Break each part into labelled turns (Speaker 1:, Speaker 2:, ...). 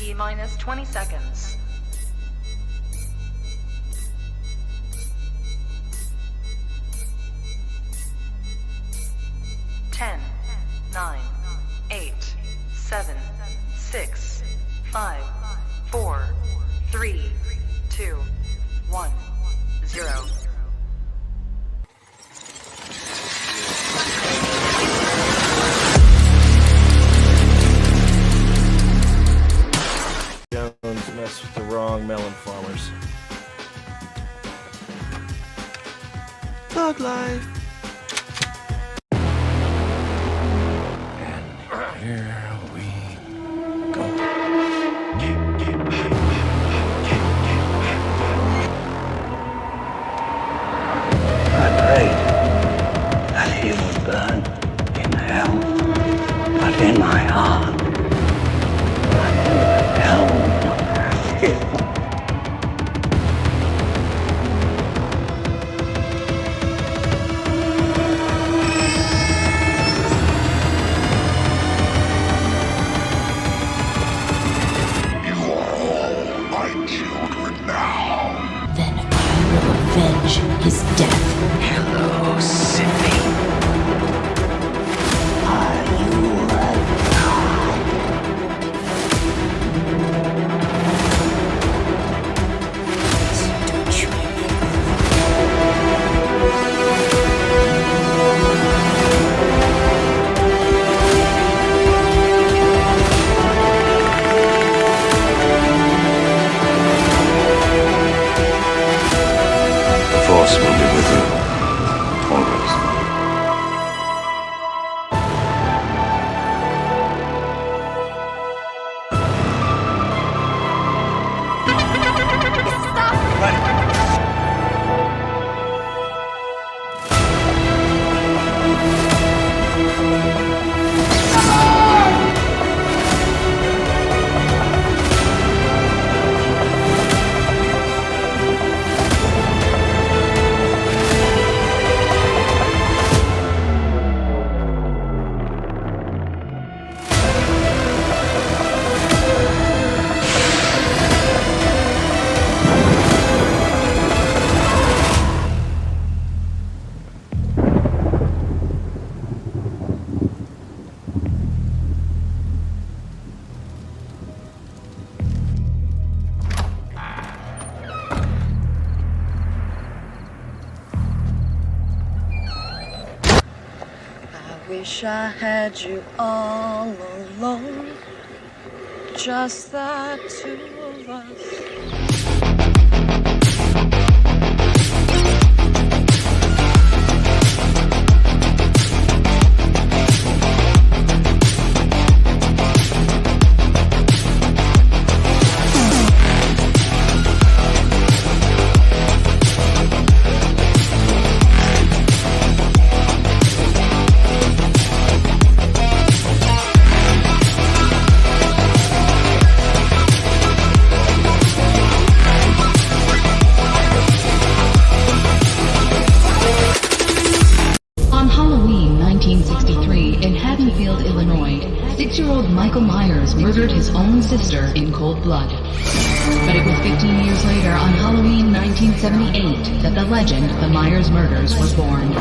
Speaker 1: T-minus 20 seconds. 10, 9, 8, 7, 6, 5, 4, 3, 2, 1, 0.
Speaker 2: Jones messed with the wrong melon farmers. Thug life. And here we go.
Speaker 3: I prayed that he would burn in hell, but in my heart, hell would not have him.
Speaker 4: You are all my children now.
Speaker 5: Then I will avenge his death.
Speaker 3: Hello, Sydney. Are you
Speaker 5: Don't you
Speaker 3: The Force will be with you, always.
Speaker 6: Wish I had you all alone, just the two of us.
Speaker 7: On Halloween 1963 in Haddonfield, Illinois, 6-year-old Michael Myers murdered his own sister in cold blood. But it was 15 years later, on Halloween 1978, that the legend, the Myers murders, was born.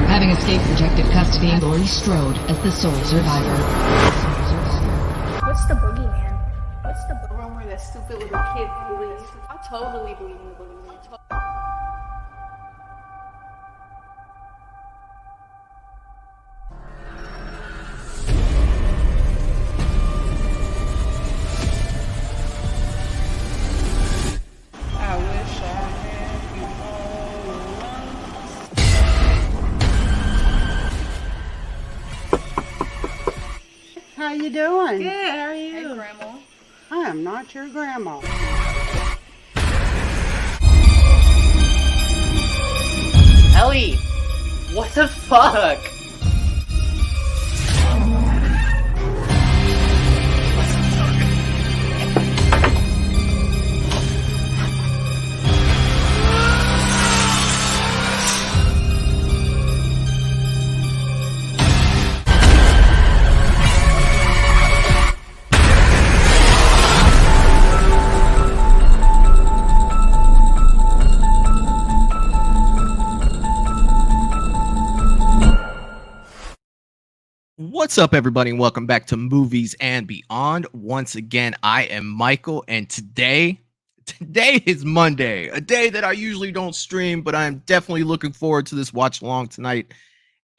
Speaker 7: Having escaped protective custody, Laurie Strode as the sole survivor.
Speaker 8: What's the boogeyman? What's the room where that stupid little kid believes? I totally believe in the boogeyman. I wish I had you all.
Speaker 9: How you doing?
Speaker 8: Good, how are you? Hey, Grandma.
Speaker 9: I am not your grandma.
Speaker 10: Ellie! What the fuck?
Speaker 11: What's up, everybody, and welcome back to Movies and Beyond. Once again, I am Michael, and today is Monday, a day that I usually don't stream, but I'm definitely looking forward to this watch along tonight.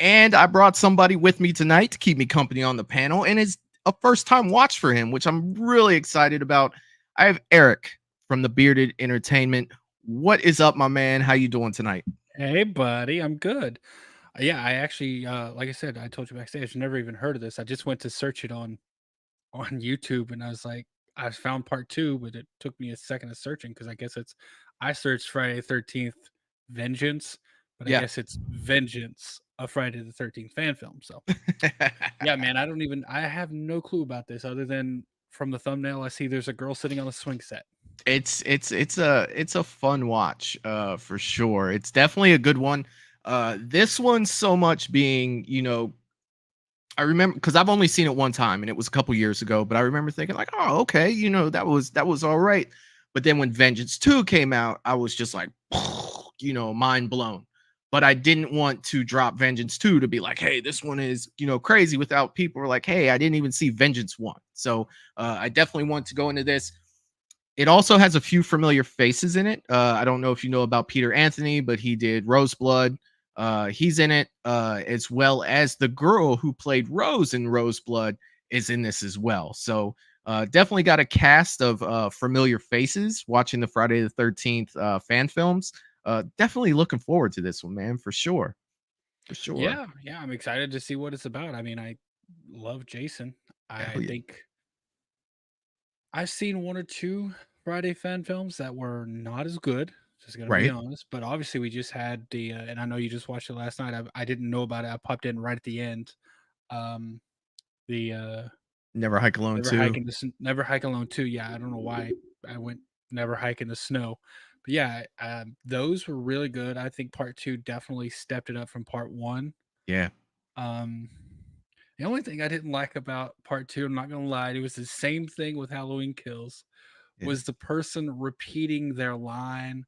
Speaker 11: And I brought somebody with me tonight to keep me company on the panel, and it's a first time watch for him, which I'm really excited about. I have Eric from the Bearded Entertainment. What is up, my man? How you doing tonight?
Speaker 12: Hey, buddy, I'm good. Yeah, I actually, like I said, I told you backstage, never even heard of this. I just went to search it on YouTube, and I was like, I found part two, but it took me a second of searching because I guess I searched Friday the 13th Vengeance, but I
Speaker 11: Yeah.
Speaker 12: guess it's Vengeance, a Friday the 13th fan film. So yeah, man, I have no clue about this other than from the thumbnail, I see there's a girl sitting on a swing set.
Speaker 11: It's a fun watch for sure. It's definitely a good one. This one so much being, I remember because I've only seen it one time and it was a couple years ago, but I remember thinking like, oh, okay, that was all right. But then when Vengeance 2 came out, I was just like, mind blown. But I didn't want to drop Vengeance 2 to be like, hey, this one is, crazy without people were like, hey, I didn't even see Vengeance 1. So I definitely want to go into this. It also has a few familiar faces in it. I don't know if you know about Peter Anthony, but he did Roseblood. He's in it, as well as the girl who played Rose in Roseblood is in this as well. So definitely got a cast of familiar faces watching the Friday the 13th fan films. Definitely looking forward to this one, man, for sure. For sure.
Speaker 12: Yeah, I'm excited to see what it's about. I mean, I love Jason.
Speaker 11: Hell
Speaker 12: I
Speaker 11: yeah.
Speaker 12: think I've seen one or two Friday fan films that were not as good. Just gonna be
Speaker 11: Right.
Speaker 12: honest, but obviously we just had and I know you just watched it last night. I didn't know about it. I popped in right at the end. Um, the
Speaker 11: Never Hike Alone too.
Speaker 12: Never Hike Alone 2. Yeah, I don't know why I went Never Hike in the Snow, but yeah, those were really good. I think part two definitely stepped it up from part one.
Speaker 11: Yeah.
Speaker 12: Um, the only thing I didn't like about part two, I'm not gonna lie, it was the same thing with Halloween Kills,
Speaker 11: Yeah.
Speaker 12: was the person repeating their line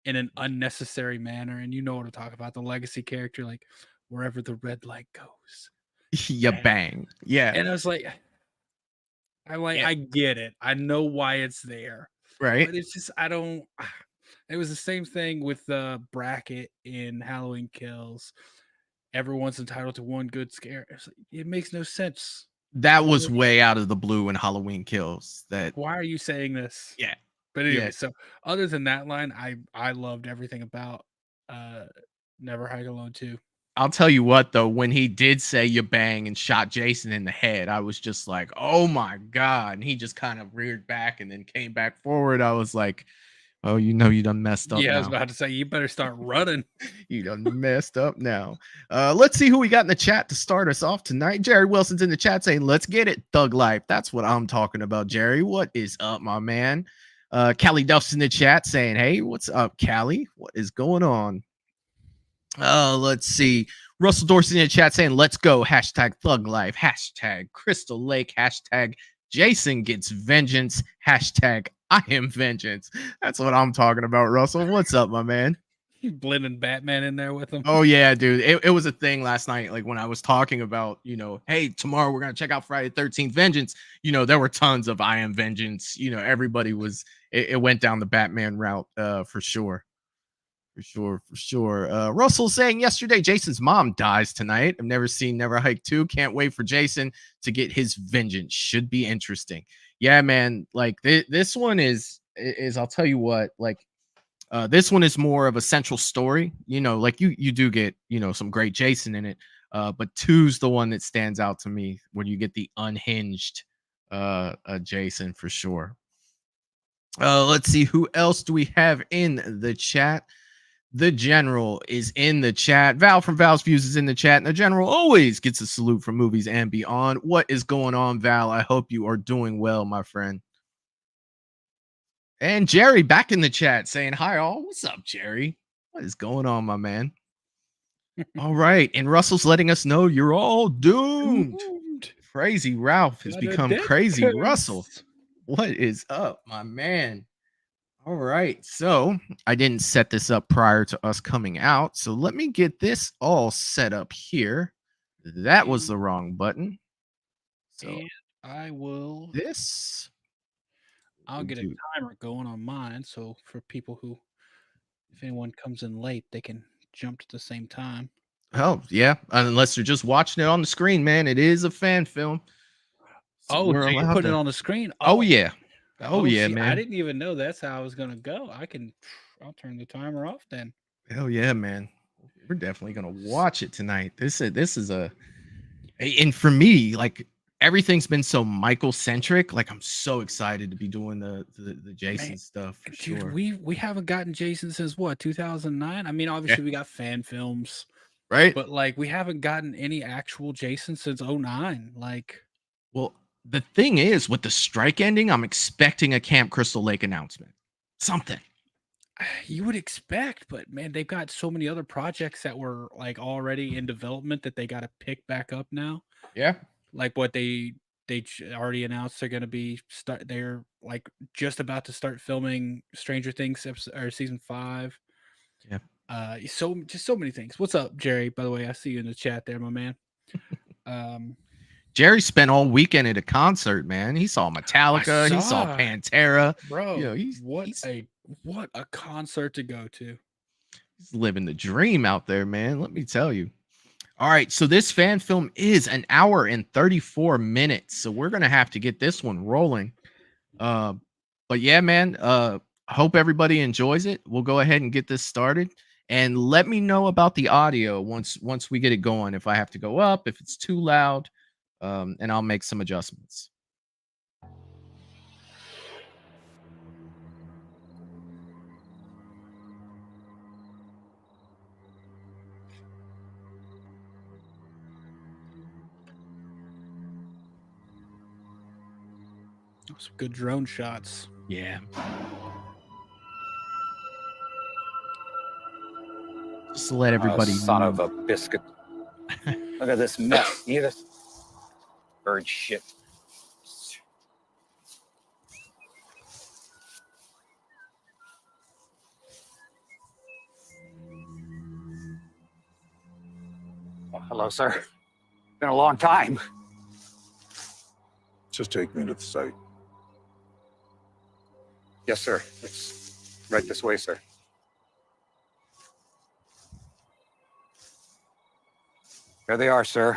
Speaker 12: in an unnecessary manner. And you know what I'm talking about, the legacy character, like wherever the red light goes.
Speaker 11: Yeah,
Speaker 12: Bang.
Speaker 11: bang. Yeah.
Speaker 12: And I was like,
Speaker 11: Yeah.
Speaker 12: I get it. I know why it's there.
Speaker 11: Right.
Speaker 12: But it's just I don't it was the same thing with the bracket in Halloween Kills. Everyone's entitled to one good scare. It makes no sense.
Speaker 11: That was way out of the blue in Halloween Kills. That
Speaker 12: Why are you saying this?
Speaker 11: Yeah.
Speaker 12: But
Speaker 11: Yeah.
Speaker 12: anyway, so other than that line, I loved everything about Never Hike Alone 2.
Speaker 11: I'll tell you what though, when he did say you bang and shot Jason in the head, I was just like, "Oh my god." And he just kind of reared back and then came back forward. I was like, "Oh, you done messed up
Speaker 12: Yeah, I was
Speaker 11: now.
Speaker 12: about to say you better start running."
Speaker 11: You done messed up now." Let's see who we got in the chat to start us off tonight. Jerry Wilson's in the chat saying, "Let's get it, Thug Life." That's what I'm talking about, Jerry. What is up, my man? Callie Duff's in the chat saying, "Hey, what's up, Callie? What is going on?" Let's see. Russell Dorsey in the chat saying, "Let's go." Hashtag Thug Life. Hashtag Crystal Lake. Hashtag Jason gets vengeance. Hashtag I am vengeance. That's what I'm talking about, Russell. What's up, my man?
Speaker 12: You blending Batman in there with him.
Speaker 11: Oh yeah, dude. It was a thing last night. Like when I was talking about, hey, tomorrow we're gonna check out Friday 13th Vengeance. There were tons of I am vengeance. Everybody was it went down the Batman route for sure. For sure. Russell saying yesterday Jason's mom dies tonight. I've never seen Never Hike 2. Can't wait for Jason to get his vengeance. Should be interesting. Yeah, man. Like this one is I'll tell you what, like this one is more of a central story. Like you do get, some great Jason in it. But two's the one that stands out to me when you get the unhinged Jason for sure. Let's see, who else do we have in the chat? The General is in the chat. Val from Val's Views is in the chat. And the General always gets a salute from Movies and Beyond. What is going on, Val? I hope you are doing well, my friend. And Jerry back in the chat saying, "Hi, all." What's up, Jerry? What is going on, my man? All right. And Russell's letting us know you're all doomed. Crazy Ralph has become Crazy Russell. What is up, my man? All right, so I didn't set this up prior to us coming out, so let me get this all set up here. That was the wrong button. So
Speaker 12: And I will. I'll get a timer going on mine, so for people who, if anyone comes in late, they can jump to the same time.
Speaker 11: Oh yeah, unless you're just watching it on the screen, man. It is a fan film.
Speaker 12: So
Speaker 11: we're
Speaker 12: so you're
Speaker 11: allowed
Speaker 12: putting
Speaker 11: to.
Speaker 12: it on the screen?
Speaker 11: Oh yeah, oh yeah,
Speaker 12: see, I
Speaker 11: man.
Speaker 12: didn't even know that's how I was gonna go. I'll turn the timer off then.
Speaker 11: Hell yeah, man. We're definitely gonna watch it tonight. This is a, and for me, like everything's been so Michael centric. Like I'm so excited to be doing the Jason stuff for
Speaker 12: Dude,
Speaker 11: sure.
Speaker 12: we haven't gotten Jason since what, 2009? I mean, obviously we got fan films,
Speaker 11: right?
Speaker 12: But like we haven't gotten any actual Jason since 09. Like,
Speaker 11: well, the thing is, with the strike ending, I'm expecting a Camp Crystal Lake announcement. Something.
Speaker 12: You would expect, but man, they've got so many other projects that were like already in development that they got to pick back up now.
Speaker 11: Yeah.
Speaker 12: Like what they already announced they're going to be they're like just about to start filming Stranger Things or season 5.
Speaker 11: Yeah.
Speaker 12: So just so many things. What's up, Jerry? By the way, I see you in the chat there, my man.
Speaker 11: Jerry spent all weekend at a concert, man. He saw Metallica, he saw Pantera.
Speaker 12: Bro,
Speaker 11: you know,
Speaker 12: what a concert to go to.
Speaker 11: He's living the dream out there, man. Let me tell you. All right, so this fan film is an hour and 34 minutes. So we're gonna have to get this one rolling. But yeah, man. Hope everybody enjoys it. We'll go ahead and get this started. And let me know about the audio once we get it going. If I have to go up, if it's too loud, and I'll make some adjustments.
Speaker 12: Some good drone shots.
Speaker 11: Yeah. Just to let everybody
Speaker 13: son
Speaker 11: know.
Speaker 13: of a biscuit. Look at this mess. You hear this? Bird shit. Oh, hello, sir. Been a long time.
Speaker 4: Just take me to the site.
Speaker 13: Yes, sir. It's right this way, sir. There they are, sir.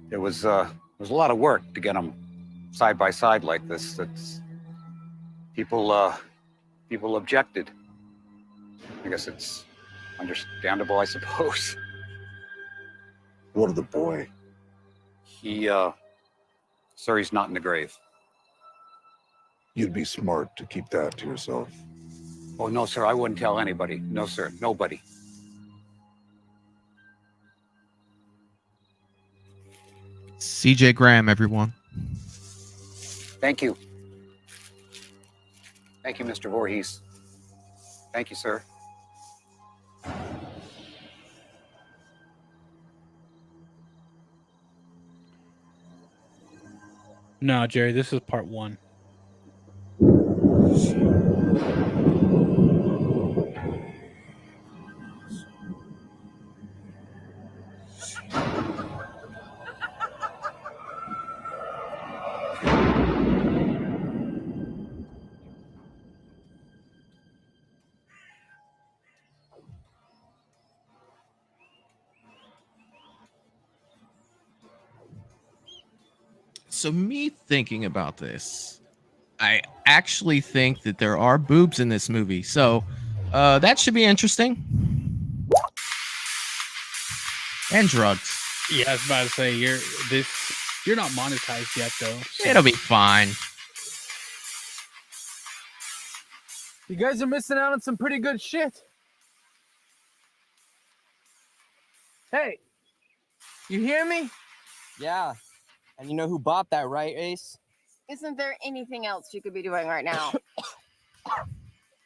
Speaker 13: It was a lot of work to get them side by side like this. It's people objected. I guess it's understandable, I suppose.
Speaker 4: What of the boy?
Speaker 13: Sir, he's not in the grave.
Speaker 4: You'd be smart to keep that to yourself.
Speaker 13: Oh, no, sir, I wouldn't tell anybody. No, sir, nobody.
Speaker 11: CJ Graham, everyone.
Speaker 13: Thank you. Thank you, Mr. Voorhees. Thank you, sir.
Speaker 12: No, Jerry, this is part 1.
Speaker 11: So me thinking about this, I actually think that there are boobs in this movie. So that should be interesting. And drugs.
Speaker 12: Yeah, I was about to say you're not monetized yet though. So.
Speaker 11: It'll be fine.
Speaker 14: You guys are missing out on some pretty good shit. Hey, you hear me?
Speaker 15: Yeah. And you know who bought that, right, Ace?
Speaker 6: Isn't there anything else you could be doing right now?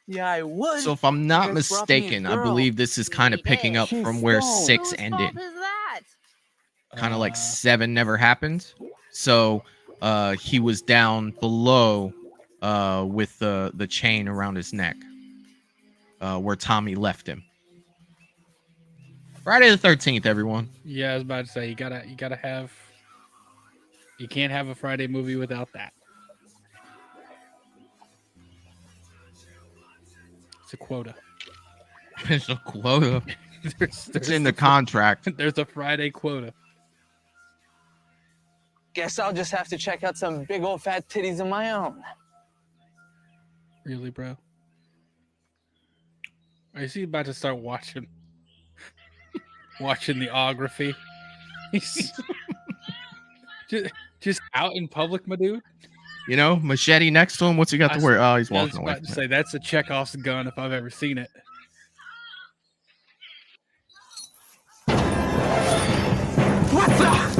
Speaker 14: Yeah, I would.
Speaker 11: So if I'm not mistaken, I believe this is kind of picking up from where 6 ended.
Speaker 6: Whose fault is that?
Speaker 11: Kind of like 7 never happened. So he was down below with the chain around his neck where Tommy left him. Friday the 13th, everyone.
Speaker 12: Yeah, I was about to say you can't have a Friday movie without that. It's a quota.
Speaker 11: It's a quota.
Speaker 12: There's
Speaker 11: It's in the contract.
Speaker 12: There's a Friday quota.
Speaker 15: Guess I'll just have to check out some big old fat titties of my own.
Speaker 12: Really, bro? Is he about to start watching the ography? He's just out in public, my dude.
Speaker 11: You know, machete next to him. What's he got to wear? Oh, he's walking away.
Speaker 12: I was about to say that's a Chekhov's gun if I've ever seen it.
Speaker 15: What's up?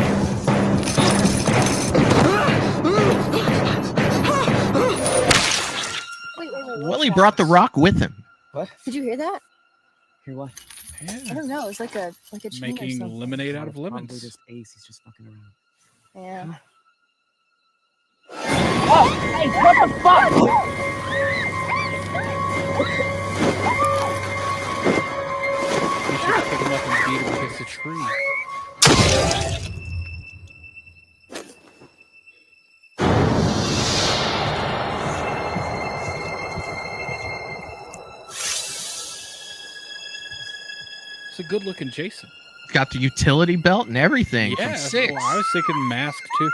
Speaker 11: Willie brought the rock with him.
Speaker 15: What?
Speaker 6: Did you hear that?
Speaker 15: Hear what?
Speaker 6: I don't know. It's like a chain or
Speaker 12: Making
Speaker 6: something.
Speaker 12: lemonade out of
Speaker 15: Probably
Speaker 12: lemons.
Speaker 15: just Ace. He's just fucking around.
Speaker 6: Yeah.
Speaker 15: Oh, hey, what the fuck?
Speaker 12: You should pick him up and beat him against a tree. It's a good-looking Jason.
Speaker 11: Got the utility belt and everything.
Speaker 12: Yeah,
Speaker 11: from 6.
Speaker 12: well, I was thinking mask too.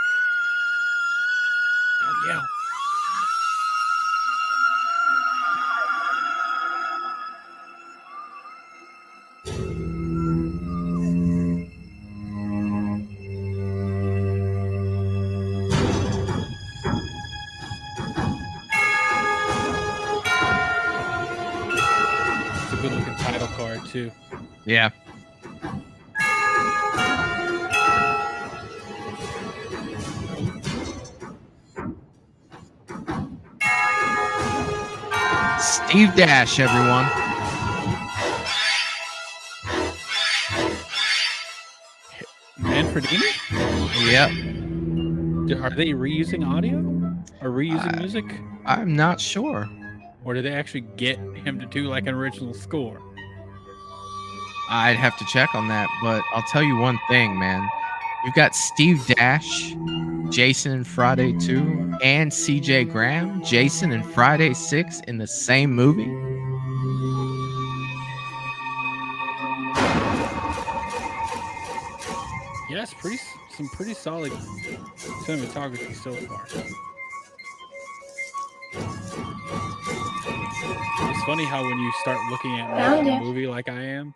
Speaker 12: Oh yeah. It's a good-looking title card too.
Speaker 11: Yeah. Steve Dash, everyone.
Speaker 12: Manfredini?
Speaker 11: Yep.
Speaker 12: Are they reusing audio? Or reusing music?
Speaker 11: I'm not sure.
Speaker 12: Or did they actually get him to do like an original score?
Speaker 11: I'd have to check on that, but I'll tell you one thing, man. You've got Steve Dash, Jason in Friday 2, and CJ Graham, Jason in Friday 6 in the same movie.
Speaker 12: Yeah, it's some pretty solid cinematography so far. It's funny how when you start looking at a movie like I am,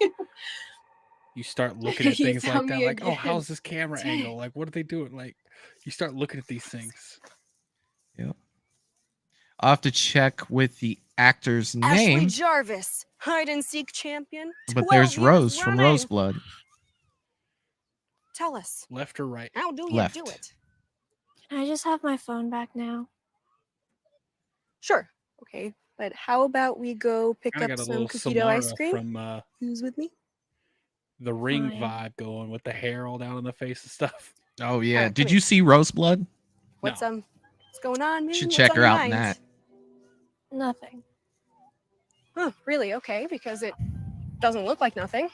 Speaker 12: you start looking at
Speaker 6: You
Speaker 12: things like
Speaker 6: found
Speaker 12: that.
Speaker 6: me
Speaker 12: Like, oh,
Speaker 6: again.
Speaker 12: how's this camera
Speaker 6: Dang.
Speaker 12: angle? Like, what are they doing? Like, you start looking at these things.
Speaker 11: Yep. I'll have to check with the actor's
Speaker 16: Ashley
Speaker 11: name,
Speaker 16: Jarvis, hide and seek champion.
Speaker 11: but
Speaker 16: 12
Speaker 11: there's
Speaker 16: years
Speaker 11: Rose from
Speaker 16: running.
Speaker 11: Roseblood.
Speaker 16: Tell us,
Speaker 12: Left or right?
Speaker 16: how do you
Speaker 11: Left.
Speaker 16: do it?
Speaker 17: Can I just have my phone back now?
Speaker 16: Sure. Okay. But how about we go pick
Speaker 12: Kinda
Speaker 16: up
Speaker 12: got a
Speaker 16: some
Speaker 12: little
Speaker 16: cookie ice
Speaker 12: Samara
Speaker 16: cream?
Speaker 12: from
Speaker 16: Who's with me?
Speaker 12: the Ring
Speaker 17: Fine.
Speaker 12: vibe going with the hair all down in the face and stuff.
Speaker 11: Oh yeah.
Speaker 16: Alright,
Speaker 11: Did
Speaker 16: come
Speaker 11: you see Roseblood?
Speaker 16: What's what's going on? Man?
Speaker 11: Should
Speaker 16: What's
Speaker 11: check
Speaker 16: on
Speaker 11: her
Speaker 16: your
Speaker 11: out in
Speaker 16: mind?
Speaker 11: that.
Speaker 17: Nothing.
Speaker 16: Huh, really? Okay, because it doesn't look like nothing.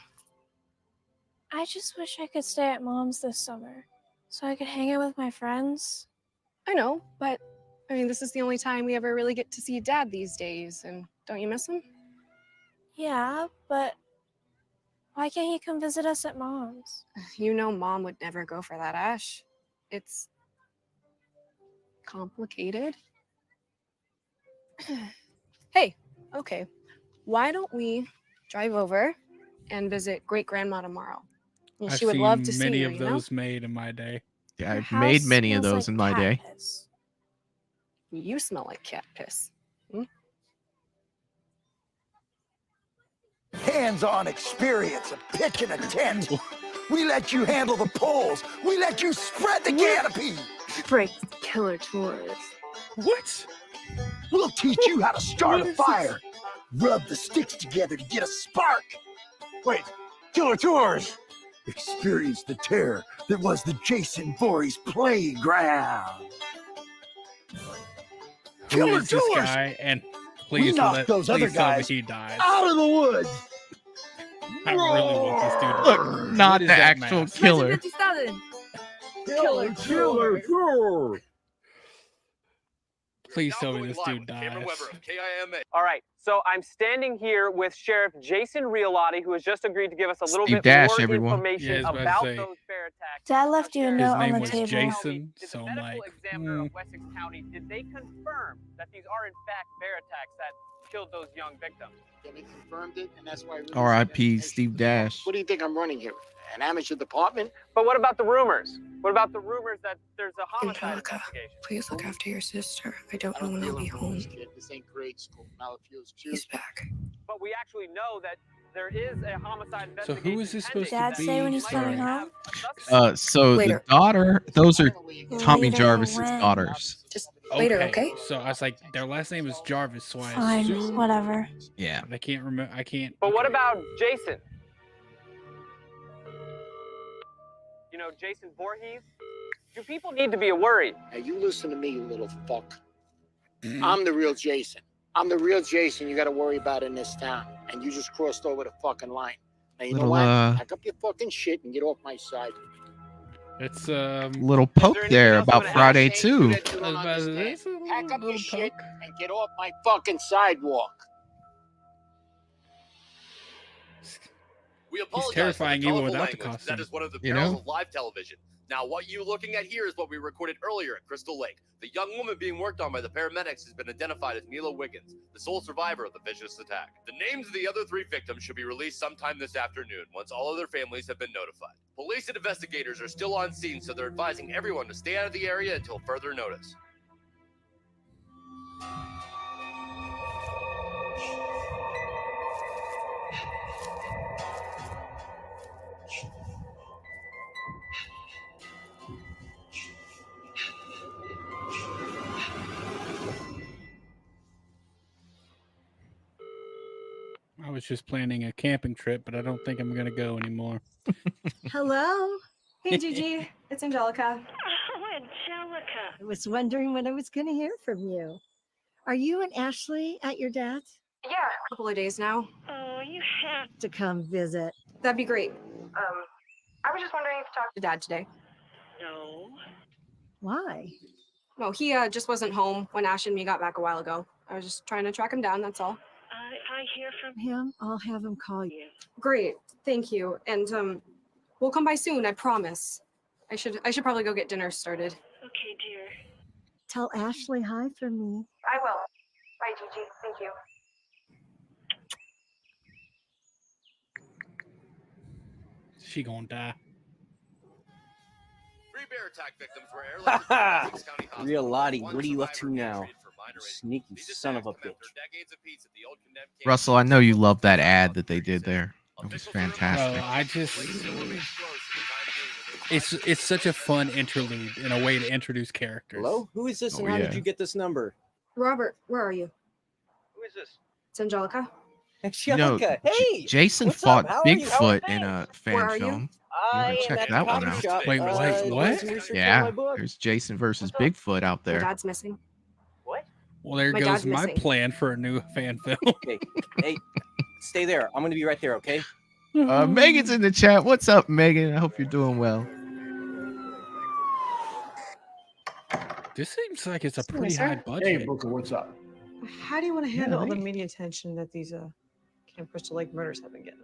Speaker 17: I just wish I could stay at mom's this summer so I could hang out with my friends.
Speaker 16: I know, but I mean, this is the only time we ever really get to see Dad these days, and don't you miss him?
Speaker 17: Yeah, but why can't he come visit us at mom's?
Speaker 16: You know, Mom would never go for that, Ash. It's complicated. Hey, okay. Why don't we drive over and visit Great Grandma tomorrow? And
Speaker 12: I've
Speaker 16: she would
Speaker 12: seen
Speaker 16: love to see
Speaker 12: many
Speaker 16: you.
Speaker 12: of
Speaker 16: You know?
Speaker 12: those made in my day.
Speaker 11: Yeah,
Speaker 17: Your
Speaker 11: I've made
Speaker 17: house
Speaker 11: many of
Speaker 17: smells
Speaker 11: those
Speaker 17: like
Speaker 11: in my
Speaker 17: cat
Speaker 11: day.
Speaker 17: piss.
Speaker 16: You smell like cat piss. Hmm?
Speaker 18: Hands-on experience of pitching a tent. We let you handle the poles. We let you spread the canopy.
Speaker 17: Break killer tours.
Speaker 18: What? We'll teach you how to start a fire. Rub the sticks together to get a spark. Wait, killer tours. Experience the terror that was the Jason Voorhees playground.
Speaker 12: Who
Speaker 18: Killer
Speaker 12: is this
Speaker 18: tours.
Speaker 12: guy? And
Speaker 18: We
Speaker 12: please
Speaker 18: knocked those other
Speaker 12: please tell me
Speaker 18: guys
Speaker 12: he dies.
Speaker 18: out of the woods.
Speaker 12: I really want this dude to
Speaker 11: Look, not
Speaker 12: What is
Speaker 11: the
Speaker 12: that
Speaker 11: actual
Speaker 12: mask?
Speaker 11: killer.
Speaker 6: 1957.
Speaker 18: Killer.
Speaker 12: Please tell me this dude dies.
Speaker 10: All right, so I'm standing here with Sheriff Jason Riolotti, who has just agreed to give us a little
Speaker 11: Steve
Speaker 10: bit
Speaker 11: Dash,
Speaker 10: more
Speaker 11: everyone.
Speaker 10: information
Speaker 12: Yeah, I was about to
Speaker 10: about
Speaker 12: say.
Speaker 10: those bear attacks.
Speaker 17: Dad left you a
Speaker 12: His
Speaker 17: note on
Speaker 12: name
Speaker 17: the
Speaker 12: was
Speaker 17: table.
Speaker 12: Jason,
Speaker 10: Did
Speaker 12: so
Speaker 10: the
Speaker 12: I'm
Speaker 10: medical
Speaker 12: like,
Speaker 10: examiner of Wessex County, did they confirm that these are in fact bear attacks that killed those young victims?
Speaker 18: Yeah, they confirmed it, and that's why.
Speaker 11: R.I.P. Steve Dash.
Speaker 18: What do you think I'm running here? An amateur department?
Speaker 10: But what about the rumors? What about the rumors that there's a homicide
Speaker 16: Angelica,
Speaker 10: investigation?
Speaker 16: please look after your sister. I don't
Speaker 18: I
Speaker 16: know
Speaker 18: don't
Speaker 16: when
Speaker 18: deal
Speaker 16: I'll be
Speaker 18: in rumors,
Speaker 16: home.
Speaker 18: kid. This ain't grade school. Malafuse.
Speaker 16: He's back.
Speaker 10: But we actually know that there is a homicide
Speaker 12: so
Speaker 10: investigation.
Speaker 12: who is this supposed to
Speaker 17: Dad
Speaker 12: be?
Speaker 17: say when he's coming
Speaker 12: Sorry.
Speaker 17: home?
Speaker 11: So
Speaker 16: Later.
Speaker 11: the daughter, those are Tommy
Speaker 17: Later,
Speaker 11: Jarvis's
Speaker 17: when?
Speaker 11: daughters.
Speaker 16: Just later, okay?
Speaker 12: So I was like, their last name is Jarvis, so I
Speaker 17: Fine,
Speaker 12: assume.
Speaker 17: whatever.
Speaker 11: Yeah.
Speaker 12: I can't remember. I can't.
Speaker 10: But what
Speaker 12: okay.
Speaker 10: about Jason? You know, Jason Voorhees? Do people need to be worried?
Speaker 18: Hey, you listen to me, you little fuck. I'm the real Jason. I'm the real Jason you got to worry about in this town. And you just crossed over the fucking line. Now, you know
Speaker 11: Little,
Speaker 18: what? Pack up your fucking shit and get off my side.
Speaker 12: It's
Speaker 11: Little poke there about Friday too.
Speaker 18: Pack up your shit and get off my fucking sidewalk.
Speaker 19: We
Speaker 12: He's
Speaker 19: apologize
Speaker 12: terrifying
Speaker 19: for the
Speaker 12: even
Speaker 19: colorful
Speaker 12: without the
Speaker 19: language.
Speaker 12: costume.
Speaker 19: That is one of the
Speaker 11: You
Speaker 19: perils
Speaker 11: know?
Speaker 19: of live television. Now, what you're looking at here is what we recorded earlier at Crystal Lake. The young woman being worked on by the paramedics has been identified as Mila Wiggins, the sole survivor of the vicious attack. The names of the other 3 victims should be released sometime this afternoon, once all of their families have been notified. Police and investigators are still on scene, so they're advising everyone to stay out of the area until further notice.
Speaker 12: I was just planning a camping trip, but I don't think I'm gonna go anymore.
Speaker 20: Hello.
Speaker 8: Hey, Gigi. It's Angelica.
Speaker 20: Oh, Angelica. I was wondering when I was going to hear from you. Are you and Ashley at your dad's?
Speaker 16: Yeah, a couple of days now.
Speaker 20: Oh, you have to come visit.
Speaker 16: That'd be great. I was just wondering if you talked to Dad today.
Speaker 20: No. Why?
Speaker 16: No, he just wasn't home when Ash and me got back a while ago. I was just trying to track him down, that's all.
Speaker 20: If I hear from him, I'll have him call you.
Speaker 16: Great, thank you. And we'll come by soon, I promise. I should probably go get dinner started.
Speaker 20: Okay, dear. Tell Ashley hi from me.
Speaker 16: I will. Bye, Gigi. Thank you.
Speaker 12: She gonna die.
Speaker 19: 3 bear attack victims were airlifted from Essex County Hospital.
Speaker 15: Real Lottie,
Speaker 19: One
Speaker 15: what are you up
Speaker 19: survivor
Speaker 15: to
Speaker 19: being
Speaker 15: now?
Speaker 19: treated for minor injuries.
Speaker 15: Sneaky
Speaker 19: These
Speaker 15: son of a
Speaker 19: attacks come
Speaker 15: bitch.
Speaker 19: after decades of peace at the old condemned camp.
Speaker 11: Russell, I know you love that ad that they did there. It was fantastic.
Speaker 12: I just it's such a fun interlude and a way to introduce characters.
Speaker 15: Hello? Who is this and
Speaker 11: Oh,
Speaker 15: how
Speaker 11: yeah.
Speaker 15: did you get this number?
Speaker 16: Robert, where are you?
Speaker 15: Who is this?
Speaker 16: It's Angelica.
Speaker 11: You know,
Speaker 15: Angelica, hey!
Speaker 11: Jason
Speaker 15: what's
Speaker 11: fought
Speaker 15: up? How are you? How are
Speaker 11: Bigfoot in a
Speaker 16: Where
Speaker 11: fan
Speaker 16: are you?
Speaker 11: film.
Speaker 15: I
Speaker 11: You
Speaker 15: am
Speaker 11: check
Speaker 15: at
Speaker 11: that
Speaker 15: the
Speaker 11: one
Speaker 15: coffee
Speaker 11: out.
Speaker 15: shop.
Speaker 12: Wait,
Speaker 15: doing
Speaker 12: what?
Speaker 15: some research on
Speaker 11: Yeah,
Speaker 15: my book.
Speaker 11: there's Jason versus
Speaker 15: What's up?
Speaker 11: Bigfoot out
Speaker 16: My
Speaker 11: there.
Speaker 16: dad's missing.
Speaker 15: What?
Speaker 12: Well, there
Speaker 16: My
Speaker 12: goes
Speaker 16: dad's
Speaker 12: my
Speaker 16: missing.
Speaker 12: plan for a new fan film.
Speaker 15: Okay, hey, stay there. I'm gonna be right there, okay?
Speaker 11: Megan's in the chat. What's up, Megan? I hope you're doing well.
Speaker 12: This seems like it's a
Speaker 8: Excuse me,
Speaker 12: pretty
Speaker 8: sir.
Speaker 12: high budget.
Speaker 18: Booker, what's up?
Speaker 8: How do you want to handle all the
Speaker 11: right.
Speaker 8: media attention that these Camp Crystal Lake murders have been getting?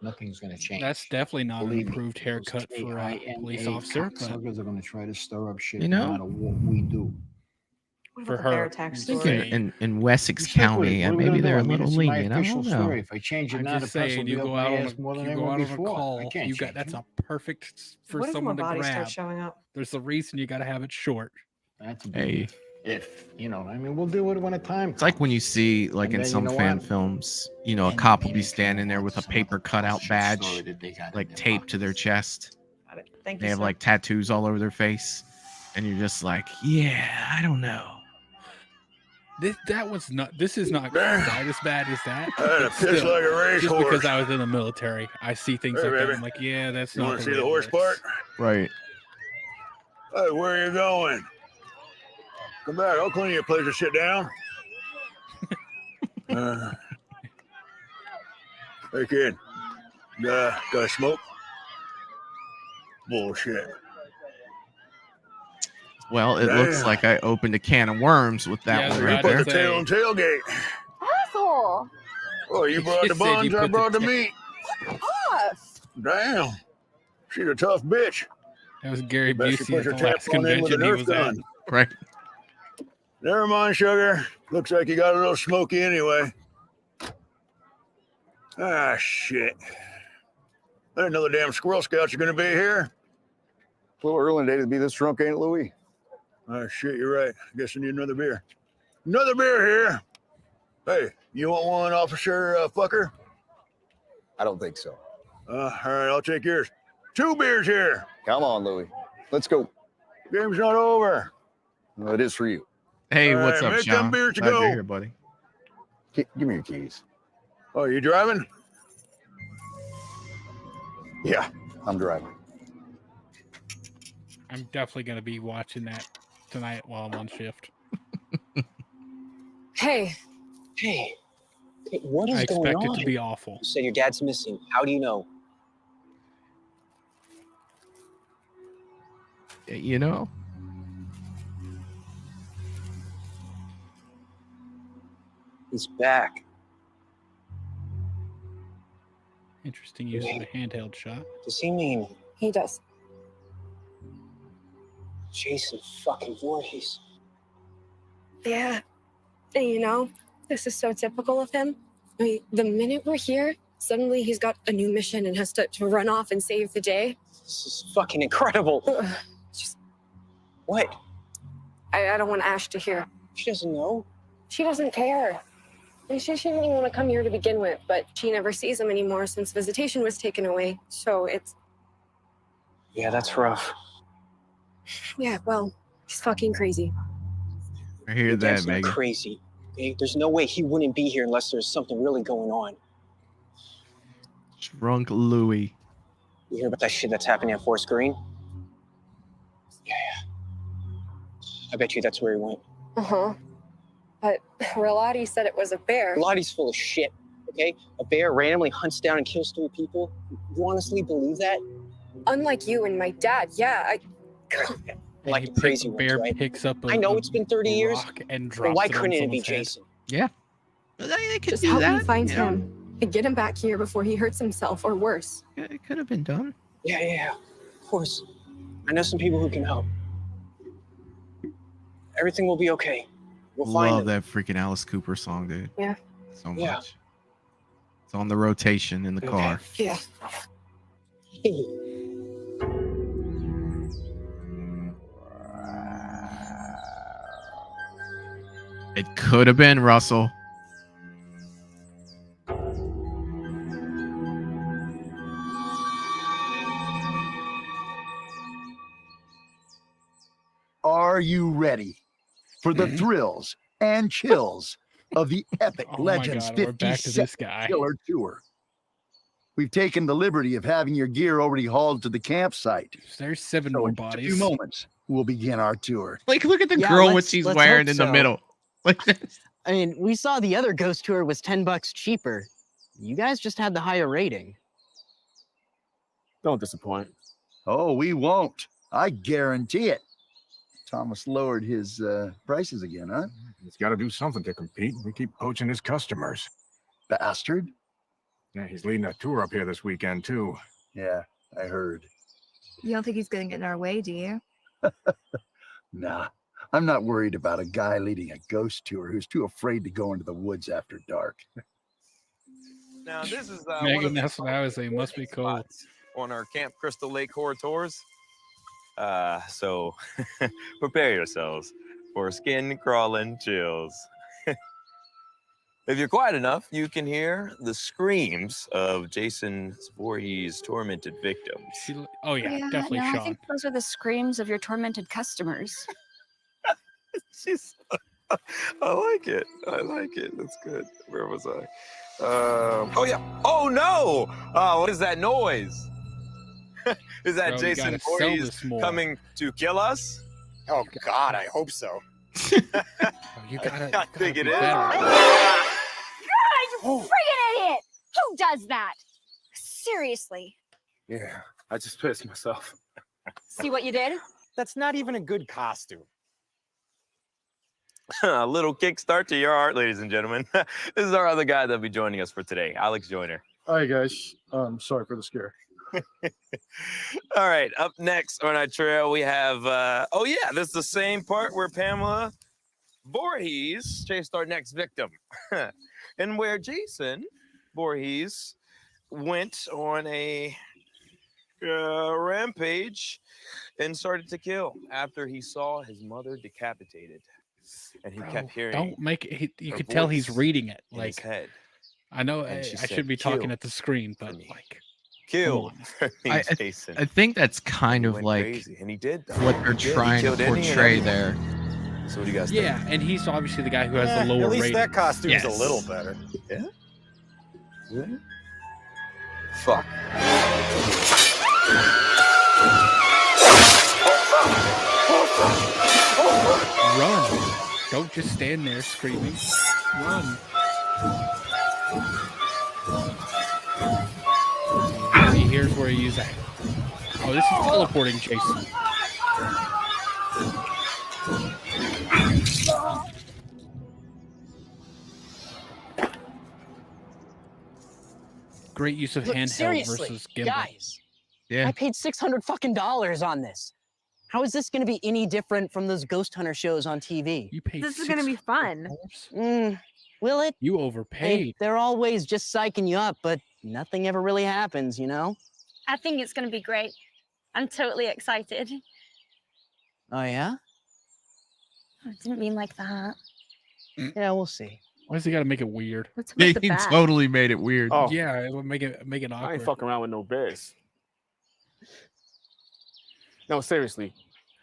Speaker 18: Nothing's gonna change.
Speaker 12: That's definitely not an
Speaker 18: Believe me,
Speaker 12: improved haircut
Speaker 18: those
Speaker 12: for a
Speaker 18: KIMA
Speaker 12: police officer, but
Speaker 18: cocksuckers are gonna try to stir up shit
Speaker 11: You
Speaker 18: no
Speaker 11: know?
Speaker 18: matter what we do.
Speaker 8: What
Speaker 12: for
Speaker 8: about the bear
Speaker 12: her,
Speaker 8: attack
Speaker 12: I'm
Speaker 8: story?
Speaker 11: Thinking in Wessex
Speaker 18: You stick with
Speaker 11: County,
Speaker 18: it. What are we
Speaker 11: maybe
Speaker 18: gonna
Speaker 11: they're a
Speaker 18: do? I mean,
Speaker 11: little
Speaker 18: it's my
Speaker 11: lenient. I
Speaker 18: official
Speaker 11: don't know.
Speaker 18: story. If I change it
Speaker 12: I'm
Speaker 18: now, the
Speaker 12: just
Speaker 18: press
Speaker 12: saying,
Speaker 18: will be
Speaker 12: you
Speaker 18: up
Speaker 12: go
Speaker 18: my
Speaker 12: out on
Speaker 18: ass more than
Speaker 12: you
Speaker 18: ever
Speaker 12: go out on a
Speaker 18: before. I
Speaker 12: call,
Speaker 18: can't
Speaker 12: you got
Speaker 18: change
Speaker 12: that's
Speaker 18: it.
Speaker 12: a perfect for
Speaker 8: What if more
Speaker 12: someone to
Speaker 8: bodies
Speaker 12: grab.
Speaker 8: start showing up?
Speaker 12: There's a reason you got to have it short.
Speaker 18: That's a
Speaker 11: Hey,
Speaker 18: if you know. I mean, we'll do it when a time.
Speaker 11: it's like when you see, like
Speaker 18: And
Speaker 11: in
Speaker 18: then you
Speaker 11: some
Speaker 18: know
Speaker 11: fan
Speaker 18: what?
Speaker 11: films, you know, a cop will be standing there with a paper cutout badge, like taped to their chest.
Speaker 8: Got it. Thank
Speaker 11: They
Speaker 8: you,
Speaker 11: have
Speaker 8: sir.
Speaker 11: like tattoos all over their face, and you're just like, yeah, I don't know.
Speaker 12: This is not quite as bad as that.
Speaker 18: I had to
Speaker 12: but
Speaker 18: piss
Speaker 12: still,
Speaker 18: like a racehorse.
Speaker 12: just because I was in the military, I see things
Speaker 18: Hey,
Speaker 12: like that.
Speaker 18: baby.
Speaker 12: I'm like, yeah, that's
Speaker 18: You
Speaker 12: not.
Speaker 18: want to
Speaker 12: way
Speaker 18: see the
Speaker 12: it
Speaker 18: horse part?
Speaker 12: works.
Speaker 11: Right.
Speaker 18: Hey, where are you going? Come back. I'll clean you a place to sit down. Hey, kid. Got a smoke? Bullshit.
Speaker 11: Well, it looks like I opened a can of worms with that one right
Speaker 18: Put
Speaker 11: there.
Speaker 18: the tail on tailgate.
Speaker 6: Asshole.
Speaker 18: Oh, you brought the buns, I brought the meat.
Speaker 6: Off.
Speaker 18: Damn. She's a tough bitch.
Speaker 12: That was Gary
Speaker 18: Bet she
Speaker 12: Busey
Speaker 18: put
Speaker 12: at
Speaker 18: your
Speaker 12: the last
Speaker 18: tampon in with a
Speaker 12: convention he
Speaker 18: Nerf
Speaker 12: was at.
Speaker 18: gun.
Speaker 11: Right.
Speaker 18: Never mind, sugar. Looks like you got a little smoky anyway. Ah, shit. I didn't know the damn Squirrel Scouts are going to be here.
Speaker 21: A little early today to be this drunk, ain't it, Louie?
Speaker 18: Ah, shit, you're right. I guess I need another beer. Another beer here. Hey, you want one, officer fucker?
Speaker 21: I don't think so.
Speaker 18: All right, I'll take yours. 2 beers here.
Speaker 21: Come on, Louie. Let's go.
Speaker 18: Game's not over.
Speaker 21: Well, it is for you.
Speaker 11: Hey,
Speaker 18: All
Speaker 11: what's
Speaker 18: right,
Speaker 11: up,
Speaker 18: make them
Speaker 11: Sean?
Speaker 18: beers to
Speaker 11: Glad
Speaker 18: go.
Speaker 11: you're here, buddy.
Speaker 21: Give me your keys.
Speaker 18: Oh, you driving?
Speaker 21: Yeah, I'm driving.
Speaker 12: I'm definitely going to be watching that tonight while I'm on shift.
Speaker 15: Hey. Hey, what is
Speaker 12: I
Speaker 15: going
Speaker 12: expect
Speaker 15: on?
Speaker 12: it to be awful.
Speaker 15: You said your dad's missing. How do you know?
Speaker 11: You know,
Speaker 15: He's back.
Speaker 12: Interesting use of a handheld shot.
Speaker 15: Does he mean
Speaker 16: He does.
Speaker 15: Jason fucking Voorhees?
Speaker 16: Yeah. And you know, this is so typical of him. I mean, the minute we're here, suddenly he's got a new mission and has to run off and save the day.
Speaker 15: This is fucking incredible. What?
Speaker 16: I don't want Ash to hear.
Speaker 15: She doesn't know.
Speaker 16: She doesn't care. And she didn't even want to come here to begin with, but she never sees him anymore since visitation was taken away. So it's...
Speaker 15: Yeah, that's rough.
Speaker 16: Yeah, well, he's fucking crazy.
Speaker 11: I hear
Speaker 15: Your
Speaker 11: that,
Speaker 15: dad's not
Speaker 11: Megan.
Speaker 15: crazy. Okay? There's no way he wouldn't be here unless there's something really going on.
Speaker 11: Drunk Louie.
Speaker 15: You hear about that shit that's happening at Forest Green? Yeah. I bet you that's where he went.
Speaker 16: Uh-huh. But Relati said it was a bear.
Speaker 15: Lottie full of shit, okay? A bear randomly hunts down and kills 3 people. You honestly believe that?
Speaker 16: Unlike you and my dad, yeah.
Speaker 15: Like the crazy ones,
Speaker 12: bear
Speaker 15: right?
Speaker 12: picks up a,
Speaker 15: I know it's been 30 years.
Speaker 12: and
Speaker 15: Then
Speaker 12: drops
Speaker 15: why
Speaker 12: it on
Speaker 15: couldn't it be
Speaker 12: someone's head.
Speaker 15: Jason?
Speaker 11: Yeah. They could
Speaker 16: Just
Speaker 11: do
Speaker 16: help
Speaker 11: that.
Speaker 16: me find
Speaker 11: you know?
Speaker 16: him and get him back here before he hurts himself or worse.
Speaker 11: It could have been done.
Speaker 15: Yeah. Of course. I know some people who can help. Everything will be okay. We'll find
Speaker 11: Love
Speaker 15: him.
Speaker 11: that freaking Alice Cooper song, dude.
Speaker 16: Yeah.
Speaker 11: So much.
Speaker 15: Yeah.
Speaker 11: It's on the rotation in the car.
Speaker 16: Yeah.
Speaker 11: It could have been Russell.
Speaker 18: Are you ready for the thrills and chills of the epic
Speaker 12: Oh my
Speaker 18: Legends
Speaker 12: God, we're back to
Speaker 18: 50
Speaker 12: this guy.
Speaker 18: Killer Tour? We've taken the liberty of having your gear already hauled to the campsite.
Speaker 12: There's 7
Speaker 18: So
Speaker 12: more
Speaker 18: in just a
Speaker 12: bodies.
Speaker 18: few moments, we'll begin our tour.
Speaker 11: Like, look at the
Speaker 15: Yeah,
Speaker 11: girl what
Speaker 15: let's-
Speaker 11: she's
Speaker 15: let's
Speaker 11: wearing
Speaker 15: hope
Speaker 11: in the
Speaker 15: so.
Speaker 11: middle. Like this.
Speaker 15: I mean, we saw the other ghost tour was $10 cheaper. You guys just had the higher rating.
Speaker 21: Don't disappoint.
Speaker 18: Oh, we won't. I guarantee it. Thomas lowered his prices again, huh?
Speaker 4: He's got to do something to compete. We keep poaching his customers.
Speaker 18: Bastard.
Speaker 4: Yeah, he's leading a tour up here this weekend, too.
Speaker 18: Yeah, I heard.
Speaker 6: You don't think he's going to get in our way, do you?
Speaker 18: Nah, I'm not worried about a guy leading a ghost tour who's too afraid to go into the woods after dark.
Speaker 22: Now, this is
Speaker 12: Megan, that's what I was saying. Must be cold.
Speaker 22: on our Camp Crystal Lake horror tours. So prepare yourselves for skin crawling chills. If you're quiet enough, you can hear the screams of Jason Voorhees' tormented victims.
Speaker 12: Oh yeah, definitely
Speaker 23: no,
Speaker 12: Sean.
Speaker 23: I think those are the screams of your tormented customers.
Speaker 22: I like it. I like it. That's good. Where was I? Oh yeah. Oh no! What is that noise? Is that
Speaker 12: Bro, we
Speaker 22: Jason
Speaker 12: gotta sell
Speaker 22: Voorhees
Speaker 12: this more.
Speaker 22: coming to kill us?
Speaker 24: Oh God, I hope so.
Speaker 12: You gotta.
Speaker 22: I think it is.
Speaker 23: God, you friggin' idiot! Who does that?
Speaker 1: Seriously.
Speaker 14: Yeah, I just pissed myself.
Speaker 1: See what you did?
Speaker 24: That's not even a good costume.
Speaker 22: A little kickstart to your heart, ladies and gentlemen. This is our other guy that'll be joining us for today, Alex Joyner.
Speaker 2: Hi guys. Sorry for the scare.
Speaker 22: All right, up next on our trail, we have, oh yeah, this is the same part where Pamela Voorhees chased our next victim. And where Jason Voorhees went on a rampage and started to kill after he saw his mother decapitated. And he kept hearing.
Speaker 12: Don't make it. You could tell he's reading it.
Speaker 22: in his head.
Speaker 12: I know
Speaker 22: And
Speaker 12: I
Speaker 22: she
Speaker 12: should
Speaker 22: said,
Speaker 12: be talking
Speaker 22: "Kill
Speaker 12: at the screen, but like,
Speaker 22: Kill
Speaker 11: I
Speaker 22: Jason.
Speaker 11: I think that's kind of
Speaker 22: went
Speaker 11: like
Speaker 22: crazy, and he did, though.
Speaker 11: what they're
Speaker 22: He did. He
Speaker 11: trying to
Speaker 22: killed any and
Speaker 11: portray
Speaker 22: everyone.
Speaker 11: there.
Speaker 22: So what do you guys think?
Speaker 12: yeah, and he's obviously the guy who has
Speaker 24: Eh,
Speaker 12: the lower
Speaker 24: at least
Speaker 12: rating.
Speaker 24: that costume's
Speaker 11: Yes.
Speaker 24: a little better.
Speaker 22: Yeah? Yeah? Fuck.
Speaker 12: Run! Don't just stand there screaming. Run! Here's where he's at. Oh, this is teleporting Jason. Great use of
Speaker 15: Look,
Speaker 12: handheld
Speaker 15: seriously,
Speaker 12: versus gimbal.
Speaker 15: guys.
Speaker 11: Yeah.
Speaker 15: I paid $600 fucking on this. How is this going to be any different from those ghost hunter shows on TV?
Speaker 12: You paid.
Speaker 6: This is gonna be fun.
Speaker 15: Will it?
Speaker 12: You
Speaker 15: I mean,
Speaker 12: overpaid.
Speaker 15: they're always just psyching you up, but nothing ever really happens, you know?
Speaker 17: I think it's going to be great. I'm totally excited.
Speaker 15: Oh yeah?
Speaker 17: I didn't mean like that.
Speaker 15: Yeah, we'll see.
Speaker 12: Why does he got to make it weird?
Speaker 6: What's
Speaker 11: He
Speaker 6: with the bat?
Speaker 11: totally made it weird.
Speaker 2: Oh,
Speaker 12: Yeah, it would make it
Speaker 2: I ain't
Speaker 12: awkward.
Speaker 2: fucking around with no bears. No, seriously.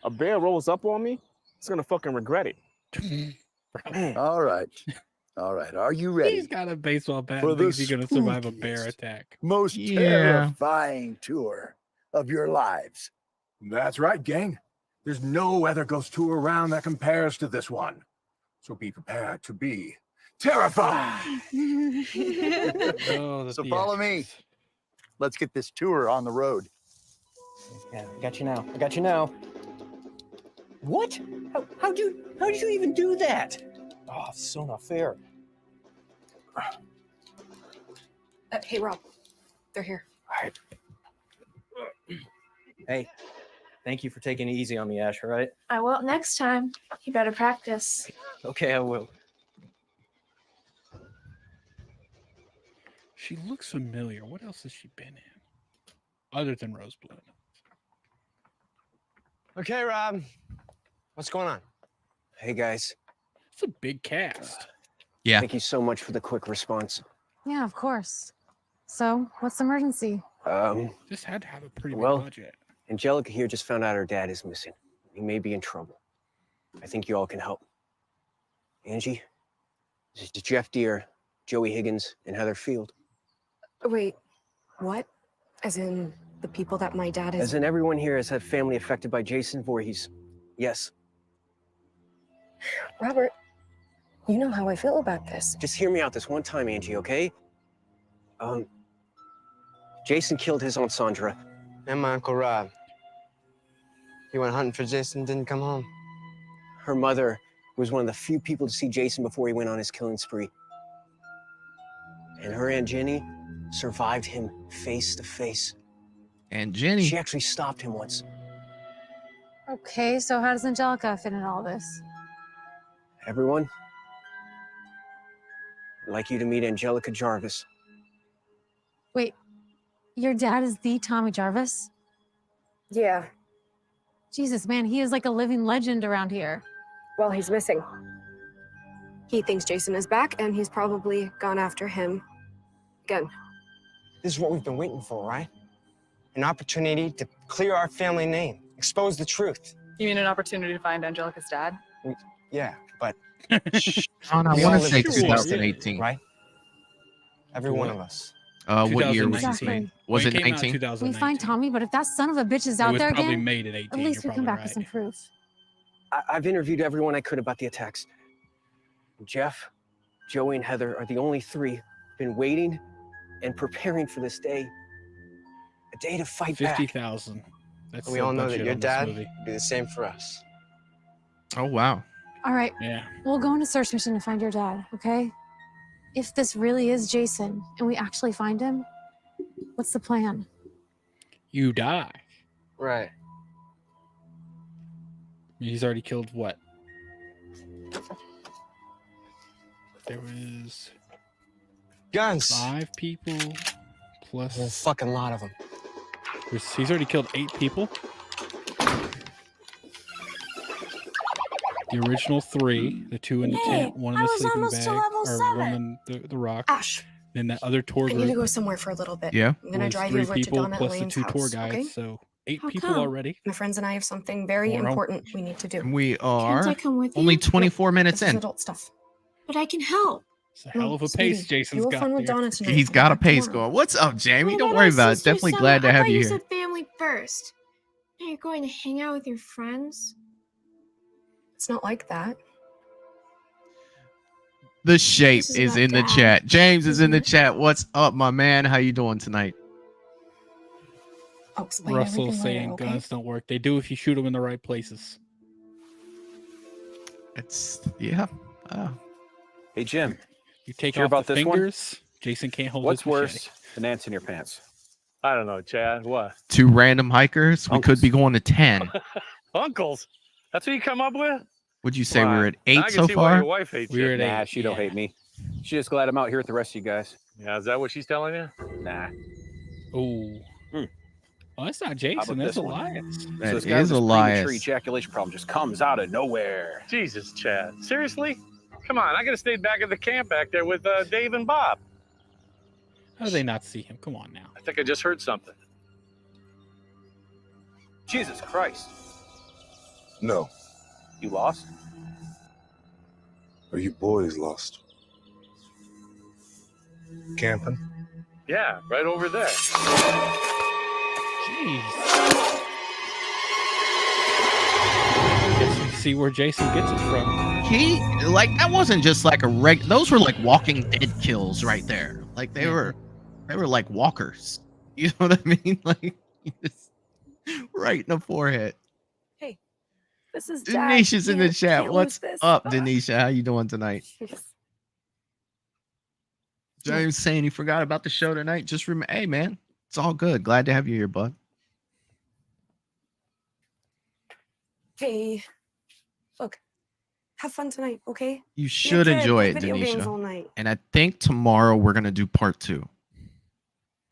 Speaker 2: A bear rolls up on me, it's gonna fucking regret it.
Speaker 18: All right. All right. Are you ready?
Speaker 12: He's got a baseball bat.
Speaker 18: For
Speaker 12: And thinks
Speaker 18: the
Speaker 12: he's gonna survive a bear
Speaker 18: spookiest,
Speaker 12: attack.
Speaker 18: Most
Speaker 11: Yeah.
Speaker 18: terrifying tour of your lives.
Speaker 4: That's right, gang. There's no other ghost tour around that compares to this one. So be prepared to be terrified.
Speaker 12: Oh, the
Speaker 18: So follow me.
Speaker 12: theatrics.
Speaker 18: Let's get this tour on the road.
Speaker 15: Yeah, I got you now. I got you now. What? How'd you even do that? Oh, it's so not fair.
Speaker 16: Hey, Rob. They're here.
Speaker 15: Hey, thank you for taking it easy on me, Ash, all right?
Speaker 17: I will next time. You better practice.
Speaker 15: Okay, I will.
Speaker 12: She looks familiar. What else has she been in? Other than Roseblood.
Speaker 15: Okay, Rob. What's going on? Hey, guys.
Speaker 12: It's a big cast.
Speaker 11: Yeah.
Speaker 15: Thank you so much for the quick response.
Speaker 6: Yeah, of course. So, what's the emergency?
Speaker 12: This had to have a pretty
Speaker 15: Well,
Speaker 12: big budget.
Speaker 15: Angelica here just found out her dad is missing. He may be in trouble. I think you all can help. Angie, this is Jeff Deere, Joey Higgins, and Heather Field.
Speaker 16: Wait, what? As in the people that my dad is.
Speaker 15: As in everyone here has had family affected by Jason Voorhees. Yes.
Speaker 16: Robert, you know how I feel about this.
Speaker 15: Just hear me out this one time, Angie, okay? Jason killed his Aunt Sandra.
Speaker 3: And my Uncle Rob. He went hunting for Jason, didn't come home.
Speaker 15: Her mother was one of the few people to see Jason before he went on his killing spree. And her Aunt Jenny survived him face to face.
Speaker 11: And Jenny.
Speaker 15: She actually stopped him once.
Speaker 6: Okay, so how does Angelica fit in all this?
Speaker 15: Everyone, I'd like you to meet Angelica Jarvis.
Speaker 6: Wait, your dad is the Tommy Jarvis?
Speaker 16: Yeah.
Speaker 6: Jesus, man, he is like a living legend around here.
Speaker 16: Well, he's missing. He thinks Jason is back, and he's probably gone after him again.
Speaker 3: This is what we've been waiting for, right? An opportunity to clear our family name, expose the truth.
Speaker 5: You mean an opportunity to find Angelica's dad?
Speaker 3: Yeah, but
Speaker 11: I
Speaker 3: we all
Speaker 11: want to
Speaker 3: live
Speaker 11: say
Speaker 3: in
Speaker 11: 2018.
Speaker 3: right? Every one of us.
Speaker 11: What year was this
Speaker 12: 2019.
Speaker 11: made? Was
Speaker 12: Well,
Speaker 11: it
Speaker 12: it came out
Speaker 11: 19?
Speaker 12: 2019.
Speaker 6: We find Tommy, but if that son of a bitch is
Speaker 12: It
Speaker 6: out
Speaker 12: was
Speaker 6: there
Speaker 12: probably
Speaker 6: again,
Speaker 12: made at 18.
Speaker 6: at least we
Speaker 12: You're
Speaker 6: come back
Speaker 12: probably
Speaker 6: with some proof.
Speaker 15: I've interviewed everyone I could about the attacks. Jeff, Joey, and Heather are the only three who've been waiting and preparing for this day A day to fight back.
Speaker 12: 50,000. That's
Speaker 3: We
Speaker 12: the
Speaker 3: all know that
Speaker 12: budget
Speaker 3: your
Speaker 12: on this
Speaker 3: dad
Speaker 12: movie.
Speaker 3: would do the same for us.
Speaker 11: Oh wow.
Speaker 6: All right.
Speaker 12: Yeah.
Speaker 6: We'll go on a search mission to find your dad, okay? If this really is Jason and we actually find him, what's the plan?
Speaker 12: You die.
Speaker 3: Right.
Speaker 12: He's already killed what? There was
Speaker 3: guns.
Speaker 12: 5 people plus
Speaker 3: a fucking lot of them.
Speaker 12: He's already killed 8 people. The original 3, the 2 in the tent, 1 in the sleeping bag, or 1 in the rock.
Speaker 16: Ash.
Speaker 12: Then that other tour
Speaker 16: I
Speaker 12: group.
Speaker 16: need to go somewhere for a little bit.
Speaker 11: Yeah.
Speaker 16: I'm gonna
Speaker 12: was
Speaker 16: drive you
Speaker 12: 3
Speaker 16: over to
Speaker 12: people
Speaker 16: Donna
Speaker 12: plus
Speaker 16: Elaine's
Speaker 12: the 2 tour
Speaker 16: house,
Speaker 12: guides,
Speaker 16: okay?
Speaker 12: so 8
Speaker 16: How
Speaker 12: people
Speaker 16: come?
Speaker 12: already.
Speaker 16: My friends and I have something very
Speaker 12: Tomorrow.
Speaker 16: important we need to do.
Speaker 11: We are
Speaker 16: Can't I come with
Speaker 11: only
Speaker 16: you?
Speaker 11: 24 minutes
Speaker 16: This is
Speaker 11: in.
Speaker 16: adult stuff. But I can help.
Speaker 12: It's a hell of a
Speaker 16: Sweetie,
Speaker 12: pace Jason's
Speaker 16: you have
Speaker 12: got
Speaker 16: fun with
Speaker 12: there.
Speaker 16: Donna tonight.
Speaker 11: He's
Speaker 16: I'll
Speaker 11: got a
Speaker 16: be back
Speaker 11: pace
Speaker 16: tomorrow.
Speaker 11: going. What's up, Jamie?
Speaker 17: What
Speaker 11: Don't
Speaker 17: about
Speaker 11: worry
Speaker 17: our
Speaker 11: about it.
Speaker 17: sister,
Speaker 11: Definitely
Speaker 17: Summer?
Speaker 11: glad to
Speaker 17: I
Speaker 11: have
Speaker 17: thought
Speaker 11: you
Speaker 17: you
Speaker 11: here.
Speaker 17: said family first. Now you're going to hang out with your friends?
Speaker 16: It's not like that.
Speaker 11: The shape
Speaker 17: This is
Speaker 11: is
Speaker 17: about
Speaker 11: in the
Speaker 17: Dad,
Speaker 11: chat. James is in the chat. What's up, my man? How you doing tonight?
Speaker 16: I'll explain
Speaker 12: Russell
Speaker 16: everything
Speaker 12: saying
Speaker 16: later, okay?
Speaker 12: guns don't work. They do if you shoot them in the right places.
Speaker 11: It's yeah.
Speaker 7: Hey Jim,
Speaker 12: You take
Speaker 7: hear
Speaker 12: off
Speaker 7: about
Speaker 12: the
Speaker 7: this one?
Speaker 12: fingers, Jason can't hold
Speaker 7: What's
Speaker 12: his machete.
Speaker 7: worse than ants in your pants?
Speaker 9: I don't know, Chad. What?
Speaker 11: 2 random hikers. We could be going to 10.
Speaker 9: Uncles? That's what you come up with?
Speaker 11: Would you say
Speaker 9: Wow.
Speaker 11: we're at
Speaker 9: Now
Speaker 11: 8
Speaker 9: I can
Speaker 11: so
Speaker 9: see why
Speaker 11: far?
Speaker 9: your wife hates you.
Speaker 7: Nah, she don't hate me. She's just glad I'm out here with the rest of you guys.
Speaker 9: Yeah, is that what she's telling you?
Speaker 7: Nah.
Speaker 12: Oh. Oh, that's not
Speaker 7: How
Speaker 12: Jason.
Speaker 7: about
Speaker 12: That's
Speaker 7: this one?
Speaker 12: Elias.
Speaker 7: So
Speaker 11: That
Speaker 7: this guy with
Speaker 11: is
Speaker 7: this
Speaker 11: Elias.
Speaker 7: premature ejaculation problem just comes out of nowhere.
Speaker 9: Jesus, Chad. Seriously? Come on, I could have stayed back at the camp back there with Dave and Bob.
Speaker 12: How do they not see him? Come on now.
Speaker 9: I think I just heard something.
Speaker 7: Jesus Christ.
Speaker 18: No.
Speaker 7: You lost?
Speaker 18: Are you boys lost? Camping?
Speaker 9: Yeah, right over there.
Speaker 12: Jeez. Guess you see where Jason gets it from.
Speaker 11: He like that wasn't just like a those were like Walking Dead kills right there. Like they were like walkers. You know what I mean? Like just right in the forehead.
Speaker 1: Hey, this is Dad.
Speaker 11: Denisha's in the chat.
Speaker 1: Can't
Speaker 11: What's
Speaker 1: lose this.
Speaker 11: up, Denisha? How you doing tonight? James saying he forgot about the show tonight. Just remember, hey man, it's all good. Glad to have you here, bud.
Speaker 16: Hey, look, have fun tonight, okay?
Speaker 11: You
Speaker 16: Be a
Speaker 11: should
Speaker 16: kid,
Speaker 11: enjoy
Speaker 16: play
Speaker 11: it,
Speaker 16: video games all
Speaker 11: Denisha.
Speaker 16: night.
Speaker 11: And I think tomorrow we're gonna do part 2.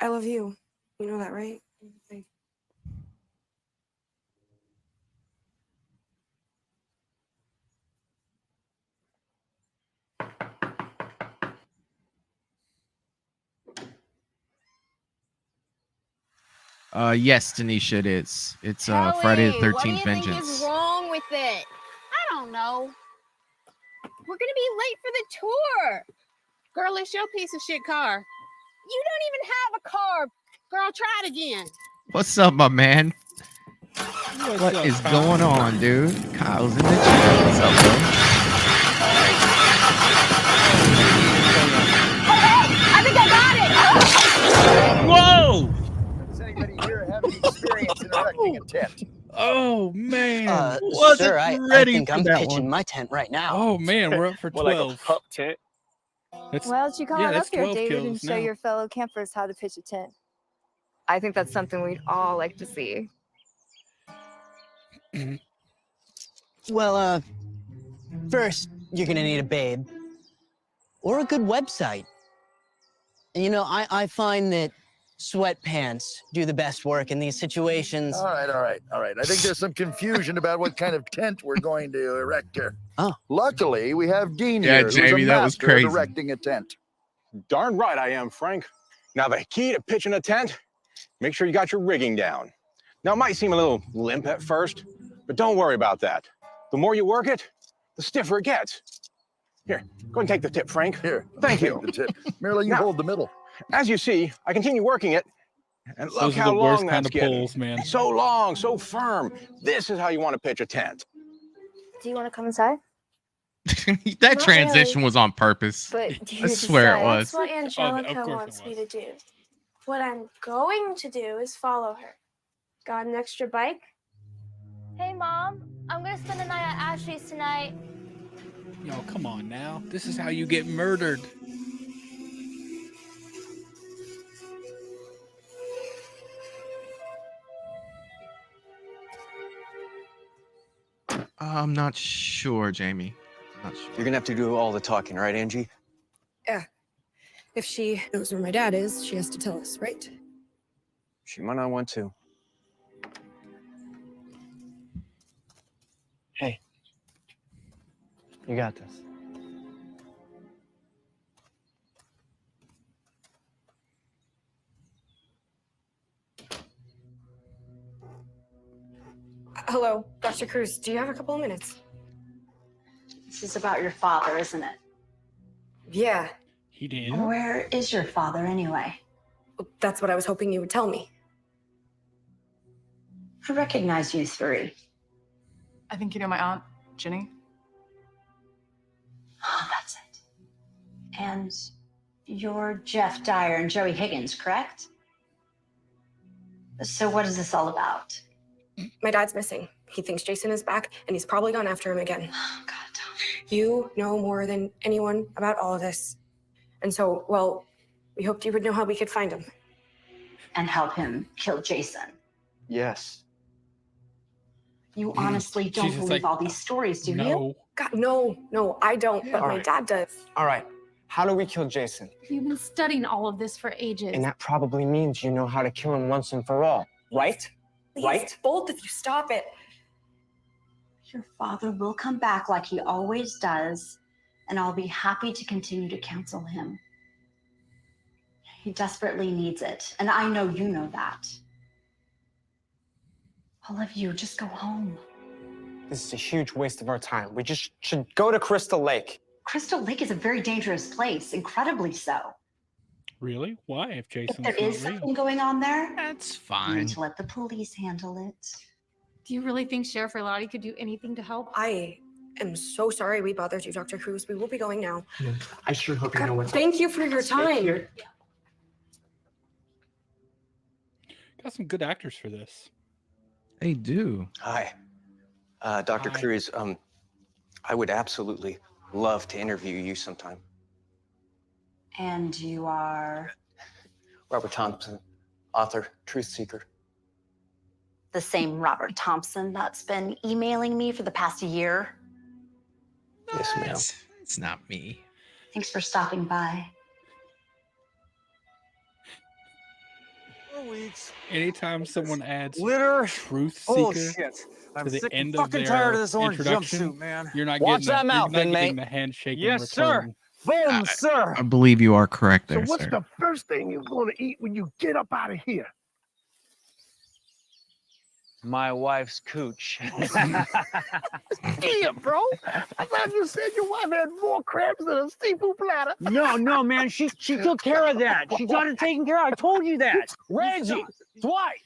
Speaker 16: I love you. You know that, right?
Speaker 11: Yes, Denisha, it is. It's Friday the 13th
Speaker 1: What do you think is
Speaker 11: Vengeance.
Speaker 1: wrong with it? I don't know. We're gonna be late for the tour. Girl, it's your piece of shit car. You don't even have a car. Girl, try it again.
Speaker 11: What's up, my man? What is going on, dude? Kyle's in the chat. What's up, bro?
Speaker 1: I think I got it.
Speaker 11: Whoa!
Speaker 18: Does anybody here have any experience in erecting a tent?
Speaker 12: Oh man.
Speaker 3: Sir, I think I'm pitching my tent right now.
Speaker 12: Oh man, we're up for 12.
Speaker 9: Like a pup tent.
Speaker 12: That's,
Speaker 10: Why don't you come
Speaker 12: yeah,
Speaker 10: on
Speaker 12: that's
Speaker 10: up here,
Speaker 12: 12
Speaker 10: David, and
Speaker 12: kills
Speaker 10: show
Speaker 12: now.
Speaker 10: your fellow campers how to pitch a tent?
Speaker 5: I think that's something we'd all like to see.
Speaker 3: Well, first, you're gonna need a babe. Or a good website. And you know, I find that sweatpants do the best work in these situations.
Speaker 18: All right. I think there's some confusion about what kind of tent we're going to erect here.
Speaker 3: Oh.
Speaker 18: Luckily, we have Dean
Speaker 7: Yeah,
Speaker 18: here, who's
Speaker 7: Jamie,
Speaker 18: a
Speaker 7: that was
Speaker 18: master at
Speaker 7: crazy.
Speaker 18: erecting a tent.
Speaker 7: Darn right I am, Frank. Now the key to pitching a tent, make sure you got your rigging down. Now it might seem a little limp at first, but don't worry about that. The more you work it, the stiffer it gets. Here, go and take the tip, Frank.
Speaker 18: Here,
Speaker 7: Thank you.
Speaker 18: The tip. Merely you
Speaker 7: Now,
Speaker 18: hold the middle.
Speaker 7: As you see, I continue working it, and look
Speaker 12: Those are
Speaker 7: how
Speaker 12: the worst
Speaker 7: long
Speaker 12: kind
Speaker 7: that's
Speaker 12: of
Speaker 7: getting.
Speaker 12: pulls, man.
Speaker 7: So long, so firm. This is how you want to pitch a tent.
Speaker 10: Do you want to come inside?
Speaker 11: That
Speaker 10: Not
Speaker 11: transition
Speaker 10: really.
Speaker 11: was on purpose.
Speaker 10: But do you
Speaker 11: I swear it
Speaker 10: decide?
Speaker 11: was.
Speaker 10: That's what
Speaker 12: of
Speaker 10: Angelica
Speaker 12: course it
Speaker 10: wants me to do.
Speaker 17: What I'm going to do is follow her. Got an extra bike?
Speaker 10: Hey, Mom. I'm gonna spend the night at Ashley's tonight.
Speaker 12: Yo, come on now. This is how you get murdered.
Speaker 11: I'm not sure, Jamie. Not sure.
Speaker 15: You're gonna have to do all the talking, right, Angie?
Speaker 16: Yeah. If she knows where my dad is, she has to tell us, right?
Speaker 15: She might not want to.
Speaker 3: Hey, you got this.
Speaker 16: Hello, Dr. Cruz. Do you have a couple of minutes?
Speaker 8: This is about your father, isn't it?
Speaker 16: Yeah.
Speaker 12: He did.
Speaker 8: Where is your father anyway?
Speaker 16: Well, that's what I was hoping you would tell me.
Speaker 8: I recognize you three.
Speaker 13: I think you know my aunt, Ginny.
Speaker 8: Oh, that's it. And you're Jeff Dyer and Joey Higgins, correct? So what is this all about?
Speaker 16: My dad's missing. He thinks Jason is back, and he's probably gone after him again.
Speaker 8: Oh, God, Tom.
Speaker 16: You know more than anyone about all of this. And so, well, we hoped you would know how we could find him.
Speaker 8: And help him kill Jason.
Speaker 15: Yes.
Speaker 8: You honestly don't
Speaker 12: Jesus,
Speaker 8: believe
Speaker 12: like,
Speaker 8: all these stories, do you?
Speaker 12: No.
Speaker 16: God, no, I don't, but
Speaker 24: All
Speaker 16: my
Speaker 24: right.
Speaker 16: dad does.
Speaker 24: All right. How do we kill Jason?
Speaker 6: You've been studying all of this for ages.
Speaker 24: And that probably means you know how to kill him once and for all, right?
Speaker 16: Please,
Speaker 24: Right?
Speaker 16: both of you, stop it.
Speaker 8: Your father will come back like he always does, and I'll be happy to continue to counsel him. He desperately needs it, and I know you know that. All of you, just go home.
Speaker 24: This is a huge waste of our time. We just should go to Crystal Lake.
Speaker 8: Crystal Lake is a very dangerous place, incredibly so.
Speaker 12: Really? Why? If
Speaker 8: If
Speaker 12: Jason's
Speaker 8: there is
Speaker 12: not real.
Speaker 8: something going on there,
Speaker 11: That's
Speaker 8: you
Speaker 11: fine.
Speaker 8: need to let the police handle it.
Speaker 6: Do you really think Sheriff Relati could do anything to help?
Speaker 16: I am so sorry we bothered you, Dr. Cruz. We will be going now.
Speaker 24: I sure hope you know what's
Speaker 16: Thank you for your time.
Speaker 12: Got some good actors for this.
Speaker 11: They do.
Speaker 15: Hi. Dr.
Speaker 12: Hi.
Speaker 15: Cruz, I would absolutely love to interview you sometime.
Speaker 8: And you are
Speaker 15: Robert Thompson, author, truth seeker.
Speaker 8: the same Robert Thompson that's been emailing me for the past year.
Speaker 15: Yes, ma'am.
Speaker 11: It's not me.
Speaker 8: Thanks for stopping by.
Speaker 12: Anytime someone adds
Speaker 14: Litter.
Speaker 12: truth
Speaker 14: Oh
Speaker 12: seeker
Speaker 14: shit! I'm
Speaker 12: to the
Speaker 14: sick and
Speaker 12: end of
Speaker 14: fucking
Speaker 12: their
Speaker 14: tired of this orange
Speaker 12: introduction,
Speaker 14: jumpsuit, man.
Speaker 12: you're not
Speaker 14: Watch
Speaker 12: getting
Speaker 14: that mouth,
Speaker 12: you're not getting
Speaker 14: inmate.
Speaker 12: the handshake
Speaker 14: Yes,
Speaker 12: in
Speaker 14: sir.
Speaker 12: return.
Speaker 14: Boom, sir.
Speaker 11: I believe you are correct
Speaker 18: So
Speaker 11: there,
Speaker 18: what's
Speaker 11: sir.
Speaker 18: the first thing you're going to eat when you get up out of here?
Speaker 14: My wife's cooch.
Speaker 18: Damn, bro. I thought you said your wife had more crabs than a seafood platter.
Speaker 14: No, man. She took care of that. She got it taken care of. I told you that. Reggie, Dwight,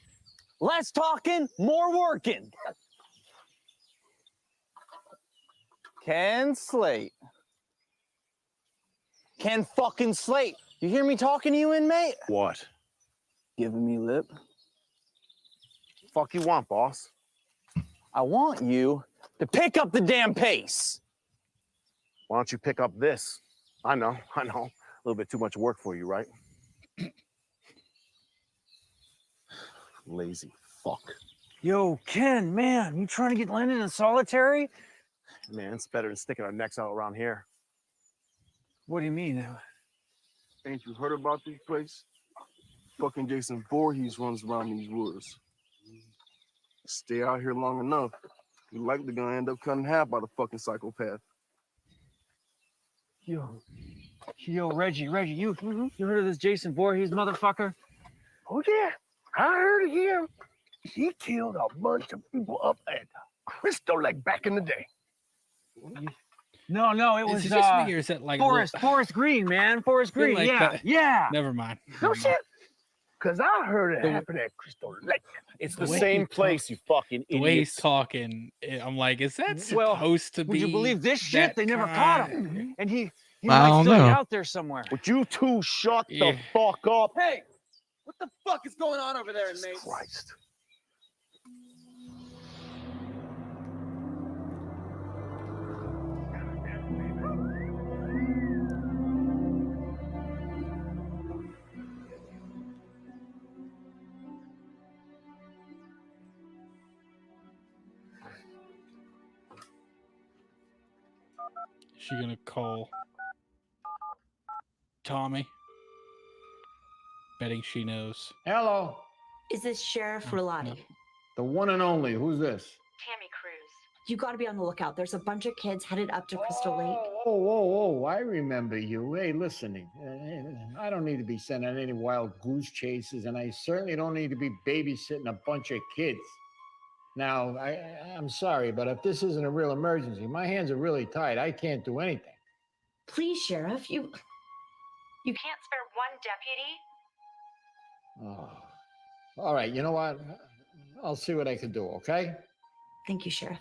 Speaker 14: less talking, more working. Ken Slate. Ken fucking Slate. You hear me talking to you, inmate?
Speaker 2: What?
Speaker 14: Giving me lip.
Speaker 2: Fuck you want, boss?
Speaker 14: I want you to pick up the damn pace.
Speaker 2: Why don't you pick up this? I know. A little bit too much work for you, right? Lazy fuck.
Speaker 14: Yo, Ken, man, you trying to get landed in solitary?
Speaker 2: Man, it's better than sticking our necks out around here.
Speaker 14: What do you mean?
Speaker 19: Ain't you heard about this place? Fucking Jason Voorhees runs around these woods. Stay out here long enough, you're likely gonna end up cut in half by the fucking psychopath.
Speaker 14: Yo, Reggie, you heard of this Jason Voorhees motherfucker?
Speaker 18: Oh, yeah. I heard of him. He killed a bunch of people up at Crystal Lake back in the day.
Speaker 14: No, it
Speaker 12: Is
Speaker 14: was
Speaker 12: it just me or is it like
Speaker 14: Forest Green, man. Forest
Speaker 12: feel
Speaker 14: Green,
Speaker 12: like
Speaker 14: yeah,
Speaker 12: that-
Speaker 14: yeah.
Speaker 12: Never mind.
Speaker 18: No shit. Because I heard it
Speaker 12: The-
Speaker 18: happened at Crystal Lake.
Speaker 2: It's
Speaker 12: The
Speaker 2: the
Speaker 12: way
Speaker 2: same
Speaker 12: he
Speaker 2: place, you fucking
Speaker 12: The way he's
Speaker 2: idiots.
Speaker 12: talking, I'm like, is that
Speaker 14: Well,
Speaker 12: supposed to be?
Speaker 14: Would you believe this shit?
Speaker 12: that
Speaker 14: They never caught
Speaker 12: kind?
Speaker 14: him. And he
Speaker 11: I
Speaker 14: might
Speaker 11: don't
Speaker 14: still be
Speaker 11: know.
Speaker 14: out there somewhere.
Speaker 2: Would you two shut
Speaker 12: Yeah.
Speaker 2: the fuck up?
Speaker 14: Hey, What the fuck is going on over there, mate?
Speaker 4: Christ.
Speaker 12: Is she gonna call Tommy? Betting she knows.
Speaker 20: Hello.
Speaker 8: Is this Sheriff Relati?
Speaker 20: The one and only. Who's this?
Speaker 8: Tammy Cruz. You got to be on the lookout. There's a bunch of kids headed up to Crystal Lake.
Speaker 20: Oh, I remember you. Hey, listening. I don't need to be sent on any wild goose chases, and I certainly don't need to be babysitting a bunch of kids. Now, I'm sorry, but if this isn't a real emergency, my hands are really tied. I can't do anything.
Speaker 8: Please, Sheriff, you can't spare one deputy?
Speaker 20: Oh. All right, you know what? I'll see what I can do, okay?
Speaker 8: Thank you, Sheriff.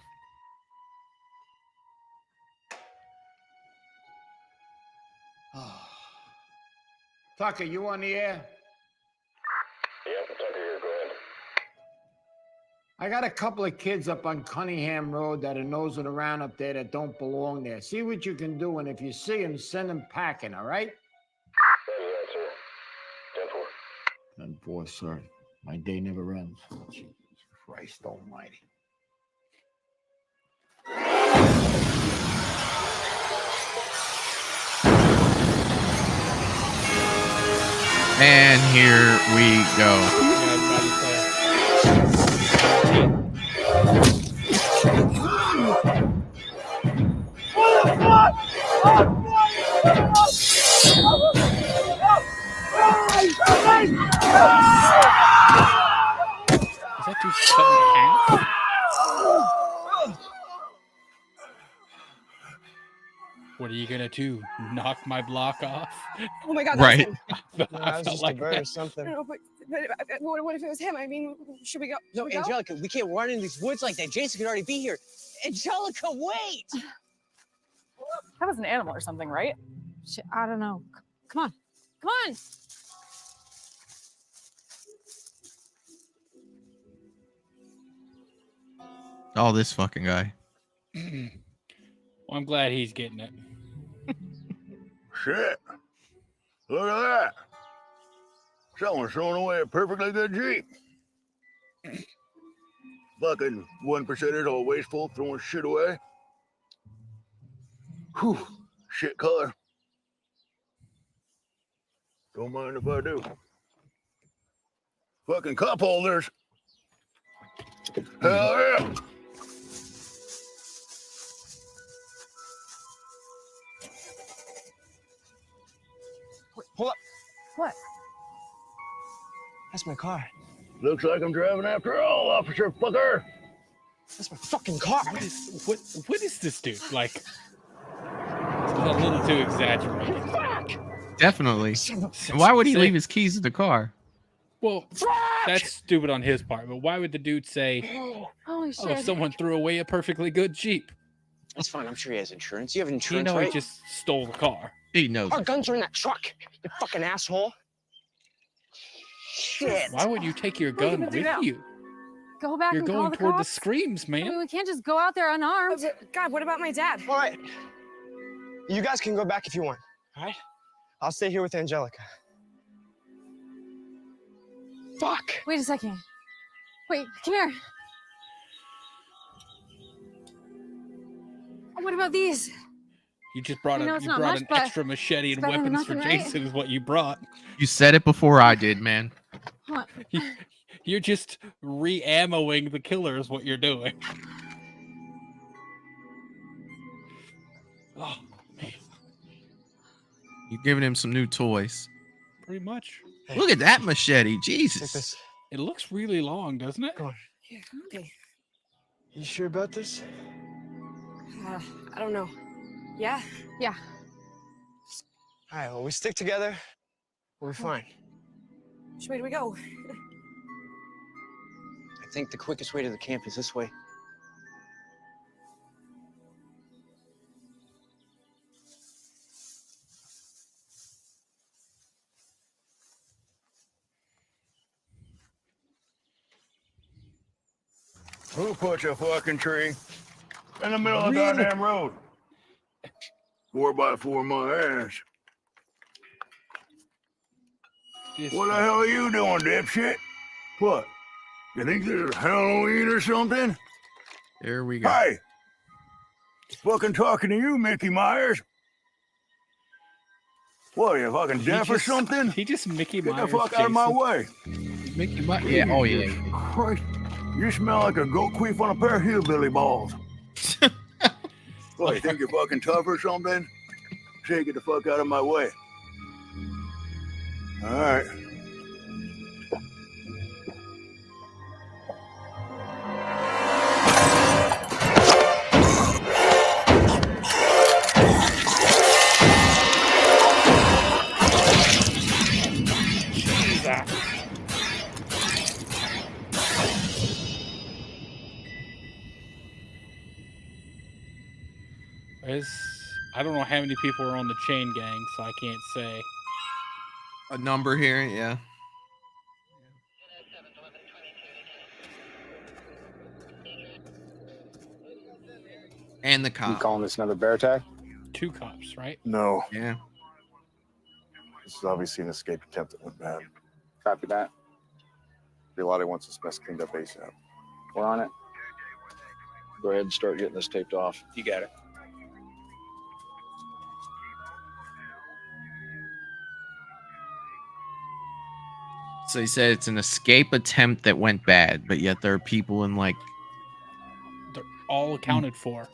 Speaker 20: Tucker, you on the air?
Speaker 7: Yep, Tucker here. Go ahead.
Speaker 20: I got a couple of kids up on Cunningham Road that are nosing around up there that don't belong there. See what you can do, and if you see them, send them packing, all right?
Speaker 7: Roger that, sir. 10-4.
Speaker 20: 10-4, sir. My day never ends. Jesus Christ almighty.
Speaker 11: And here we go.
Speaker 12: Is that dude cut in half? What are you gonna do? Knock my block off?
Speaker 16: Oh my God,
Speaker 11: Right.
Speaker 16: that's him.
Speaker 12: I
Speaker 14: was
Speaker 12: felt
Speaker 14: just
Speaker 12: like
Speaker 14: a bird or
Speaker 12: that.
Speaker 14: something.
Speaker 16: No, but what if it was him? I mean, should we go?
Speaker 15: No,
Speaker 16: Should we go?
Speaker 15: Angelica, we can't run in these woods like that. Jason could already be here. Angelica, wait!
Speaker 13: That was an animal or something, right?
Speaker 6: Shit, I don't know. Come on. Come on.
Speaker 11: Oh, this fucking guy.
Speaker 12: Well, I'm glad he's getting it.
Speaker 18: Shit. Look at that. Someone's throwing away a perfectly good Jeep. Fucking 1%ers all wasteful, throwing shit away. Whew. Shit color. Don't mind if I do. Fucking cup holders. Hell yeah.
Speaker 14: Hold up.
Speaker 13: What?
Speaker 14: That's my car.
Speaker 18: Looks like I'm driving after all, Officer Fucker.
Speaker 14: That's my fucking car.
Speaker 12: What is this dude? Like, it's a little too exaggerated.
Speaker 11: Definitely. And why would he leave his keys in the car?
Speaker 12: Well, that's stupid on his part, but why would the dude say,
Speaker 6: Holy
Speaker 12: oh,
Speaker 6: shit.
Speaker 12: someone threw away a perfectly good Jeep?
Speaker 15: That's fine. I'm sure he has insurance. You have
Speaker 12: You
Speaker 15: insurance,
Speaker 12: know
Speaker 15: right?
Speaker 12: he just stole the car.
Speaker 11: He knows.
Speaker 14: Our guns are in that truck, you fucking asshole. Shit.
Speaker 12: Why would you take your gun with you?
Speaker 6: Go back
Speaker 12: You're
Speaker 6: and call
Speaker 12: going
Speaker 6: the
Speaker 12: toward the
Speaker 6: cops.
Speaker 12: screams,
Speaker 6: I
Speaker 12: man.
Speaker 6: mean, we can't just go out there unarmed.
Speaker 16: God, what about my dad?
Speaker 14: All right. You guys can go back if you want, all right? I'll stay here with Angelica. Fuck.
Speaker 6: Wait a second. Wait, come here. What about these?
Speaker 12: You just brought
Speaker 6: I know
Speaker 12: a
Speaker 6: it's
Speaker 12: you
Speaker 6: not
Speaker 12: brought
Speaker 6: much,
Speaker 12: an
Speaker 6: but
Speaker 12: extra machete
Speaker 6: it's
Speaker 12: and
Speaker 6: better than
Speaker 12: weapons for
Speaker 6: nothing, right?
Speaker 12: Jason is what you brought.
Speaker 11: You said it before I did, man.
Speaker 6: What?
Speaker 12: You're just re-ammoing the killer is what you're doing. Oh,
Speaker 11: You're giving him some new toys.
Speaker 12: pretty much.
Speaker 11: Look at that machete. Jesus.
Speaker 12: It looks really long, doesn't it?
Speaker 14: Come on.
Speaker 16: Yeah, okay.
Speaker 14: You sure about this?
Speaker 16: I don't know. Yeah?
Speaker 6: Yeah.
Speaker 14: All right, well, we stick together. We'll be fine.
Speaker 16: Which way do we go?
Speaker 15: I think the quickest way to the camp is this way.
Speaker 18: Who put your fucking tree in the middle of the
Speaker 12: Really?
Speaker 18: goddamn road? 4x4 my ass. What the hell are you doing, dipshit? What? You think this is Halloween or something?
Speaker 11: There we go.
Speaker 18: Hey! Fucking talking to you, Mickey Myers. What, are you fucking deaf or something?
Speaker 12: He just Mickey
Speaker 18: Get
Speaker 12: Myers.
Speaker 18: the fuck out of my way.
Speaker 11: Mickey Myers. Yeah. Oh yeah.
Speaker 18: Christ, you smell like a goat queef on a pair of hillbilly balls. What, you think you're fucking tough or something? Say, get the fuck out of my way. All right.
Speaker 12: I don't know how many people are on the chain gang, so I can't say.
Speaker 11: A number here, yeah. And the cop.
Speaker 1: You calling this another bear tag?
Speaker 12: 2 cops, right?
Speaker 19: No.
Speaker 11: Yeah.
Speaker 19: This is obviously an escape attempt that went bad.
Speaker 1: Copy that.
Speaker 19: Bilotti wants this mess cleaned up ASAP.
Speaker 1: We're on it.
Speaker 19: Go ahead and start getting this taped off.
Speaker 1: You got it.
Speaker 11: So he said it's an escape attempt that went bad, but yet there are people in like
Speaker 12: They're all accounted for.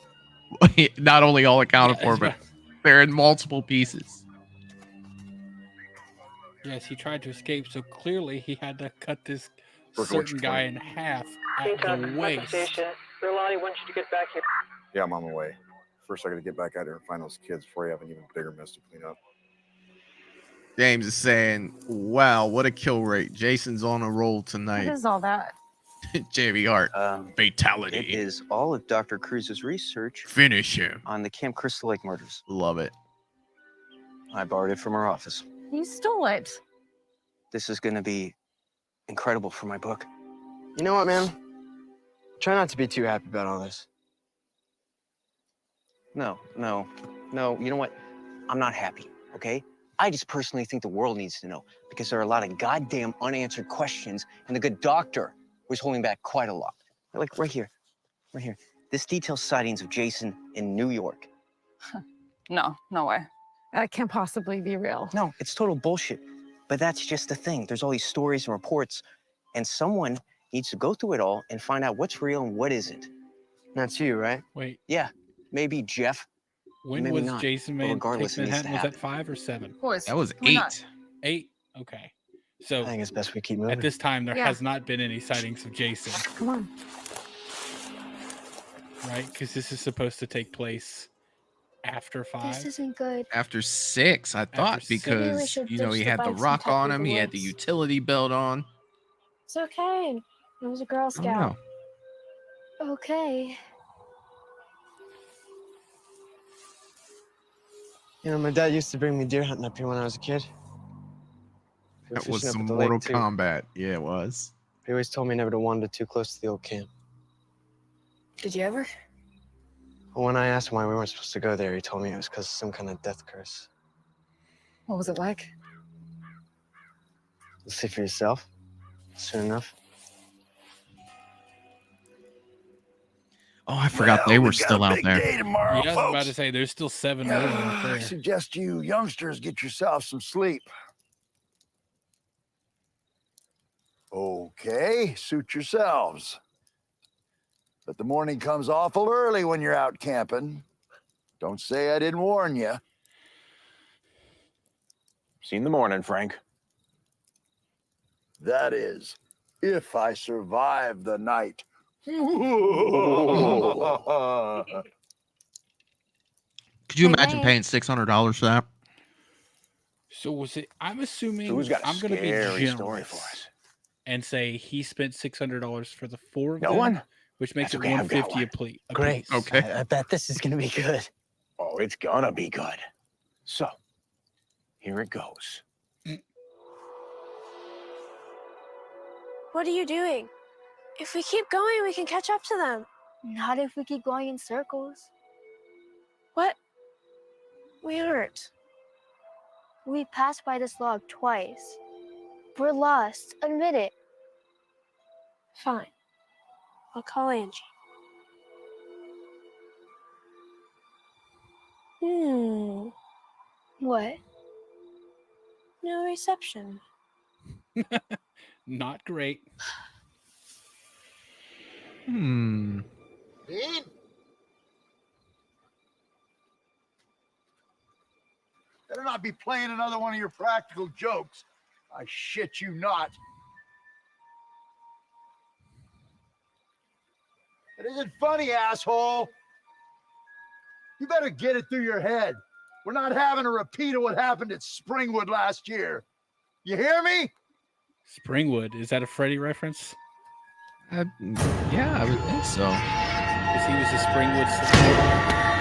Speaker 11: not only all accounted
Speaker 12: Yeah,
Speaker 11: for, but they're in multiple pieces.
Speaker 12: Yes, he tried to escape, so clearly he had to cut this
Speaker 19: Look at what
Speaker 12: certain
Speaker 19: you're
Speaker 12: guy
Speaker 19: doing.
Speaker 12: in half at the waist.
Speaker 14: Bilotti wants you to get back here.
Speaker 19: Yeah, I'm on my way. First, I gotta get back out there and find those kids before you have an even bigger mess to clean up.
Speaker 11: James is saying, wow, what a kill rate. Jason's on a roll
Speaker 13: What
Speaker 11: tonight.
Speaker 13: is all that?
Speaker 11: JV Hart. Fatality.
Speaker 15: It is all of Dr. Cruz's research.
Speaker 11: Finish him.
Speaker 15: On the Camp Crystal Lake murders.
Speaker 11: Love it.
Speaker 15: I borrowed it from her office.
Speaker 13: You stole it.
Speaker 15: This is going to be incredible for my book.
Speaker 21: You know what, man? Try not to be too happy about all this.
Speaker 15: No. You know what? I'm not happy, okay? I just personally think the world needs to know because there are a lot of goddamn unanswered questions, and the good doctor was holding back quite a lot. Like right here. This details sightings of Jason in New York.
Speaker 13: No way. That can't possibly be real.
Speaker 15: No, it's total bullshit. But that's just the thing. There's all these stories and reports, and someone needs to go through it all and find out what's real and what isn't.
Speaker 21: That's you, right?
Speaker 12: Wait.
Speaker 15: Yeah, maybe Jeff.
Speaker 12: When
Speaker 15: maybe
Speaker 12: was
Speaker 15: not.
Speaker 12: Jason
Speaker 15: But
Speaker 12: Man
Speaker 15: regardless,
Speaker 12: Takes
Speaker 15: it needs to
Speaker 12: Manhattan? Was that
Speaker 15: happen.
Speaker 12: 5 or 7?
Speaker 13: Boys,
Speaker 11: That was
Speaker 13: come on.
Speaker 11: 8.
Speaker 12: 8? Okay. So
Speaker 21: I think it's best we keep moving.
Speaker 12: at this time, there
Speaker 13: Yeah.
Speaker 12: has not been any sightings of Jason,
Speaker 13: Come on.
Speaker 12: right? Because this is supposed to take place after 5.
Speaker 17: This isn't good.
Speaker 11: After 6, I thought,
Speaker 12: 6.
Speaker 17: Maybe we
Speaker 11: because,
Speaker 17: should
Speaker 11: you know,
Speaker 17: ditch
Speaker 11: he
Speaker 17: the
Speaker 11: had the
Speaker 17: bikes and
Speaker 11: rock
Speaker 17: head
Speaker 11: on
Speaker 17: through
Speaker 11: him.
Speaker 17: the
Speaker 11: He had the
Speaker 17: woods.
Speaker 11: utility belt on.
Speaker 17: It's okay. I was a Girl
Speaker 11: I don't
Speaker 17: Scout.
Speaker 11: know.
Speaker 17: Okay.
Speaker 21: You know, my dad used to bring me deer hunting up here when I was a kid. We were
Speaker 11: That was
Speaker 21: fishing up
Speaker 11: some
Speaker 21: at the lake,
Speaker 11: Mortal
Speaker 21: too.
Speaker 11: Kombat. Yeah, it was.
Speaker 21: He always told me never to wander too close to the old camp.
Speaker 16: Did you ever?
Speaker 21: Well, when I asked him why we weren't supposed to go there, he told me it was because of some kind of death curse.
Speaker 13: What was it like?
Speaker 21: You'll see for yourself soon enough.
Speaker 11: Oh, I forgot they were still out there.
Speaker 18: Day tomorrow,
Speaker 12: Yeah, I was about
Speaker 18: folks.
Speaker 12: to say there's still 7 more out
Speaker 18: I
Speaker 12: there.
Speaker 18: suggest you youngsters get yourself some sleep. Okay, suit yourselves. But the morning comes awful early when you're out camping. Don't say I didn't warn you.
Speaker 7: Seen the morning, Frank.
Speaker 18: That is, if I survive the night.
Speaker 11: Could you imagine paying $600 for that?
Speaker 12: So was it? I'm assuming
Speaker 7: Who's got a
Speaker 12: I'm going to be
Speaker 7: scary story
Speaker 12: generous
Speaker 7: for us?
Speaker 12: and say he spent $600 for the 4 of
Speaker 7: No
Speaker 12: them,
Speaker 7: one?
Speaker 12: which makes
Speaker 7: That's
Speaker 12: it
Speaker 7: okay, I've got
Speaker 12: 150 a
Speaker 7: one.
Speaker 12: plate.
Speaker 21: Great.
Speaker 11: Okay.
Speaker 21: I bet this is going to be good.
Speaker 7: Oh, it's gonna be good. So, here it goes.
Speaker 17: What are you doing? If we keep going, we can catch up to them.
Speaker 10: Not if we keep going in circles.
Speaker 17: What? We aren't.
Speaker 10: We passed by this log twice. We're lost. Admit it.
Speaker 17: Fine. I'll call Angie.
Speaker 10: What?
Speaker 17: No reception.
Speaker 12: Not great.
Speaker 20: Bean? Better not be playing another one of your practical jokes. I shit you not. It isn't funny, asshole. You better get it through your head. We're not having a repeat of what happened at Springwood last year. You hear me?
Speaker 12: Springwood. Is that a Freddy reference?
Speaker 11: Yeah, I would think so.
Speaker 12: Because he was a Springwood.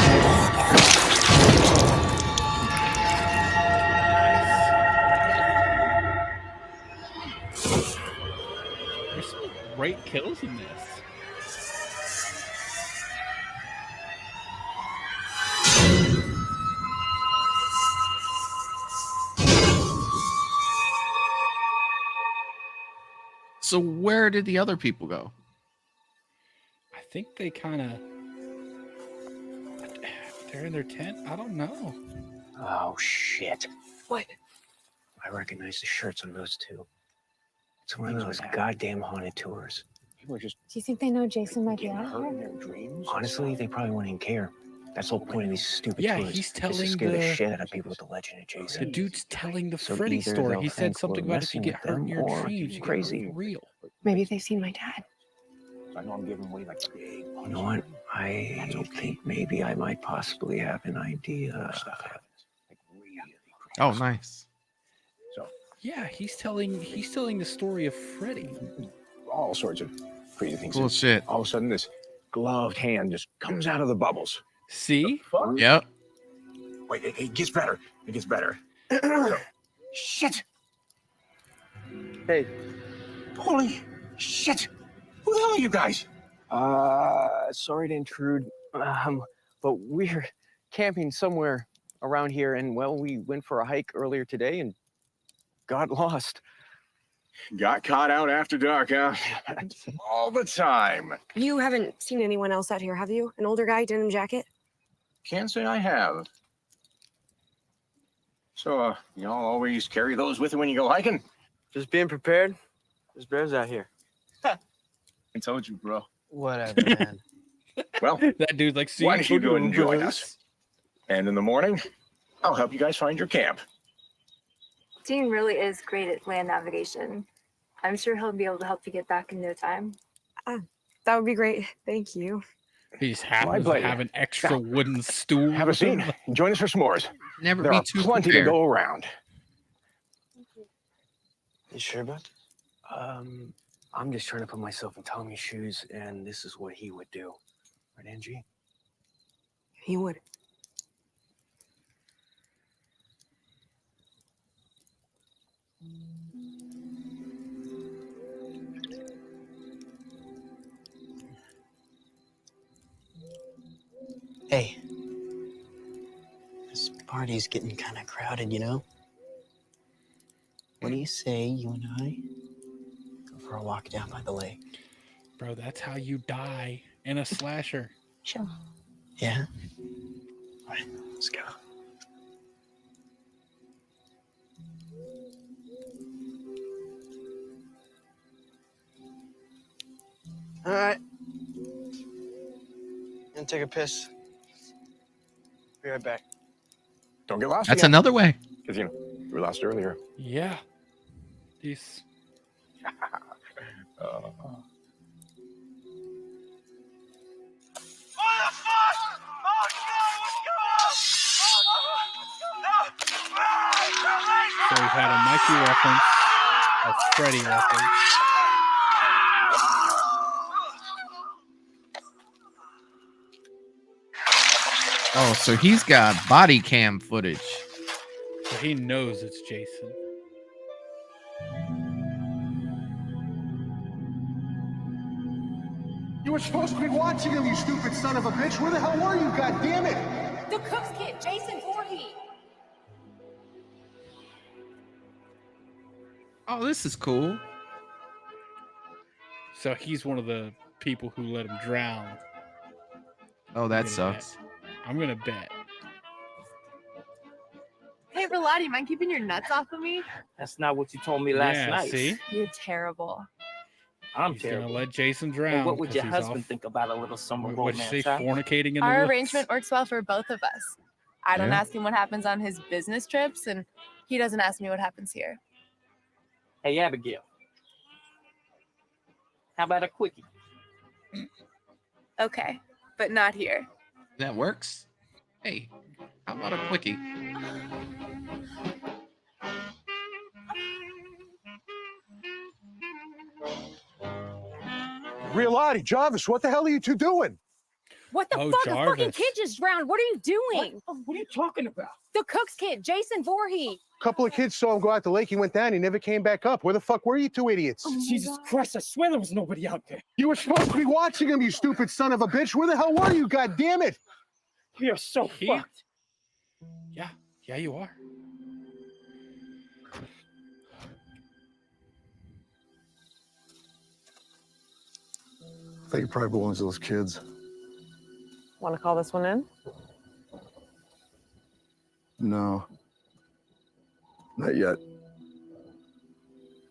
Speaker 12: There's some great kills in this.
Speaker 11: So where did the other people go?
Speaker 12: I think they kind of... They're in their tent? I don't know.
Speaker 15: Oh, shit.
Speaker 17: What?
Speaker 15: I recognize the shirts on those two. It's one of those goddamn haunted tours.
Speaker 6: Do you think they know Jason might be out here?
Speaker 15: Honestly, they probably wouldn't even care. That's the whole point of these stupid
Speaker 12: Yeah,
Speaker 15: tours.
Speaker 12: he's
Speaker 15: is to
Speaker 12: telling
Speaker 15: scare the
Speaker 12: the-
Speaker 15: shit out of people with the legend of Jason.
Speaker 12: The dude's telling the
Speaker 15: So
Speaker 12: Freddy
Speaker 15: either
Speaker 12: story.
Speaker 15: they'll
Speaker 12: He said
Speaker 15: think
Speaker 12: something
Speaker 15: we're
Speaker 12: about if you
Speaker 15: messing
Speaker 12: get
Speaker 15: with
Speaker 12: hurt in
Speaker 15: them
Speaker 12: your
Speaker 15: or
Speaker 12: dreams, you
Speaker 15: crazy.
Speaker 12: get real.
Speaker 16: Maybe they've seen my dad.
Speaker 1: I know I'm giving away like big.
Speaker 15: You know what? I think maybe I might possibly have an idea.
Speaker 11: Oh, nice.
Speaker 1: So
Speaker 12: Yeah, he's telling the story of Freddy.
Speaker 7: All sorts of crazy things.
Speaker 11: Cool shit.
Speaker 7: All of a sudden, this gloved hand just comes out of the bubbles.
Speaker 12: See?
Speaker 11: Yep.
Speaker 7: Wait, it gets better. It gets better. Shit!
Speaker 21: Hey.
Speaker 7: Holy shit! Who the hell are you guys?
Speaker 15: Sorry to intrude, but we're camping somewhere around here, and well, we went for a hike earlier today and got lost.
Speaker 7: Got caught out after dark, huh? All the time.
Speaker 16: You haven't seen anyone else out here, have you? An older guy, denim jacket?
Speaker 7: Can't say I have. So, y'all always carry those with you when you go hiking?
Speaker 21: Just being prepared. There's bears out here.
Speaker 7: I told you, bro.
Speaker 21: Whatever, man.
Speaker 7: Well,
Speaker 12: that dude's like, see,
Speaker 7: why don't you go and join
Speaker 12: bros.
Speaker 7: us? And in the morning, I'll help you guys find your camp.
Speaker 5: Dean really is great at land navigation. I'm sure he'll be able to help you get back in no time.
Speaker 16: That would be great. Thank you.
Speaker 12: He just happens
Speaker 7: My
Speaker 12: to
Speaker 7: pleasure.
Speaker 12: have an extra wooden stool.
Speaker 7: Have a seat. Join us for s'mores.
Speaker 11: Never
Speaker 7: There
Speaker 11: be
Speaker 7: are
Speaker 11: too
Speaker 7: plenty
Speaker 11: prepared.
Speaker 7: to go around.
Speaker 21: You sure about that?
Speaker 15: I'm just trying to put myself in Tommy's shoes, and this is what he would do. Right, Angie?
Speaker 16: He would.
Speaker 3: Hey, this party's getting kind of crowded, you know? What do you say you and I go for a walk down by the lake?
Speaker 12: Bro, that's how you die in a slasher.
Speaker 3: Sure. Yeah? All right, let's go.
Speaker 21: All right. And take a piss. Be right back.
Speaker 7: Don't get lost
Speaker 11: That's
Speaker 7: again.
Speaker 11: another way.
Speaker 7: Because, you were lost earlier.
Speaker 12: Yeah. These. So we've had a Mikey reference, a Freddy reference.
Speaker 11: Oh, so he's got body cam footage.
Speaker 12: So he knows it's Jason.
Speaker 4: were supposed to be watching him, you stupid son of a bitch. Where the hell were you, goddammit?
Speaker 9: The cook's kid, Jason Voorhees.
Speaker 11: Oh, this is cool.
Speaker 12: So he's one of the people who let him drown.
Speaker 11: Oh, that sucks.
Speaker 12: I'm gonna bet.
Speaker 22: Hey, Rolati, mind keeping your nuts off of me?
Speaker 14: That's not what you told me last
Speaker 12: Yeah,
Speaker 14: night.
Speaker 12: see?
Speaker 22: You're terrible.
Speaker 14: I'm
Speaker 12: He's
Speaker 14: terrible.
Speaker 12: gonna let Jason
Speaker 14: Well,
Speaker 12: drown.
Speaker 14: what would
Speaker 12: 'cause
Speaker 14: your
Speaker 12: he's
Speaker 14: husband
Speaker 12: off-
Speaker 14: think about a little summer
Speaker 12: What'd you
Speaker 14: romance?
Speaker 12: say?
Speaker 14: Huh?
Speaker 12: Fornicating in the
Speaker 22: Our
Speaker 12: woods?
Speaker 22: arrangement works well for both of us. I don't
Speaker 12: Yeah.
Speaker 22: ask him what happens on his business trips, and he doesn't ask me what happens here.
Speaker 14: Hey, Abigail. How about a quickie?
Speaker 22: Okay, but not here.
Speaker 11: That works. Hey, how about a quickie?
Speaker 4: Reality, Jarvis, what the hell are you two doing?
Speaker 9: What the
Speaker 12: Oh,
Speaker 9: fuck? A fucking
Speaker 12: Jarvis.
Speaker 9: kid just drowned. What are you doing?
Speaker 14: What are you talking about?
Speaker 9: The cook's kid, Jason Voorhees.
Speaker 4: A couple of kids saw him go out the lake. He went down. He never came back up. Where the fuck were you two idiots?
Speaker 14: Jesus Christ, I swear there was nobody out there.
Speaker 4: You were supposed to be watching him, you stupid son of a bitch. Where the hell were you, goddammit?
Speaker 14: You're so fucked.
Speaker 12: Yeah, you are.
Speaker 23: I think it probably belongs to those kids.
Speaker 13: Want to call this one in?
Speaker 23: No. Not yet.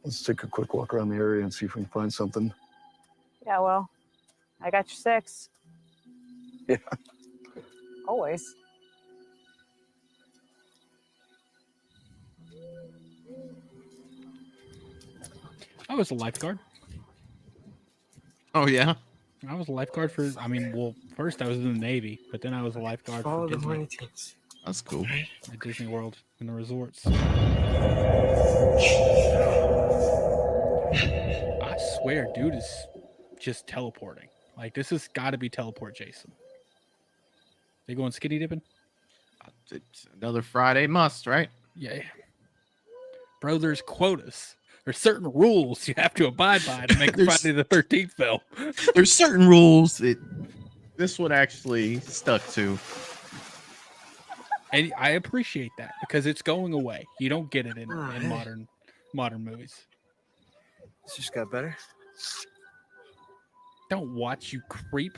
Speaker 23: Let's take a quick walk around the area and see if we can find something.
Speaker 13: Yeah, well, I got your 6.
Speaker 23: Yeah.
Speaker 13: Always.
Speaker 12: I was a lifeguard.
Speaker 11: Oh yeah.
Speaker 12: I was a lifeguard for. I mean, well, first I was in the Navy, but then I was a lifeguard for Disney.
Speaker 11: That's cool.
Speaker 12: At Disney World and the resorts. I swear, dude is just teleporting. Like, this has got to be teleport Jason. They going skinny dipping?
Speaker 11: It's another Friday must, right?
Speaker 12: Yeah. Bro, there's quotas. There's certain rules you have to abide by to make a
Speaker 11: There's-
Speaker 12: Friday the 13th film.
Speaker 11: There's certain rules that this one actually stuck to.
Speaker 12: And I appreciate that because it's going away. You don't get it in
Speaker 21: hey.
Speaker 12: modern movies.
Speaker 21: This just got better.
Speaker 12: Don't watch, you creep.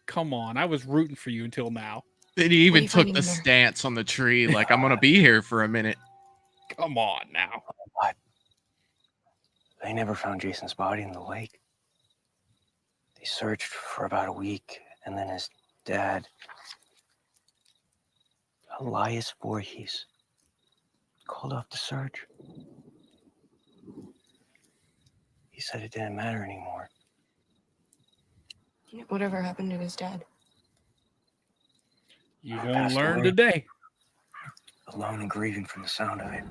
Speaker 12: Come on, I was rooting for you until now.
Speaker 11: Then he even took the stance on the tree, like I'm gonna be here for a minute.
Speaker 12: Come on now.
Speaker 15: What? They never found Jason's body in the lake. They searched for about a week, and then his dad, Elias Voorhees, called off the search. He said it didn't matter anymore.
Speaker 16: Whatever happened to his dad?
Speaker 12: You're
Speaker 15: He
Speaker 12: gonna
Speaker 15: passed
Speaker 12: learn
Speaker 15: away.
Speaker 12: today.
Speaker 15: Alone and grieving from the sound of it.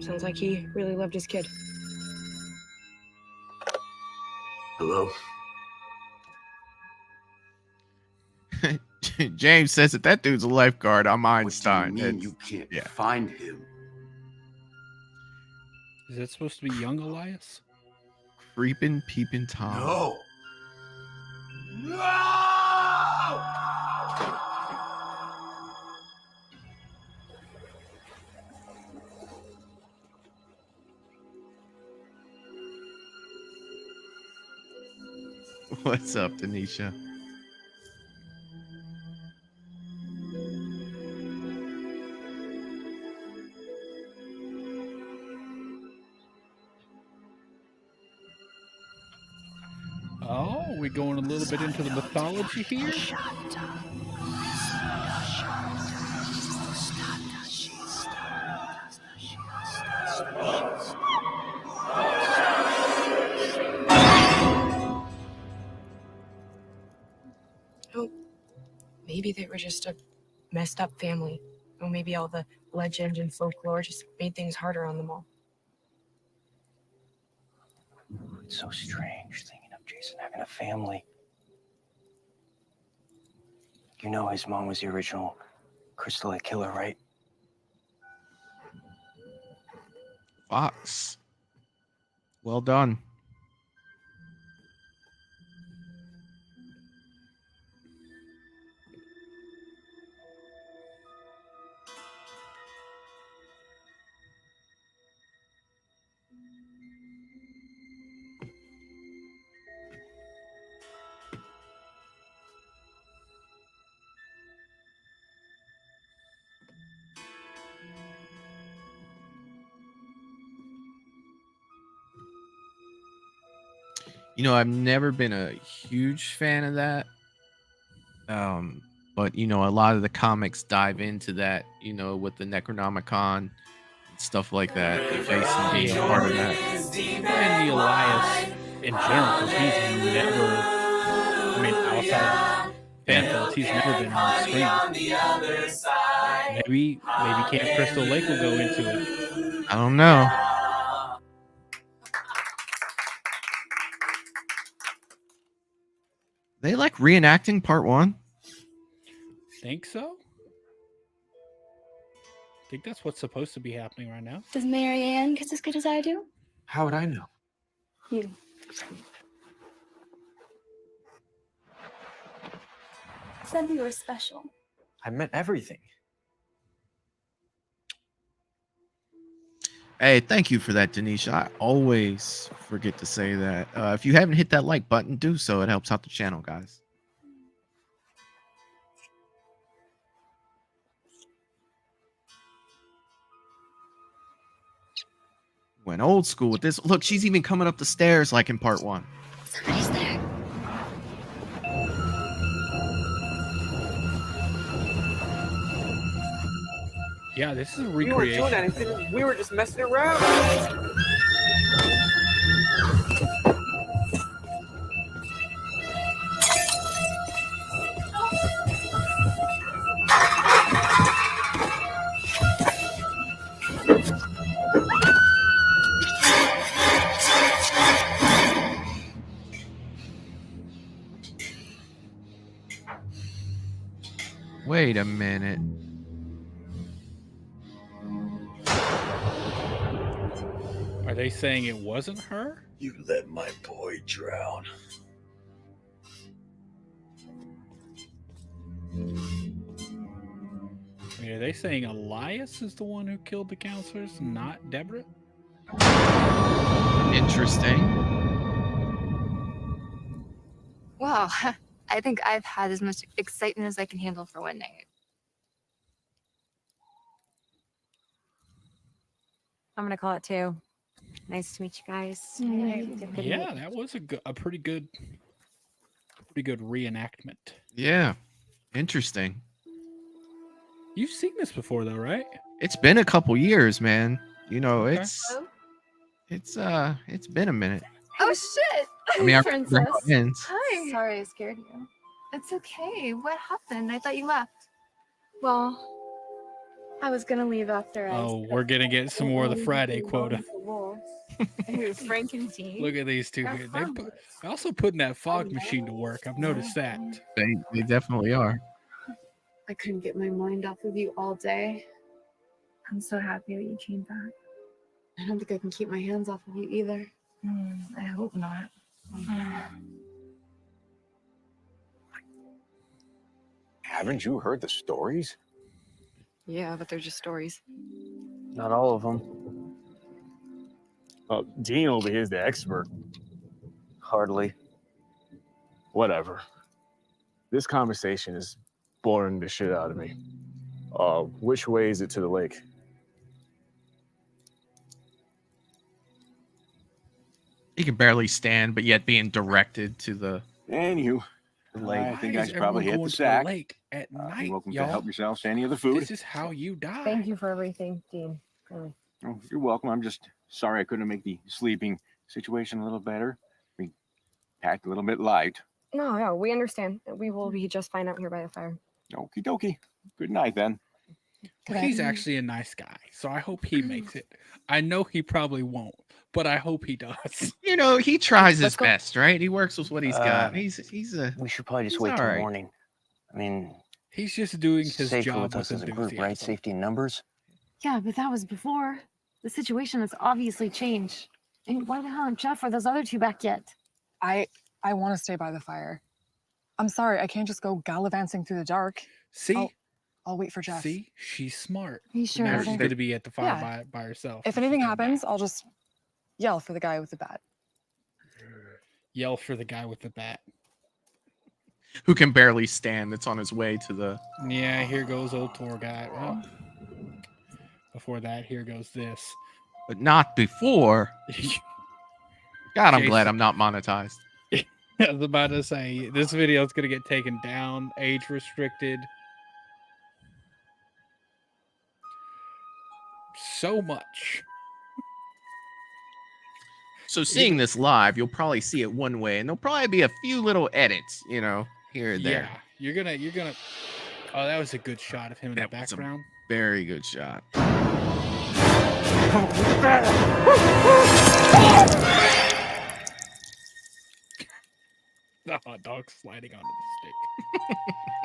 Speaker 16: Sounds like he really loved his kid.
Speaker 23: Hello?
Speaker 11: James says that dude's a lifeguard. I'm Einstein.
Speaker 18: You can't find him.
Speaker 12: Is that supposed to be young Elias?
Speaker 11: Creeping, peeping Tom.
Speaker 18: No.
Speaker 11: What's up, Tanisha?
Speaker 12: Oh, we going a little bit into the mythology here?
Speaker 16: Oh, maybe they were just a messed up family. Or maybe all the legend and folklore just made things harder on them all.
Speaker 15: It's so strange thinking of Jason having a family. You know his mom was the original Crystal Lake killer, right?
Speaker 11: Fox. Well done. You know, I've never been a huge fan of that. But you know, a lot of the comics dive into that, you know, with the Necronomicon and stuff like that. And Jason being a part of that.
Speaker 12: And the Elias in general, because he's never, I mean, outside fan films, he's never been on screen. Maybe Camp Crystal Lake will go into it.
Speaker 11: I don't know. They like reenacting part 1?
Speaker 12: Think so? I think that's what's supposed to be happening right now.
Speaker 10: Does Mary Ann kiss as good as I do?
Speaker 1: How would I know?
Speaker 10: You. Said we were special.
Speaker 1: I meant everything.
Speaker 11: Hey, thank you for that, Denisha. I always forget to say that. If you haven't hit that like button, do so. It helps out the channel, guys. Went old school with this. Look, she's even coming up the stairs like in part 1.
Speaker 10: Somebody's there.
Speaker 12: Yeah, this is a
Speaker 1: We weren't
Speaker 12: recreation.
Speaker 1: doing anything. We were just messing around.
Speaker 11: Wait a minute.
Speaker 12: Are they saying it wasn't her?
Speaker 18: You let my boy drown.
Speaker 12: I mean, are they saying Elias is the one who killed the counselors, not Deborah?
Speaker 11: Interesting.
Speaker 5: Wow, I think I've had as much excitement as I can handle for one night.
Speaker 9: I'm gonna call it 2. Nice to meet you guys.
Speaker 12: Yeah, that was a pretty good reenactment.
Speaker 11: Yeah. Interesting.
Speaker 12: You've seen this before though, right?
Speaker 11: It's been a couple years, man. You know,
Speaker 12: Okay.
Speaker 11: it's been a minute.
Speaker 5: Oh shit!
Speaker 11: I mean, I remember how it ends.
Speaker 5: Hi. Sorry, I scared you. It's okay. What happened? I thought you left.
Speaker 6: Well, I was gonna leave after
Speaker 12: Oh, we're gonna get some more of the Friday quota.
Speaker 5: Frank and Dean.
Speaker 12: Look at these two here. They're also putting that fog machine to work. I've noticed that.
Speaker 11: They definitely are.
Speaker 16: I couldn't get my mind off of you all day.
Speaker 5: I'm so happy that you came back.
Speaker 16: I don't think I can keep my hands off of you either.
Speaker 5: I hope not.
Speaker 7: Haven't you heard the stories?
Speaker 16: Yeah, but they're just stories.
Speaker 14: Not all of them.
Speaker 2: Well, Dean over here is the expert.
Speaker 14: Hardly.
Speaker 2: Whatever. This conversation is boring the shit out of me. Which way is it to the lake?
Speaker 11: He can barely stand, but yet being directed to the
Speaker 7: Anywho, I think I should probably hit the sack.
Speaker 12: Lake at night,
Speaker 7: You're welcome
Speaker 12: y'all.
Speaker 7: to help yourselves to any of the food.
Speaker 12: This is how you die.
Speaker 9: Thank you for everything, Dean. Really.
Speaker 7: Oh, you're welcome. I'm just sorry I couldn't make the sleeping situation a little better. We packed a little bit light.
Speaker 16: No, we understand. We will be just fine out here by the fire.
Speaker 7: Okie dokie. Good night then.
Speaker 12: He's actually a nice guy, so I hope he makes it. I know he probably won't, but I hope he does.
Speaker 11: You know, he tries his
Speaker 12: Let's go.
Speaker 11: best, right? He works with what he's got. We
Speaker 15: should probably just
Speaker 11: he's
Speaker 15: wait till
Speaker 11: all right.
Speaker 15: morning. I mean,
Speaker 12: he's just doing his
Speaker 15: safer
Speaker 12: job
Speaker 15: with us
Speaker 12: with
Speaker 15: as a group, right?
Speaker 12: enthusiasm.
Speaker 15: Safety in numbers.
Speaker 6: Yeah, but that was before. The situation has obviously changed. And why the hell aren't Jeff or those other two back yet?
Speaker 13: I want to stay by the fire. I'm sorry, I can't just go gallivanting through the dark.
Speaker 12: See?
Speaker 13: I'll wait for Jeff.
Speaker 12: See, she's smart.
Speaker 13: You sure?
Speaker 12: Now she's
Speaker 13: They-
Speaker 12: going to be at the fire
Speaker 13: Yeah.
Speaker 12: by herself.
Speaker 13: If anything happens, I'll just yell for the guy with the bat.
Speaker 12: Yell for the guy with the bat.
Speaker 11: Who can barely stand that's on his way to the
Speaker 12: Yeah, here goes old tour guy. Well, before that, here goes this.
Speaker 11: but not before. God, I'm glad
Speaker 12: Jason.
Speaker 11: I'm not monetized.
Speaker 12: I was about to say, this video is going to get taken down, age restricted. So much.
Speaker 11: So seeing this live, you'll probably see it one way, and there'll probably be a few little edits, you know, here and there.
Speaker 12: Yeah, you're gonna. Oh, that was a good shot of him in the background.
Speaker 11: Very good shot.
Speaker 12: The hot dog sliding onto the stick.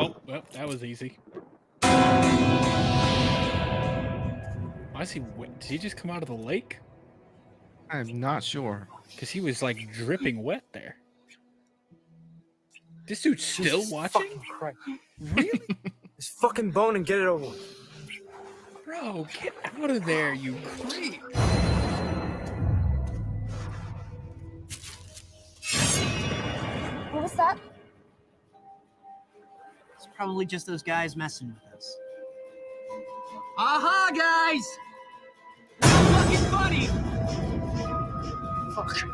Speaker 12: Oh, well, that was easy. Why is he wet? Did he just come out of the lake?
Speaker 11: I'm not sure.
Speaker 12: Because he was like dripping wet there. This dude's still watching?
Speaker 1: Really? This fucking bone and get it over with.
Speaker 12: Bro, get out of there, you creep.
Speaker 6: What was that?
Speaker 3: It's probably just those guys messing with us. Aha, guys! Not fucking funny!
Speaker 6: Fuck.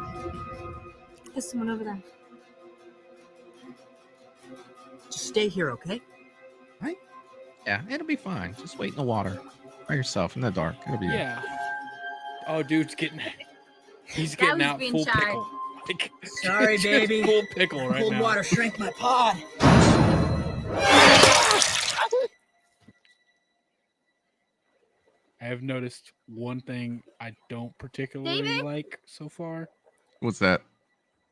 Speaker 6: There's someone over there.
Speaker 3: Just stay here, okay? Right?
Speaker 11: Yeah, it'll be fine. Just wait in the water by yourself in the dark. It'll be
Speaker 12: Yeah. Oh, dude's getting. He's getting out full pickle. Like,
Speaker 3: Sorry,
Speaker 12: just
Speaker 3: baby.
Speaker 12: Full pickle right
Speaker 3: Cold
Speaker 12: now.
Speaker 3: water shrank my pod.
Speaker 12: I have noticed one thing I don't particularly like so far.
Speaker 11: What's that?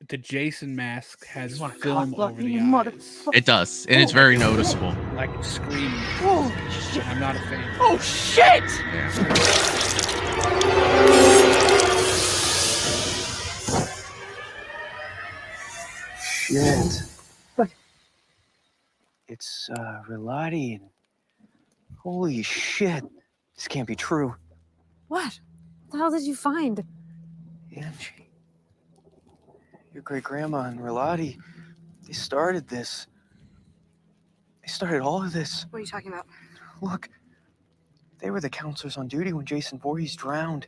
Speaker 12: The Jason mask has
Speaker 3: wanna
Speaker 12: film
Speaker 3: cough
Speaker 12: over
Speaker 3: you
Speaker 12: the
Speaker 3: mother-
Speaker 12: eyes.
Speaker 11: It does, and it's very noticeable.
Speaker 12: Like screaming.
Speaker 3: Oh, shit.
Speaker 12: I'm not a fan.
Speaker 3: Oh, shit!
Speaker 15: Shit. It's Relati and holy shit. This can't be true.
Speaker 6: What? The hell did you find?
Speaker 15: Angie. Your great grandma and Relati, they started this. They started all of this.
Speaker 16: What are you talking about?
Speaker 15: Look, they were the counselors on duty when Jason Voorhees drowned.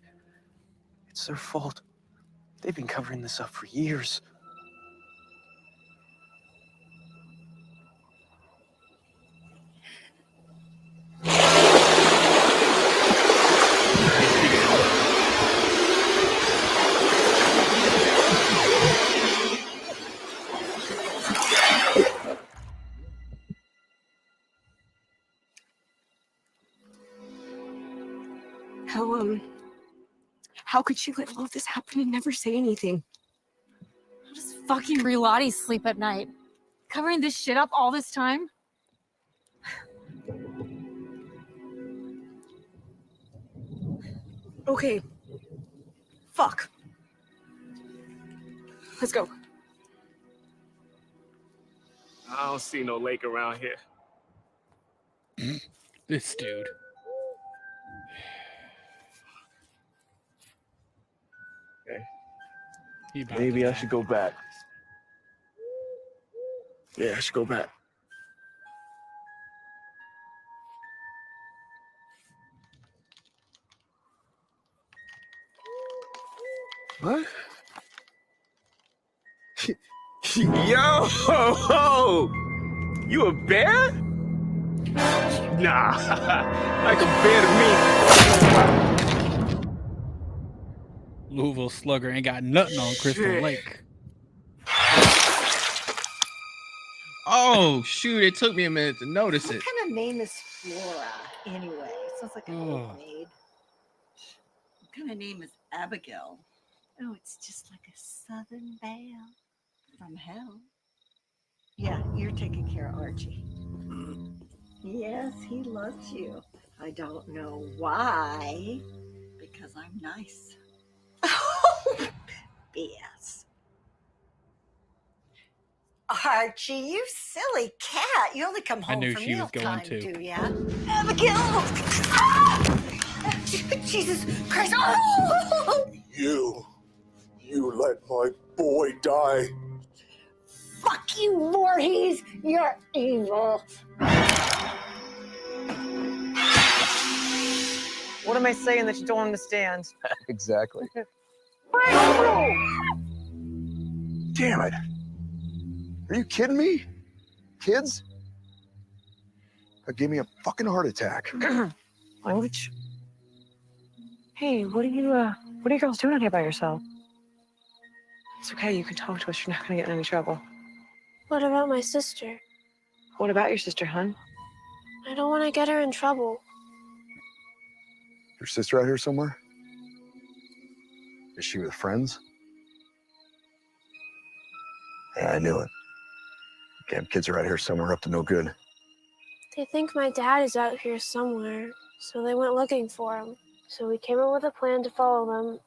Speaker 15: It's their fault. They've been covering this up for years.
Speaker 16: How could she let all of this happen and never say anything?
Speaker 6: How does fucking Relati sleep at night? Covering this shit up all this time?
Speaker 16: Okay. Fuck. Let's go.
Speaker 2: I don't see no lake around here.
Speaker 12: This dude.
Speaker 2: Okay. Maybe I should go back. Yeah, I should go back. What? Yo! You a bear? Nah, like a bear to me.
Speaker 12: Louisville Slugger ain't got nothing on Crystal
Speaker 2: Shit.
Speaker 12: Lake.
Speaker 11: Oh, shoot. It took me a minute to notice it.
Speaker 8: What kind of name is Flora, anyway? Sounds like an
Speaker 11: Oh.
Speaker 8: old maid. What kind of name is Abigail? Oh, it's just like a southern belle from hell. Yeah, you're taking care of Archie. Yes, he loves you. I don't know why, because I'm nice. BS. Archie, you silly cat. You only come
Speaker 12: I
Speaker 8: home
Speaker 12: knew
Speaker 8: for
Speaker 12: she was going
Speaker 8: mealtime,
Speaker 12: to.
Speaker 8: do ya? Abigail! Ah! Jesus Christ! Oh!
Speaker 18: You let my boy die.
Speaker 8: Fuck you, Voorhees. You're evil.
Speaker 17: What am I saying that you don't understand?
Speaker 2: Exactly.
Speaker 18: Damn it. Are you kidding me? Kids? That gave me a fucking heart attack.
Speaker 17: Language. Hey, what are you girls doing out here by yourself? It's okay, you can talk to us. You're not gonna get in any trouble.
Speaker 10: What about my sister?
Speaker 17: What about your sister, hun?
Speaker 10: I don't want to get her in trouble.
Speaker 18: Your sister out here somewhere? Is she with friends? Yeah, I knew it. Damn kids are out here somewhere up to no good.
Speaker 10: They think my dad is out here somewhere, so they went looking for him. So we came up with a plan to follow them,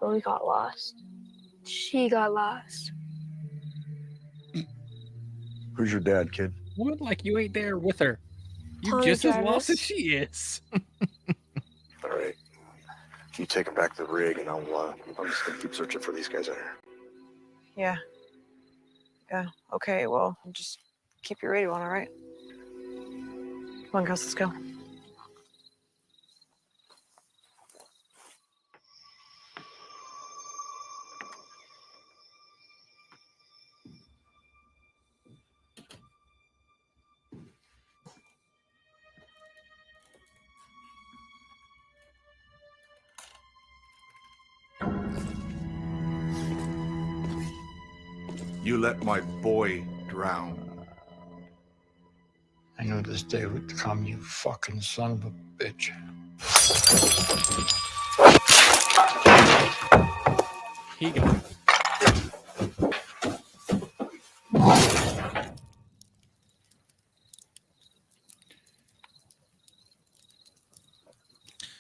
Speaker 10: but we got lost. She got lost.
Speaker 18: Who's your dad, kid?
Speaker 12: What? Like you ain't there with her? You
Speaker 10: Tommy
Speaker 12: just as
Speaker 10: Jarvis.
Speaker 12: lost as she is.
Speaker 18: All right. You take him back to the rig, and I'm just gonna keep searching for these guys out here.
Speaker 17: Yeah. Yeah. Okay. Well, just keep your radio on, all right? Come on, girls. Let's go.
Speaker 19: You let my boy drown.
Speaker 23: I knew this day would come, you fucking son of a bitch.
Speaker 12: He got it.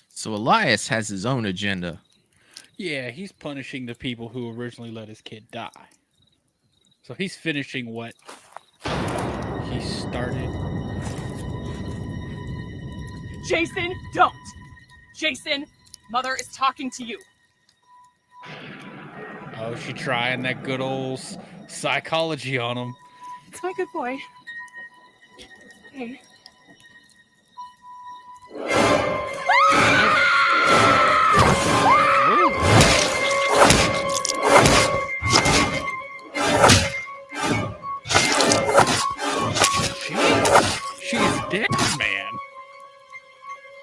Speaker 11: So Elias has his own agenda.
Speaker 12: Yeah, he's punishing the people who originally let his kid die. So he's finishing what he started.
Speaker 20: Jason, don't! Jason, Mother is talking to you.
Speaker 12: Oh, she trying that good old psychology on him.
Speaker 20: It's my good boy. Hey.
Speaker 12: She's dead, man.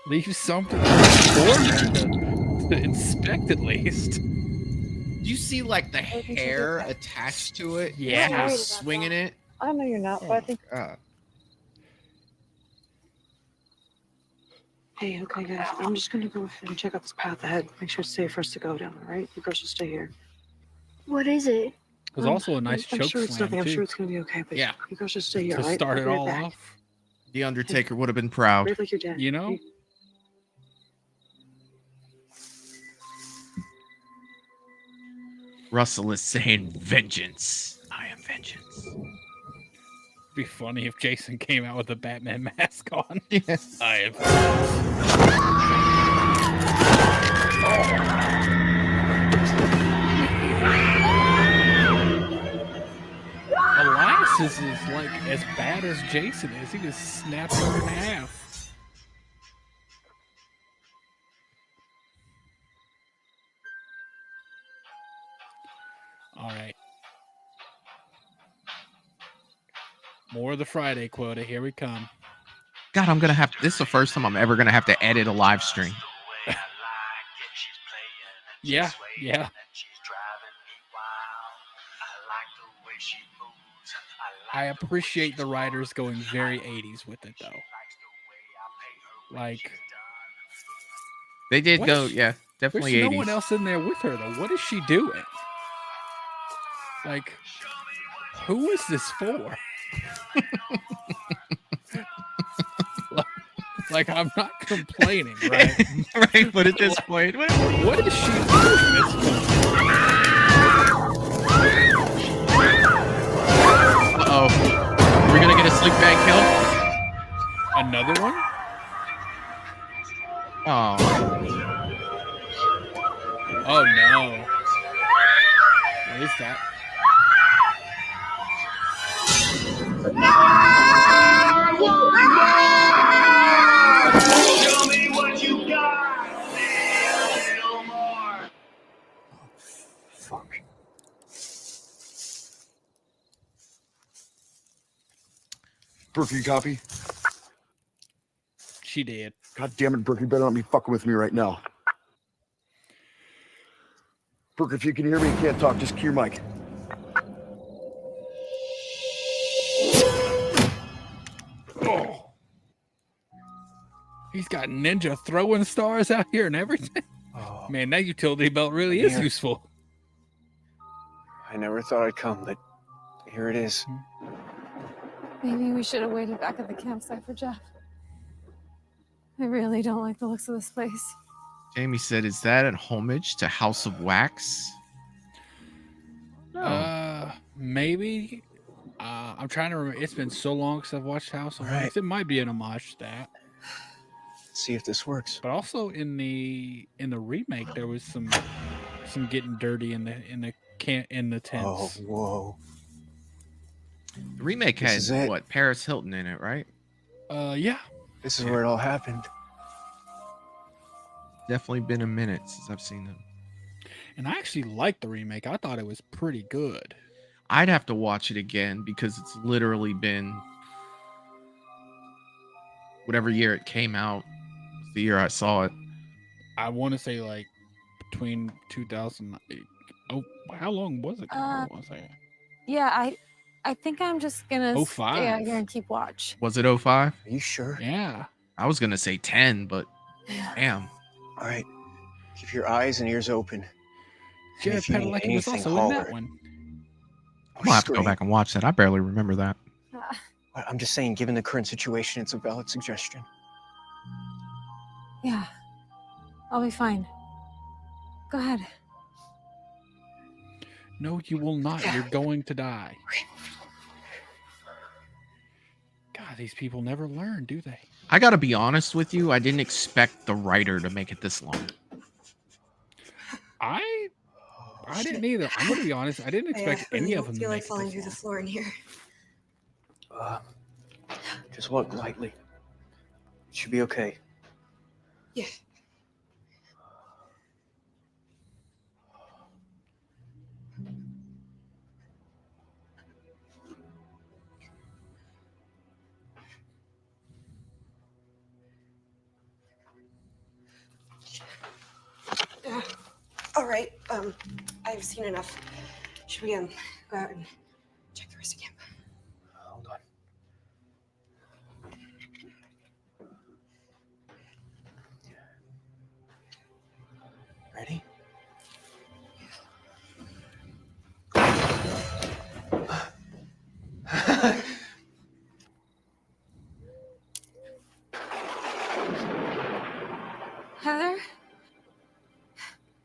Speaker 12: Leave something for to inspect at least.
Speaker 11: You see, like the hair attached to it.
Speaker 12: Yeah,
Speaker 11: swinging it.
Speaker 17: I know you're not, but I think. Hey, okay, guys. I'm just gonna go and check out this path ahead. Make sure it's safe for us to go down. All right, you girls will stay here.
Speaker 10: What is it?
Speaker 12: There's also a nice
Speaker 17: I'm
Speaker 12: choke
Speaker 17: sure it's
Speaker 12: slam,
Speaker 17: nothing. I'm
Speaker 12: too.
Speaker 17: sure it's gonna be okay. But
Speaker 11: Yeah.
Speaker 17: you girls just stay here.
Speaker 12: To
Speaker 17: all right?
Speaker 12: start
Speaker 17: I'll
Speaker 12: it
Speaker 17: be right
Speaker 12: all
Speaker 17: back.
Speaker 12: off.
Speaker 11: The Undertaker would have been proud.
Speaker 17: Breathe like you're dead.
Speaker 12: You know?
Speaker 11: Russell is saying vengeance. I am vengeance.
Speaker 12: Be funny if Jason came out with a Batman mask on.
Speaker 11: Yes.
Speaker 12: I am. Elias is like as bad as Jason is. He just snaps her in half. All right. More of the Friday quota. Here we come.
Speaker 11: God, I'm gonna have. This is the first time I'm ever gonna have to edit a live stream.
Speaker 12: Yeah, yeah. I appreciate the writers going very 80s with it, though. Like,
Speaker 11: They did
Speaker 12: what
Speaker 11: go,
Speaker 12: is she-
Speaker 11: yeah, definitely
Speaker 12: There's
Speaker 11: 80s.
Speaker 12: no one else in there with her, though. What is she doing? Like, who is this for? Like, I'm not complaining, right?
Speaker 11: Right, but at this point,
Speaker 12: what is she doing this for?
Speaker 11: Uh-oh. We're gonna get a sleep bag kill?
Speaker 12: Another one?
Speaker 11: Oh.
Speaker 12: Oh, no. What is that?
Speaker 18: Tell me what you got. Say a little more.
Speaker 2: Fuck.
Speaker 23: Brooke, you copy?
Speaker 12: She did.
Speaker 23: God damn it, Brooke, you better not be fucking with me right now. Brooke, if you can hear me and can't talk, just cue your mic.
Speaker 12: Oh. He's got ninja throwing stars out here and everything.
Speaker 15: Oh,
Speaker 12: Man, that utility belt really is
Speaker 15: Here.
Speaker 12: useful.
Speaker 15: I never thought I'd come, but here it is.
Speaker 6: Maybe we should have waited back at the campsite for Jeff. I really don't like the looks of this place.
Speaker 11: Jamie said, "Is that an homage to House of Wax?"
Speaker 12: Maybe. I'm trying to remember. It's been so long since I've watched House of Wax. It might be an homage to that.
Speaker 15: See if this works.
Speaker 12: But also in the remake, there was some getting dirty in the tents.
Speaker 15: Oh, whoa.
Speaker 11: The remake had
Speaker 15: This is it.
Speaker 11: what, Paris Hilton in it, right?
Speaker 12: Yeah.
Speaker 15: This is where it all happened.
Speaker 11: Definitely been a minute since I've seen them.
Speaker 12: And I actually liked the remake. I thought it was pretty good.
Speaker 11: I'd have to watch it again because it's literally been whatever year it came out. It's the year I saw it.
Speaker 12: I want to say like between 2000. Oh, how long was it? I want to say.
Speaker 6: Yeah, I think I'm just gonna
Speaker 12: 05.
Speaker 6: stay out here and keep watch.
Speaker 11: Was it 05?
Speaker 15: Are you sure?
Speaker 12: Yeah.
Speaker 11: I was gonna say 10, but damn.
Speaker 15: All right. Keep your eyes and ears open. And
Speaker 12: Jared
Speaker 15: if you need
Speaker 12: Padalecki was
Speaker 15: anything,
Speaker 12: also in that
Speaker 15: holler.
Speaker 12: one.
Speaker 11: I'm gonna have to go back and watch that. I barely remember that.
Speaker 15: I'm just saying, given the current situation, it's a valid suggestion.
Speaker 6: Yeah, I'll be fine. Go ahead.
Speaker 12: No, you will not. You're going to die. God, these people never learn, do they?
Speaker 11: I gotta be honest with you. I didn't expect the writer to make it this long.
Speaker 12: I didn't either. I'm gonna be honest. I didn't expect any of them to
Speaker 16: feel
Speaker 12: make
Speaker 16: like
Speaker 12: it
Speaker 16: falling
Speaker 12: this
Speaker 16: through the
Speaker 12: long.
Speaker 16: floor in here.
Speaker 15: Just walk lightly. Should be okay.
Speaker 16: Yeah. All right. I've seen enough. Should we go out and check the rest of camp?
Speaker 15: Hold on. Ready?
Speaker 6: Heather,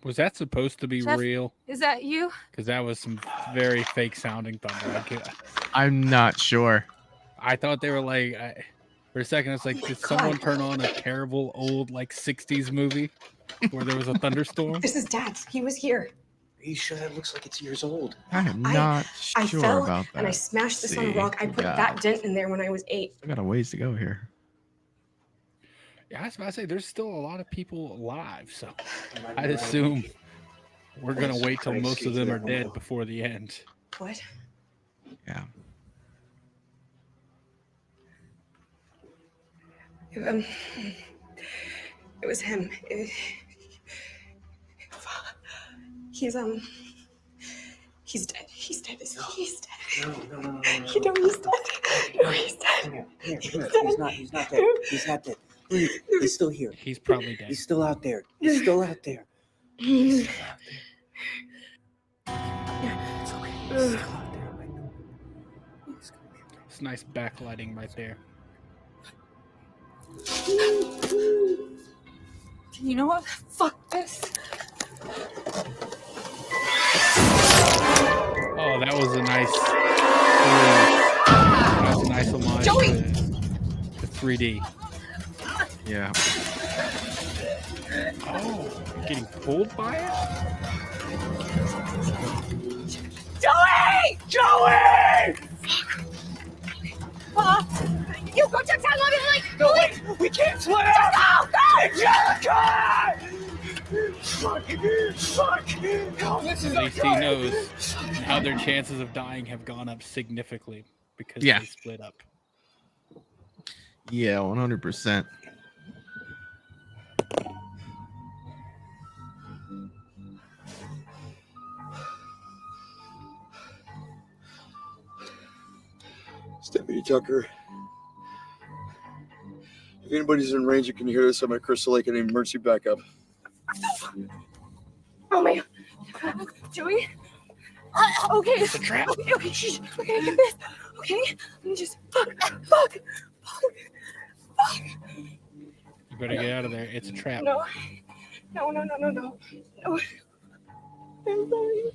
Speaker 12: Was that supposed to be
Speaker 6: Jeff,
Speaker 12: real?
Speaker 6: is that you?
Speaker 12: Because that was some very fake sounding thunder.
Speaker 11: I'm not sure.
Speaker 12: I thought they were like, for a second, it's like, did someone turn on a terrible old like 60s movie where there was a thunderstorm?
Speaker 16: This is Dad's. He was here.
Speaker 15: Are you sure that looks like it's years old?
Speaker 11: I am not
Speaker 16: I
Speaker 11: sure
Speaker 16: fell
Speaker 11: about that.
Speaker 16: and I smashed this on a
Speaker 11: See,
Speaker 16: rock. I put
Speaker 11: yeah.
Speaker 16: that dent in there when I was 8.
Speaker 11: I got a ways to go here.
Speaker 12: Yeah, I was about to say there's still a lot of people alive, so I'd assume we're gonna wait till most of them are dead before the end.
Speaker 16: What?
Speaker 11: Yeah.
Speaker 16: It was him. He's dead. He's dead. He's dead. He's dead.
Speaker 15: No.
Speaker 16: You know he's dead. No, he's dead.
Speaker 15: He's not dead. He's not dead. Breathe. He's still here.
Speaker 12: He's probably dead.
Speaker 15: He's still out there. He's still out there. He's still out there. It's okay. He's still out there. I know.
Speaker 12: It's nice backlighting right there.
Speaker 6: You know what? Fuck this.
Speaker 12: Oh, that was a nice. That was a nice homage to 3D.
Speaker 11: Yeah.
Speaker 12: Oh, getting pulled by it?
Speaker 18: Joey! Joey!
Speaker 20: You go check time on it, like.
Speaker 18: No, wait, we can't split up. Fuck! Oh, this is
Speaker 12: At least he knows now their chances of dying have gone up significantly because
Speaker 11: Yeah.
Speaker 12: they split up.
Speaker 11: Yeah, 100%.
Speaker 18: Deputy Tucker. If anybody's in range, you can hear this. I'm at Crystal Lake and need emergency backup.
Speaker 20: Oh my God. Joey? Okay.
Speaker 12: It's a trap.
Speaker 20: Okay, shh. Okay, I get this. Okay? Let me just. Fuck.
Speaker 12: You better get out of there. It's a trap.
Speaker 20: No. No. No. I'm sorry.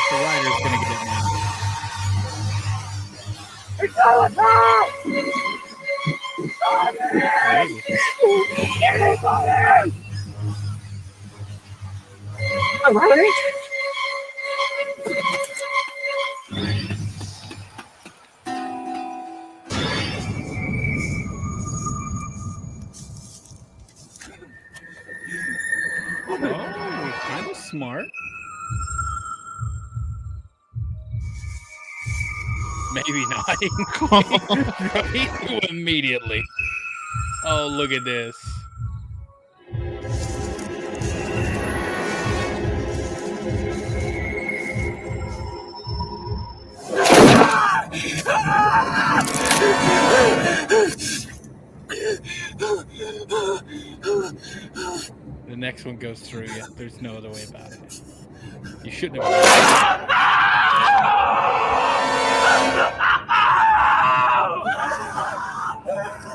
Speaker 12: The rider's gonna get it now.
Speaker 20: It's all about. All right.
Speaker 12: Oh, kind of smart. Maybe not. He knew immediately. Oh, look at this. The next one goes through you. There's no other way about it. You shouldn't have.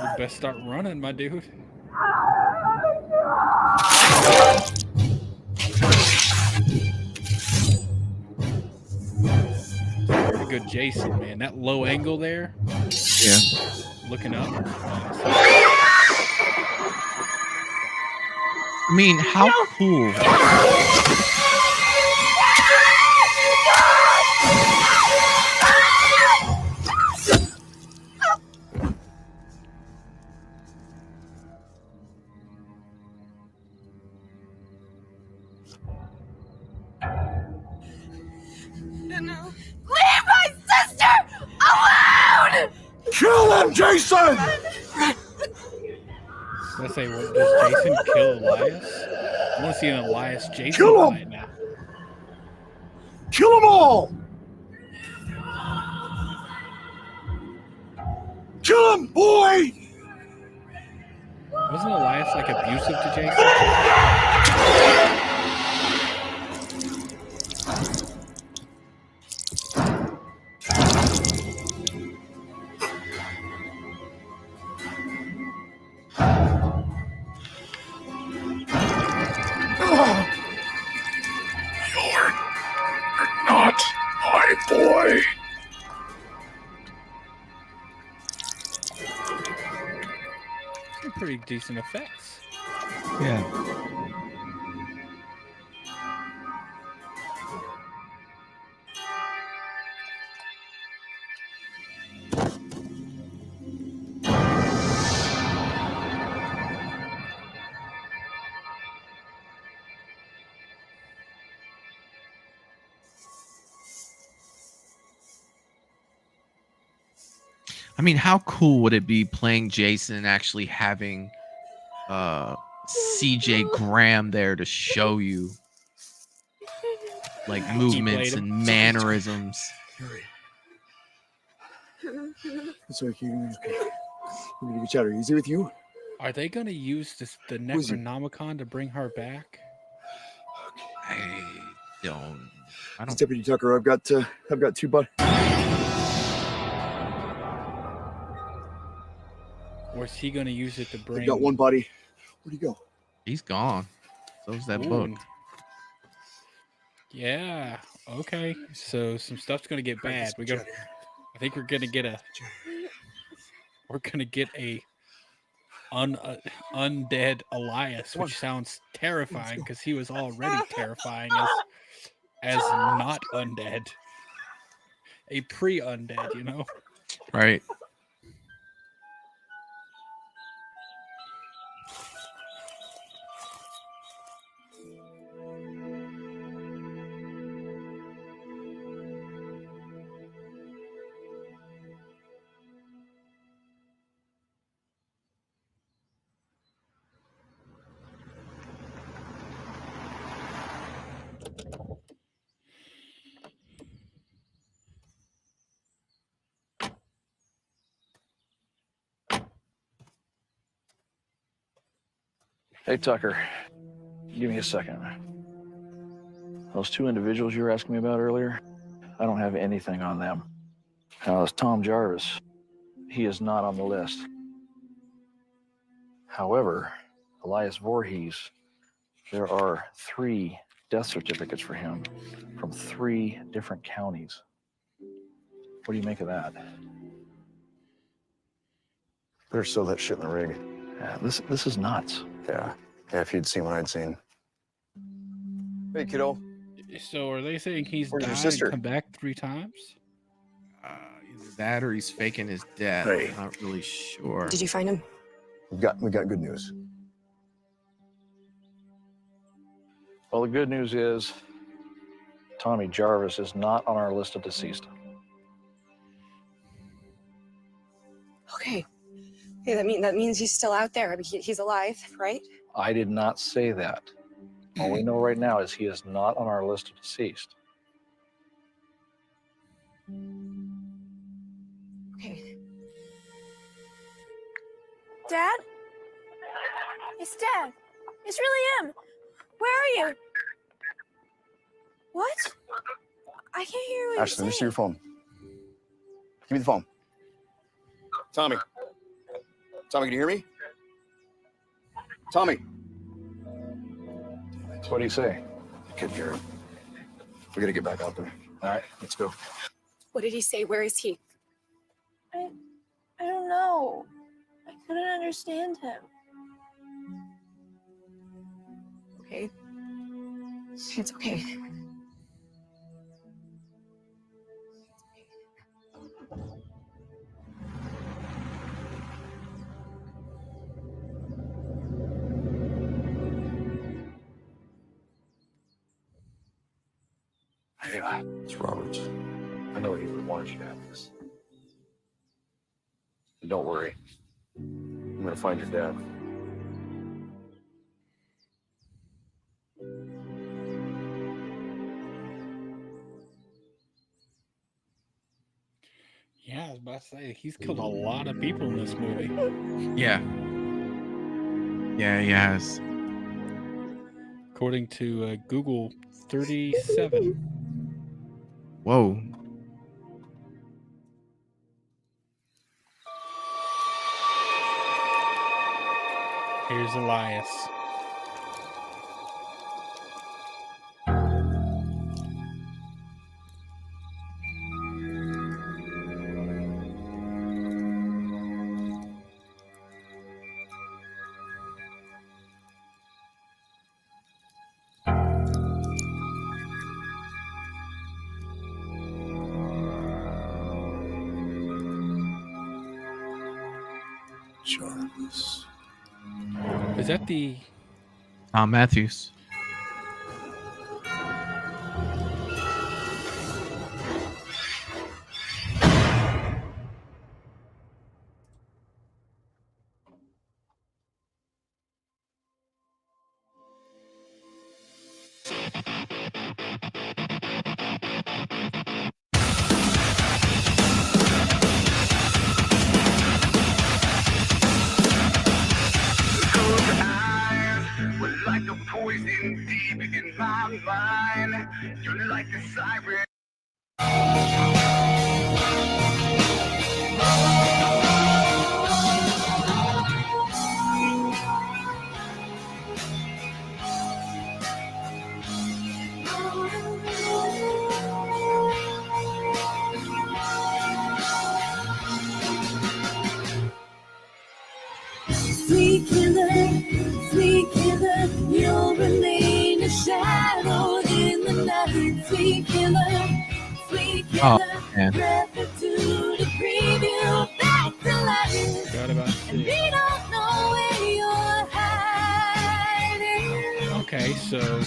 Speaker 12: You best start running, my dude. Pretty good Jason, man. That low angle there.
Speaker 11: Yeah.
Speaker 12: Looking up.
Speaker 11: I mean, how cool.
Speaker 20: No. Leave my sister alone!
Speaker 18: Kill him, Jason!
Speaker 12: Let's say, what, does Jason kill Elias? I want to see an Elias Jason
Speaker 18: Kill him!
Speaker 12: fight now.
Speaker 18: Kill them all! Kill him, boy!
Speaker 12: Wasn't Elias like abusive to Jason?
Speaker 18: You're not my boy.
Speaker 12: Some pretty decent effects.
Speaker 11: Yeah. I mean, how cool would it be playing Jason and actually having CJ Graham there to show you like movements and mannerisms?
Speaker 18: It's okay. We're gonna get you out. Easy with you?
Speaker 12: Are they going to use the Necronomicon to bring her back?
Speaker 11: I don't.
Speaker 18: Deputy Tucker, I've got two buddies.
Speaker 12: Or is he going to use it to bring?
Speaker 18: I've got one buddy. Where'd he go?
Speaker 11: He's gone. So's that
Speaker 12: Ooh.
Speaker 11: book.
Speaker 12: Yeah. Okay. So some stuff's going to get bad. I think we're going to get a. We're going to get a undead Elias, which sounds terrifying because he was already terrifying as not undead. A pre-undead, you know?
Speaker 11: Right.
Speaker 4: Hey, Tucker. Give me a second. Those two individuals you were asking me about earlier, I don't have anything on them. Now, this Tom Jarvis, he is not on the list. However, Elias Voorhees, there are 3 death certificates for him from 3 different counties. What do you make of that?
Speaker 23: There's still that shit in the rig.
Speaker 4: Yeah, this is nuts.
Speaker 23: Yeah, if you'd seen what I'd seen. Hey, kiddo.
Speaker 12: So are they saying he's
Speaker 23: Where's your
Speaker 12: died
Speaker 23: sister?
Speaker 12: and come back 3 times?
Speaker 11: Either that or he's faking his death.
Speaker 23: Hey.
Speaker 11: I'm not really sure.
Speaker 16: Did you find him?
Speaker 23: We got good news.
Speaker 4: Well, the good news is Tommy Jarvis is not on our list of deceased.
Speaker 16: Okay. Hey, that means he's still out there. I mean, he's alive, right?
Speaker 4: I did not say that. All we know right now is he is not on our list of deceased.
Speaker 16: Okay.
Speaker 10: Dad? It's Dad. It's really him. Where are you? What? I can't hear what
Speaker 23: Ashley, let
Speaker 10: you're
Speaker 23: me see
Speaker 10: saying.
Speaker 23: your phone. Give me the phone. Tommy. Tommy, can you hear me? Tommy.
Speaker 4: What do you say?
Speaker 23: I couldn't hear him. We gotta get back out there.
Speaker 4: All right, let's go.
Speaker 16: What did he say? Where is he?
Speaker 10: I don't know. I couldn't understand him.
Speaker 16: Okay. It's okay.
Speaker 4: Hey,
Speaker 23: it's Roberts.
Speaker 4: I know he would want you to have this. And don't worry. I'm gonna find your dad.
Speaker 12: Yeah, I was about to say, he's killed a lot of people in this movie.
Speaker 11: Yeah. Yeah, he has.
Speaker 12: According to Google, 37.
Speaker 11: Whoa.
Speaker 12: Here's Elias.
Speaker 23: Jarvis.
Speaker 12: Is that the...
Speaker 11: Tom Matthews.
Speaker 18: Like a poison deep in my mind. You're like a siren.
Speaker 21: Sweet killer, you'll remain a shadow in the night.
Speaker 11: Oh man.
Speaker 12: Forgot about Sid. Okay, so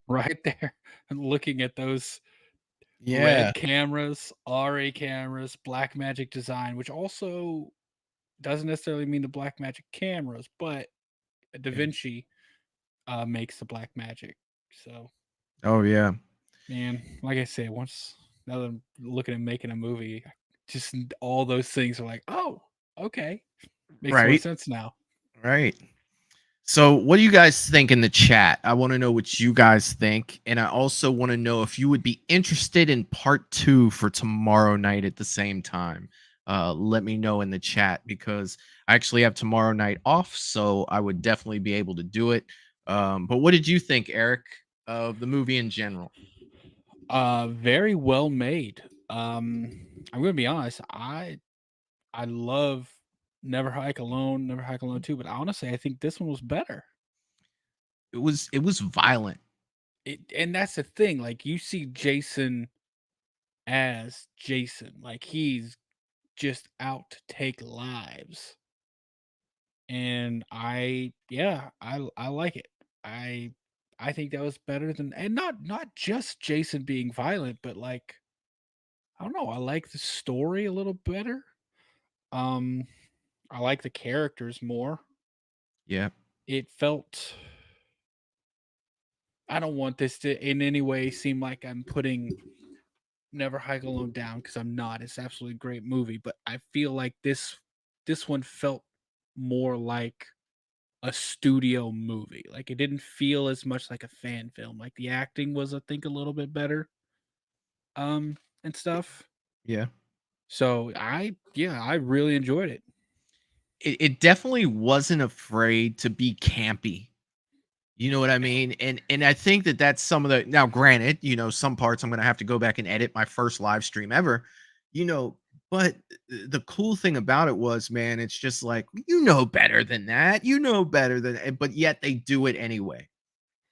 Speaker 12: right there, looking at those
Speaker 11: Yeah.
Speaker 12: red cameras, RA cameras, Blackmagic design, which also doesn't necessarily mean the Blackmagic cameras, but Da Vinci makes the Blackmagic. So,
Speaker 11: Oh yeah.
Speaker 12: man, like I said, now that I'm looking at making a movie, just all those things are like, oh, okay, makes more
Speaker 11: Right.
Speaker 12: sense now.
Speaker 11: Right. So, what do you guys think in the chat? I want to know what you guys think. And I also want to know if you would be interested in part 2 for tomorrow night at the same time. Let me know in the chat because I actually have tomorrow night off. So, I would definitely be able to do it. But what did you think, Eric, of the movie in general?
Speaker 12: Very well made. I'm gonna be honest. I love Never Hike Alone, Never Hike Alone 2, but honestly, I think this one was better.
Speaker 11: It was violent.
Speaker 12: And that's the thing. Like you see Jason as Jason, like he's just out to take lives. And I like it. I think that was better than, and not just Jason being violent, but like I don't know, I like the story a little better. Um I like the characters more.
Speaker 11: Yeah.
Speaker 12: It felt, I don't want this to in any way seem like I'm putting Never Hike Alone down because I'm not. It's absolutely a great movie, but I feel like this one felt more like a studio movie. Like it didn't feel as much like a fan film. Like the acting was, I think, a little bit better. And stuff.
Speaker 11: Yeah.
Speaker 12: So I really enjoyed it.
Speaker 11: It definitely wasn't afraid to be campy. You know what I mean? And I think that that's some of the, now granted, some parts I'm going to have to go back and edit my first live stream ever, but the cool thing about it was, man, it's just like, better than that. Better than, but yet they do it anyway.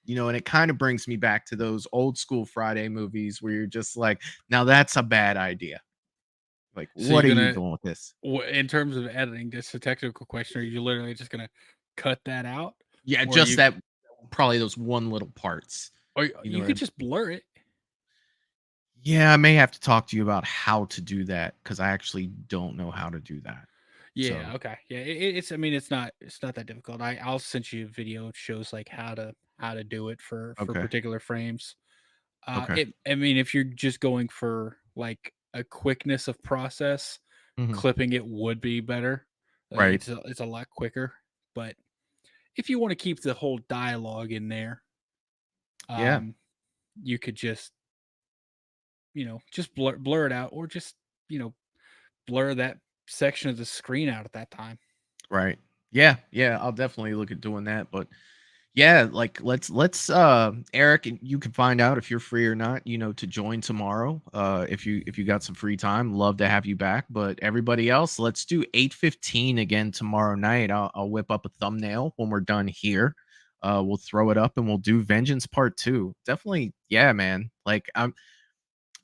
Speaker 11: And it kind of brings me back to those old school Friday movies where you're just like, now that's a bad idea. Like,
Speaker 12: So
Speaker 11: what are
Speaker 12: you're
Speaker 11: you
Speaker 12: gonna,
Speaker 11: doing with this?
Speaker 12: in terms of editing, just a technical question, are you literally just gonna cut that out?
Speaker 11: Yeah,
Speaker 12: Or
Speaker 11: just that, probably those one little parts.
Speaker 12: Or
Speaker 11: You know
Speaker 12: you
Speaker 11: what I
Speaker 12: could
Speaker 11: mean?
Speaker 12: just blur it.
Speaker 11: Yeah, I may have to talk to you about how to do that because I actually don't know how to do that.
Speaker 12: Yeah,
Speaker 11: So,
Speaker 12: okay. Yeah, it's, I mean, it's not that difficult. I'll send you a video. It shows like how to do it for
Speaker 11: okay.
Speaker 12: particular frames.
Speaker 11: Okay.
Speaker 12: I mean, if you're just going for like a quickness of process,
Speaker 11: Mhm.
Speaker 12: clipping it would be better.
Speaker 11: Right.
Speaker 12: It's a lot quicker. But if you want to keep the whole dialogue in there,
Speaker 11: Yeah.
Speaker 12: you could just blur it out, or just you know blur that section of the screen out at that time.
Speaker 11: Right. Yeah. Yeah. I'll definitely look at doing that. But yeah, like let's Eric, and you can find out if you're free or not, to join tomorrow. If you got some free time, love to have you back. But everybody else, let's do 8:15 again tomorrow night. I'll whip up a thumbnail when we're done here. We'll throw it up and we'll do Vengeance Part 2. Definitely, yeah, man. Like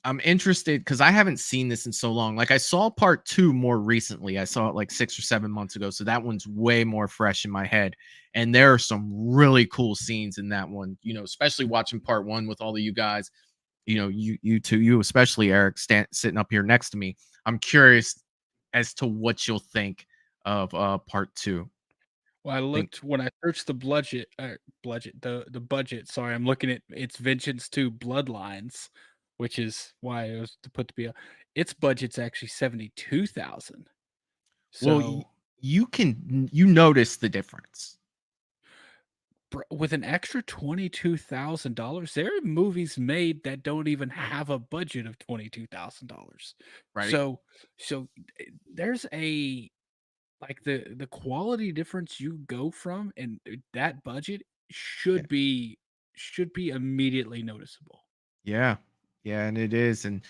Speaker 11: I'm interested because I haven't seen this in so long. Like I saw part 2 more recently. I saw it like 6 or 7 months ago. So that one's way more fresh in my head. And there are some really cool scenes in that one, especially watching part 1 with all of you guys, you two, you especially Eric, sitting up here next to me. I'm curious as to what you'll think of part 2.
Speaker 12: Well, I
Speaker 11: Think
Speaker 12: looked when I searched the the budget. Sorry, I'm looking at it's Vengeance 2 Bloodlines, which is why it was to put to be its budget's actually 72,000.
Speaker 11: well,
Speaker 12: So
Speaker 11: you notice the difference.
Speaker 12: with an extra $22,000, there are movies made that don't even have a budget of $22,000.
Speaker 11: Right.
Speaker 12: So there's a like the quality difference you go from, and that budget should be immediately noticeable.
Speaker 11: Yeah. Yeah, and it is. And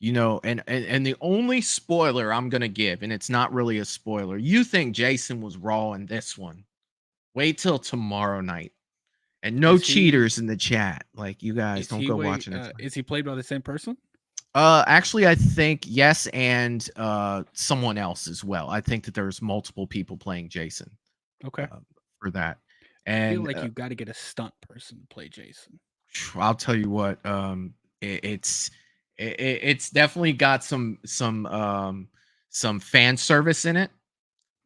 Speaker 11: and the only spoiler I'm gonna give, and it's not really a spoiler, you think Jason was raw in this one. Wait till tomorrow night. And no
Speaker 12: Is he
Speaker 11: cheaters in the chat. Like, you guys
Speaker 12: is
Speaker 11: don't
Speaker 12: he
Speaker 11: go
Speaker 12: wait
Speaker 11: watching it.
Speaker 12: is he played by the same person?
Speaker 11: Actually, I think yes, and someone else as well. I think that there's multiple people playing Jason
Speaker 12: Okay.
Speaker 11: for that.
Speaker 12: I feel
Speaker 11: And
Speaker 12: like you've got to get a stunt person to play Jason.
Speaker 11: I'll tell you what, it's definitely got some fan service in it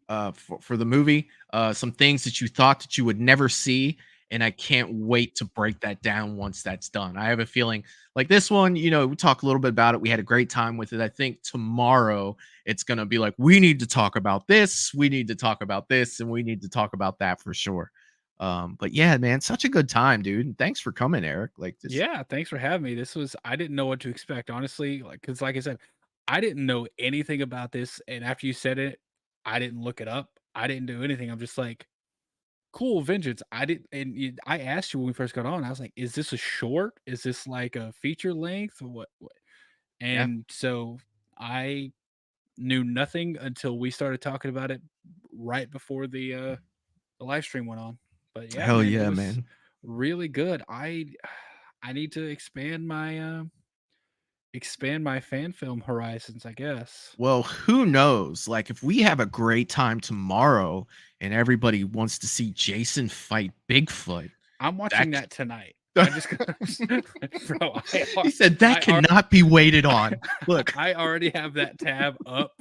Speaker 11: for the movie. Some things that you thought that you would never see, and I can't wait to break that down once that's done. I have a feeling like this one, you know, we talked a little bit about it. We had a great time with it. I think tomorrow it's gonna be like, we need to talk about this, we need to talk about this, and we need to talk about that for sure. But yeah, man, such a good time, dude. And thanks for coming, Eric. Like this.
Speaker 12: Yeah, thanks for having me. I didn't know what to expect, honestly. Cause like I said, I didn't know anything about this. And after you said it, I didn't look it up. I didn't do anything. I'm just like, cool, Vengeance. I asked you when we first got on, I was like, is this a short? Is this like a feature length? Or what?
Speaker 11: Yeah.
Speaker 12: And so I knew nothing until we started talking about it right before the live stream went on. But yeah,
Speaker 11: Hell
Speaker 12: man, it
Speaker 11: yeah,
Speaker 12: was
Speaker 11: man.
Speaker 12: really good. I need to expand my fan film horizons, I guess.
Speaker 11: Well, who knows? Like, if we have a great time tomorrow and everybody wants to see Jason fight Bigfoot,
Speaker 12: I'm watching that tonight.
Speaker 11: I
Speaker 12: I just bro,
Speaker 11: he said that cannot be waited on. Look,
Speaker 12: I already have that tab up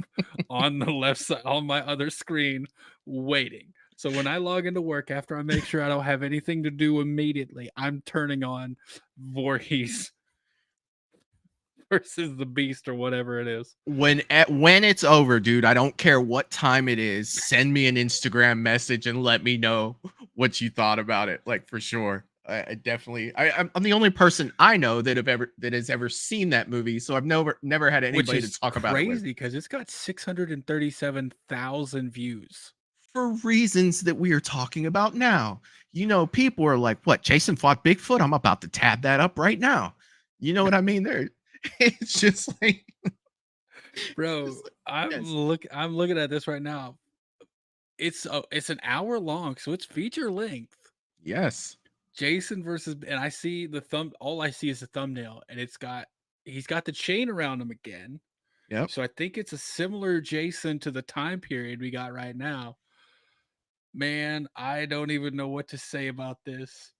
Speaker 12: on the left side on my other screen waiting. So when I log into work after I make sure I don't have anything to do immediately, I'm turning on Voorhees versus the Beast or whatever it is.
Speaker 11: when it's over, dude, I don't care what time it is. Send me an Instagram message and let me know what you thought about it. Like, for sure. I definitely I'm the only person I know that has ever seen that movie, so I've never had
Speaker 12: Which
Speaker 11: anybody
Speaker 12: is
Speaker 11: to talk about it with.
Speaker 12: crazy because it's got 637,000 views.
Speaker 11: For reasons that we are talking about now. You know, people are like, what, Jason fought Bigfoot? I'm about to tab that up right now. You know what I mean? It's just like,
Speaker 12: bro, I'm looking at this right now. It's an hour long, so it's feature length.
Speaker 11: Yes.
Speaker 12: Jason versus, and I see all I see is the thumbnail, and he's got the chain around him again.
Speaker 11: Yep.
Speaker 12: So I think it's a similar Jason to the time period we got right now. Man, I don't even know what to say about this.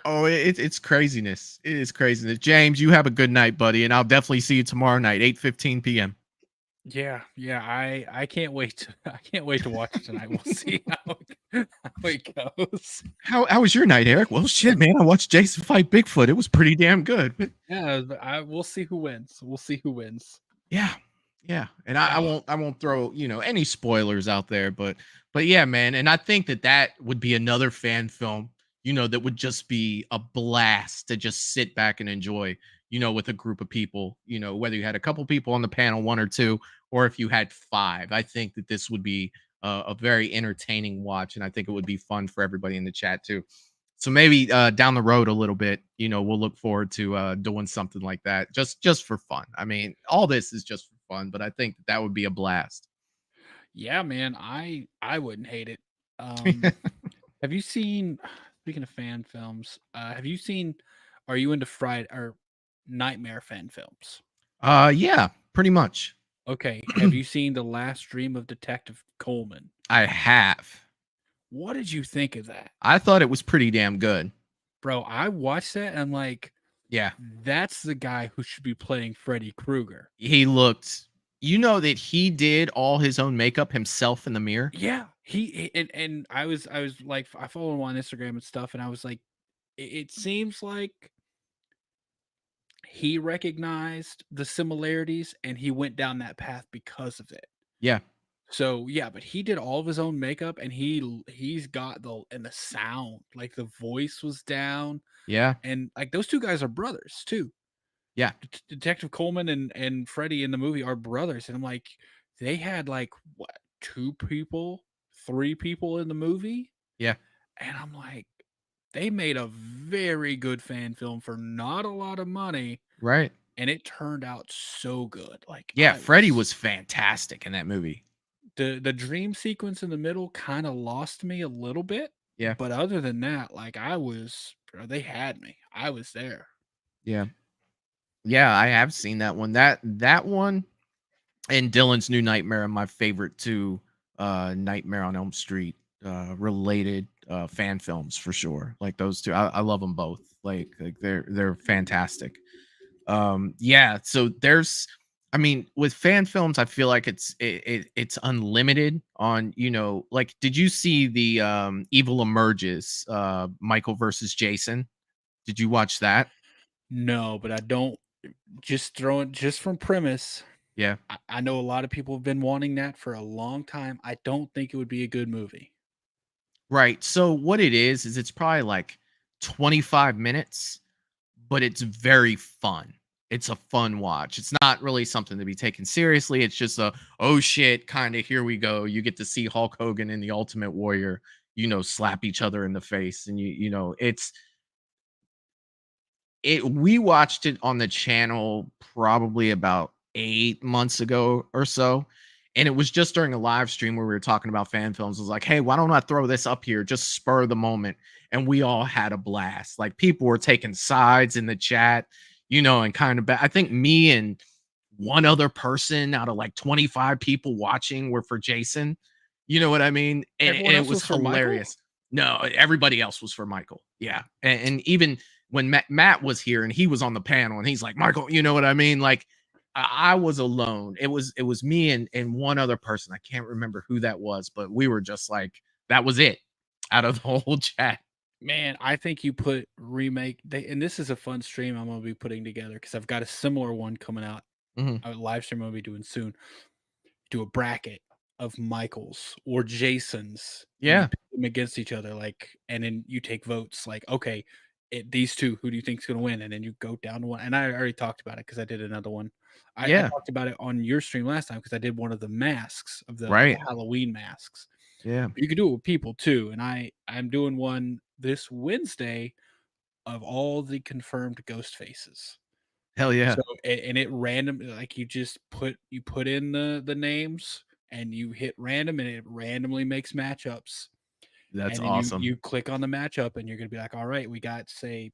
Speaker 11: Oh, it's craziness. It is craziness. James, you have a good night, buddy, and I'll definitely see you tomorrow night, 8:15 p.m.
Speaker 12: Yeah, I can't wait. I can't wait to watch it tonight. We'll see how it goes.
Speaker 11: How was your night, Eric? Well, shit, man, I watched Jason fight Bigfoot. It was pretty damn good.
Speaker 12: Yeah, we'll see who wins. We'll see who wins.
Speaker 11: Yeah, and I won't throw any spoilers out there, but yeah, man, and I think that would be another fan film, that would just be a blast to just sit back and enjoy, with a group of people, whether you had a couple people on the panel, one or two, or if you had five. I think that this would be a very entertaining watch, and I think it would be fun for everybody in the chat too. So maybe down the road a little bit, we'll look forward to doing something like that, just for fun. I mean, all this is just for fun, but I think that would be a blast.
Speaker 12: Yeah, man, I wouldn't hate it. Have you seen? Speaking of fan films, have you seen? Are you into Nightmare fan films?
Speaker 11: Yeah, pretty much.
Speaker 12: Okay, have you seen The Last Dream of Detective Coleman?
Speaker 11: I have.
Speaker 12: What did you think of that?
Speaker 11: I thought it was pretty damn good.
Speaker 12: Bro, I watched that and I'm like,
Speaker 11: yeah,
Speaker 12: that's the guy who should be playing Freddy Krueger.
Speaker 11: He looked, that he did all his own makeup himself in the mirror.
Speaker 12: Yeah, and I was like, I follow him on Instagram and stuff, and I was like, it seems like he recognized the similarities and he went down that path because of it.
Speaker 11: Yeah.
Speaker 12: So yeah, but he did all of his own makeup, and he's got the sound, like the voice was down.
Speaker 11: Yeah.
Speaker 12: And like those two guys are brothers too.
Speaker 11: Yeah.
Speaker 12: Detective Coleman and Freddy in the movie are brothers, and I'm like, they had like what, 3 people in the movie?
Speaker 11: Yeah.
Speaker 12: And I'm like, they made a very good fan film for not a lot of money.
Speaker 11: Right.
Speaker 12: And it turned out so good. Like,
Speaker 11: yeah, Freddy was fantastic in that movie.
Speaker 12: The dream sequence in the middle kind of lost me a little bit.
Speaker 11: Yeah.
Speaker 12: But other than that, like they had me. I was there.
Speaker 11: Yeah. Yeah, I have seen that one. That one and Dylan's New Nightmare are my favorite two Nightmare on Elm Street related fan films for sure. Like those two. I love them both. Like they're fantastic. Yeah, so there's I mean, with fan films, I feel like it's unlimited on, like did you see the Evil Emerges, Michael versus Jason? Did you watch that?
Speaker 12: No, but I don't just from premise.
Speaker 11: Yeah.
Speaker 12: I know a lot of people have been wanting that for a long time. I don't think it would be a good movie.
Speaker 11: Right. So what it is it's probably like 25 minutes, but it's very fun. It's a fun watch. It's not really something to be taken seriously. It's just a oh shit kind of here we go. You get to see Hulk Hogan and the Ultimate Warrior, slap each other in the face, and we watched it on the channel probably about 8 months ago or so. And it was just during a live stream where we were talking about fan films. I was like, hey, why don't I throw this up here? Just spur the moment. And we all had a blast. Like people were taking sides in the chat, and kind of I think me and one other person out of like 25 people watching were for Jason. You know what I mean? And it was hilarious. No, everybody else was for Michael. Yeah. And even when Matt was here and he was on the panel and he's like, Michael, you know what I mean? Like I was alone. It was me and one other person. I can't remember who that was, but we were just like, that was it out of the whole chat.
Speaker 12: Man, I think you put remake and this is a fun stream I'm gonna be putting together because I've got a similar one coming out. A live stream I'll be doing soon. Do a bracket of Michael's or Jason's.
Speaker 11: Yeah.
Speaker 12: You pit them against each other, and then you take votes. Like, okay, these two, who do you think is going to win? And then you go down to one. And I already talked about it because I did another one. I talked about it on your stream last time because I did one of the masks of the Halloween masks.
Speaker 11: Yeah,
Speaker 12: but you could do it with people too. And I'm doing one this Wednesday of all the confirmed ghost faces.
Speaker 11: Hell yeah.
Speaker 12: So and it random, like you put in the names and you hit random and it randomly makes matchups.
Speaker 11: That's
Speaker 12: and then
Speaker 11: awesome.
Speaker 12: You click on the matchup and you're gonna be like, all right, we got say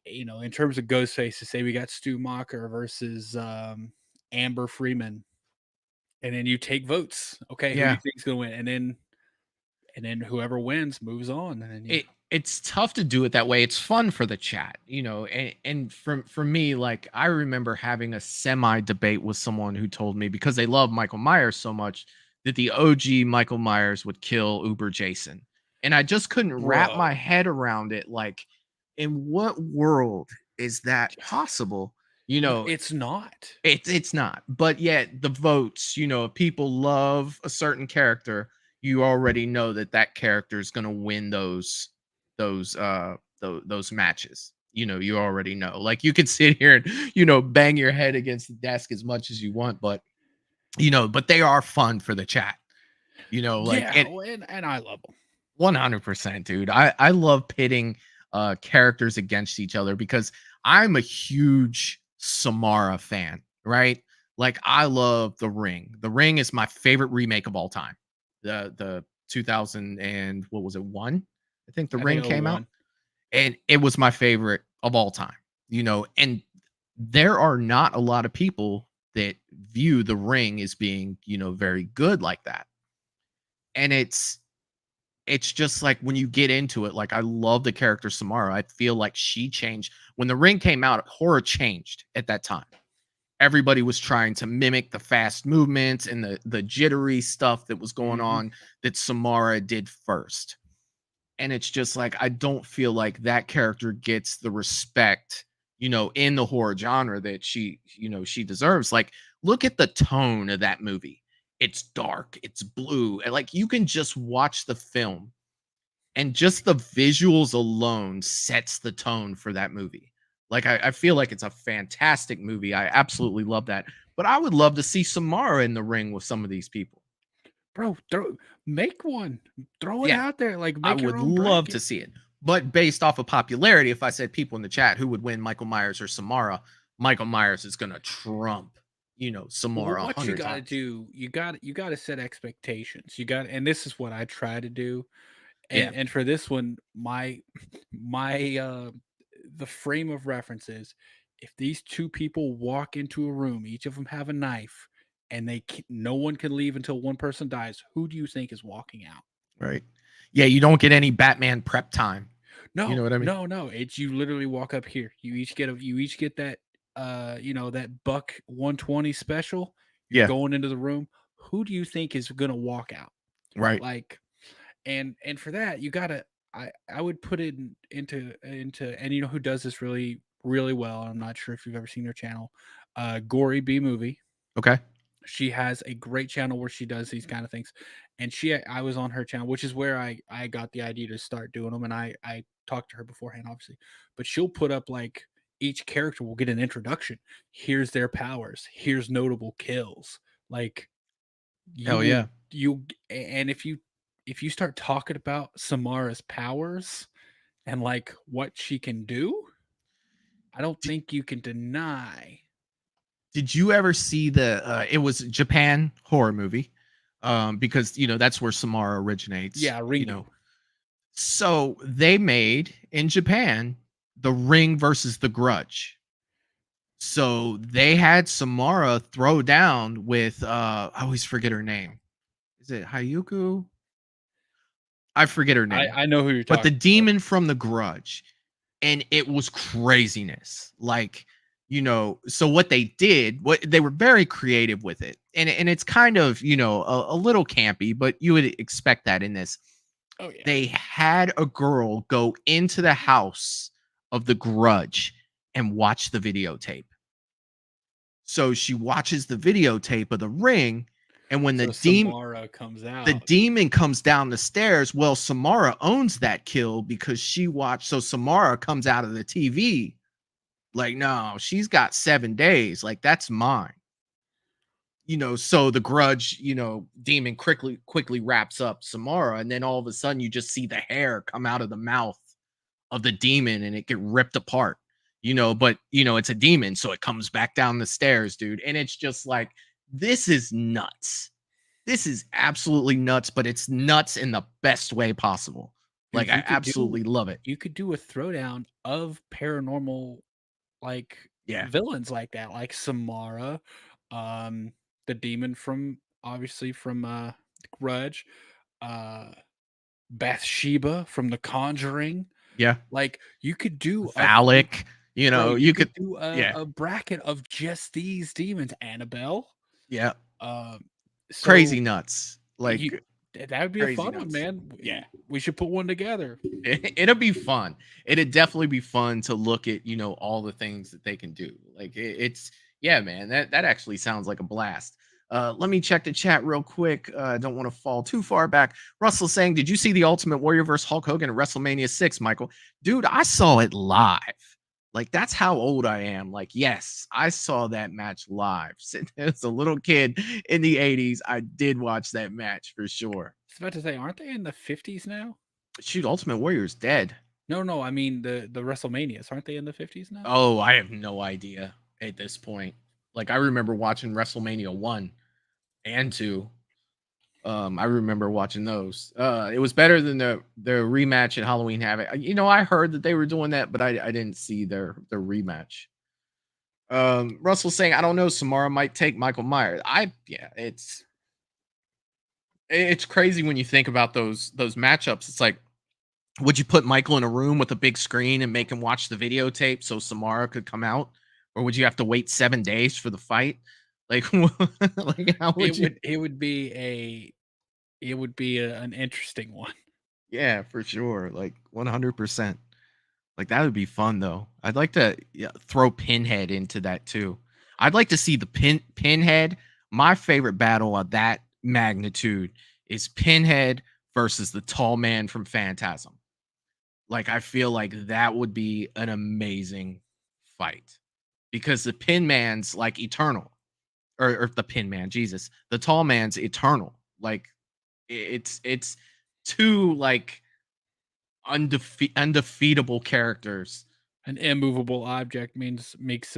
Speaker 12: in terms of ghost faces, say we got Stu Macher versus Amber Freeman. And then you take votes. Okay, who do you think's gonna win? And then whoever wins moves on. And then
Speaker 11: it's tough to do it that way. It's fun for the chat, and for me, like I remember having a semi debate with someone who told me because they love Michael Myers so much that the OG Michael Myers would kill Uber Jason. And I just couldn't wrap my head around it. Like, in what world is that possible?
Speaker 12: It's not.
Speaker 11: It's not. But yet the votes, if people love a certain character, you already know that character is going to win those matches. You already know. Like you could sit here and bang your head against the desk as much as you want, but but they are fun for the chat. And
Speaker 12: I love them
Speaker 11: 100%, dude. I love pitting characters against each other because I'm a huge Samara fan, right? Like I love The Ring. The Ring is my favorite remake of all time. The 2000 and what was it, 1? I think The Ring came out, and it was my favorite of all time. And there are not a lot of people that view The Ring as being very good like that. And it's just like when you get into it, like I love the character Samara. I feel like she changed when The Ring came out. Horror changed at that time. Everybody was trying to mimic the fast movements and the jittery stuff that was going on that Samara did first. And it's just like, I don't feel like that character gets the respect, in the horror genre that she deserves. Like, look at the tone of that movie. It's dark, it's blue. And like, you can just watch the film and just the visuals alone sets the tone for that movie. Like, I feel like it's a fantastic movie. I absolutely love that. But I would love to see Samara in The Ring with some of these people.
Speaker 12: Bro, make one. Throw it out there. Like,
Speaker 11: I would love to see it. But based off of popularity, if I said people in the chat who would win, Michael Myers or Samara, Michael Myers is going to trump Samara
Speaker 12: what you
Speaker 11: 100
Speaker 12: gotta
Speaker 11: times.
Speaker 12: do, you gotta set expectations. And this is what I try to do.
Speaker 11: Yeah.
Speaker 12: And for this one, the frame of reference is, if these two people walk into a room, each of them have a knife, and no one can leave until one person dies, who do you think is walking out?
Speaker 11: Right. Yeah, you don't get any Batman prep time.
Speaker 12: No,
Speaker 11: You know what I mean?
Speaker 12: no. It's you literally walk up here. You each get that that buck 120 special. You're
Speaker 11: Yeah.
Speaker 12: going into the room. Who do you think is gonna walk out?
Speaker 11: Right.
Speaker 12: Like, and for that, you gotta I would put it into and you know who does this really, really well. I'm not sure if you've ever seen her channel. Gory B Movie.
Speaker 11: Okay.
Speaker 12: She has a great channel where she does these kind of things. And I was on her channel, which is where I got the idea to start doing them. And I talked to her beforehand, obviously, but she'll put up like each character will get an introduction. Here's their powers. Here's notable kills. Like
Speaker 11: Hell yeah.
Speaker 12: And if you start talking about Samara's powers and like what she can do, I don't think you can deny.
Speaker 11: Did you ever see it was a Japan horror movie? Because that's where Samara originates.
Speaker 12: Yeah, Ringu.
Speaker 11: So they made in Japan The Ring versus The Grudge. So they had Samara throw down with I always forget her name. Is it Hayuku? I forget her name.
Speaker 12: I know who you're
Speaker 11: But the
Speaker 12: talking
Speaker 11: demon from The Grudge. And it was craziness. Like, so what they did, they were very creative with it. And it's kind of, a little campy, but you would expect that in this.
Speaker 12: Oh yeah.
Speaker 11: They had a girl go into the house of The Grudge and watch the videotape. So she watches the videotape of The Ring, and when
Speaker 12: Samara comes out,
Speaker 11: the demon comes down the stairs. Well, Samara owns that kill because she watched. So Samara comes out of the TV like, no, she's got 7 days. Like, that's mine. So the Grudge, demon quickly wraps up Samara, and then all of a sudden you just see the hair come out of the mouth of the demon and it get ripped apart. But it's a demon, so it comes back down the stairs, dude. And it's just like, this is nuts. This is absolutely nuts, but it's nuts in the best way possible.
Speaker 12: Dude,
Speaker 11: Like, I absolutely love it.
Speaker 12: You could do a throwdown of paranormal, like, villains like that, like Samara, the demon from Grudge, Bathsheba from The Conjuring.
Speaker 11: Yeah.
Speaker 12: Like, you could do
Speaker 11: Phallic,
Speaker 12: bro,
Speaker 11: you could
Speaker 12: do a bracket of just these demons. Annabelle.
Speaker 11: Yeah.
Speaker 12: So
Speaker 11: Crazy nuts. Like,
Speaker 12: that would be a fun one, man.
Speaker 11: Yeah.
Speaker 12: We should put one together.
Speaker 11: It'll be fun. It'd definitely be fun to look at, all the things that they can do. Like, it's yeah, man. That actually sounds like a blast. Let me check the chat real quick. I don't want to fall too far back. Russell saying, did you see the Ultimate Warrior versus Hulk Hogan at WrestleMania 6, Michael? Dude, I saw it live. Like, that's how old I am. Like, yes, I saw that match live. As a little kid in the 80s, I did watch that match for sure.
Speaker 12: I was about to say, aren't they in the 50s now?
Speaker 11: Shoot, Ultimate Warrior's dead.
Speaker 12: No, I mean the WrestleManias. Aren't they in the 50s now?
Speaker 11: Oh, I have no idea at this point. Like, I remember watching WrestleMania 1 and 2. I remember watching those. It was better than the rematch at Halloween Havoc. I heard that they were doing that, but I didn't see their rematch. Russell saying, I don't know, Samara might take Michael Myers. It's crazy when you think about those matchups. It's like, would you put Michael in a room with a big screen and make him watch the videotape so Samara could come out? Or would you have to wait 7 days for the fight? Like, like how would you?
Speaker 12: It would be an interesting one.
Speaker 11: Yeah, for sure. Like 100%. Like, that would be fun though. I'd like to throw Pinhead into that too. I'd like to see the Pinhead. My favorite battle of that magnitude is Pinhead versus the tall man from Phantasm. Like, I feel like that would be an amazing fight because the Pin Man's like eternal, or the Pin Man, Jesus, the tall man's eternal. Like, it's two like undefeatable characters.
Speaker 12: An immovable object makes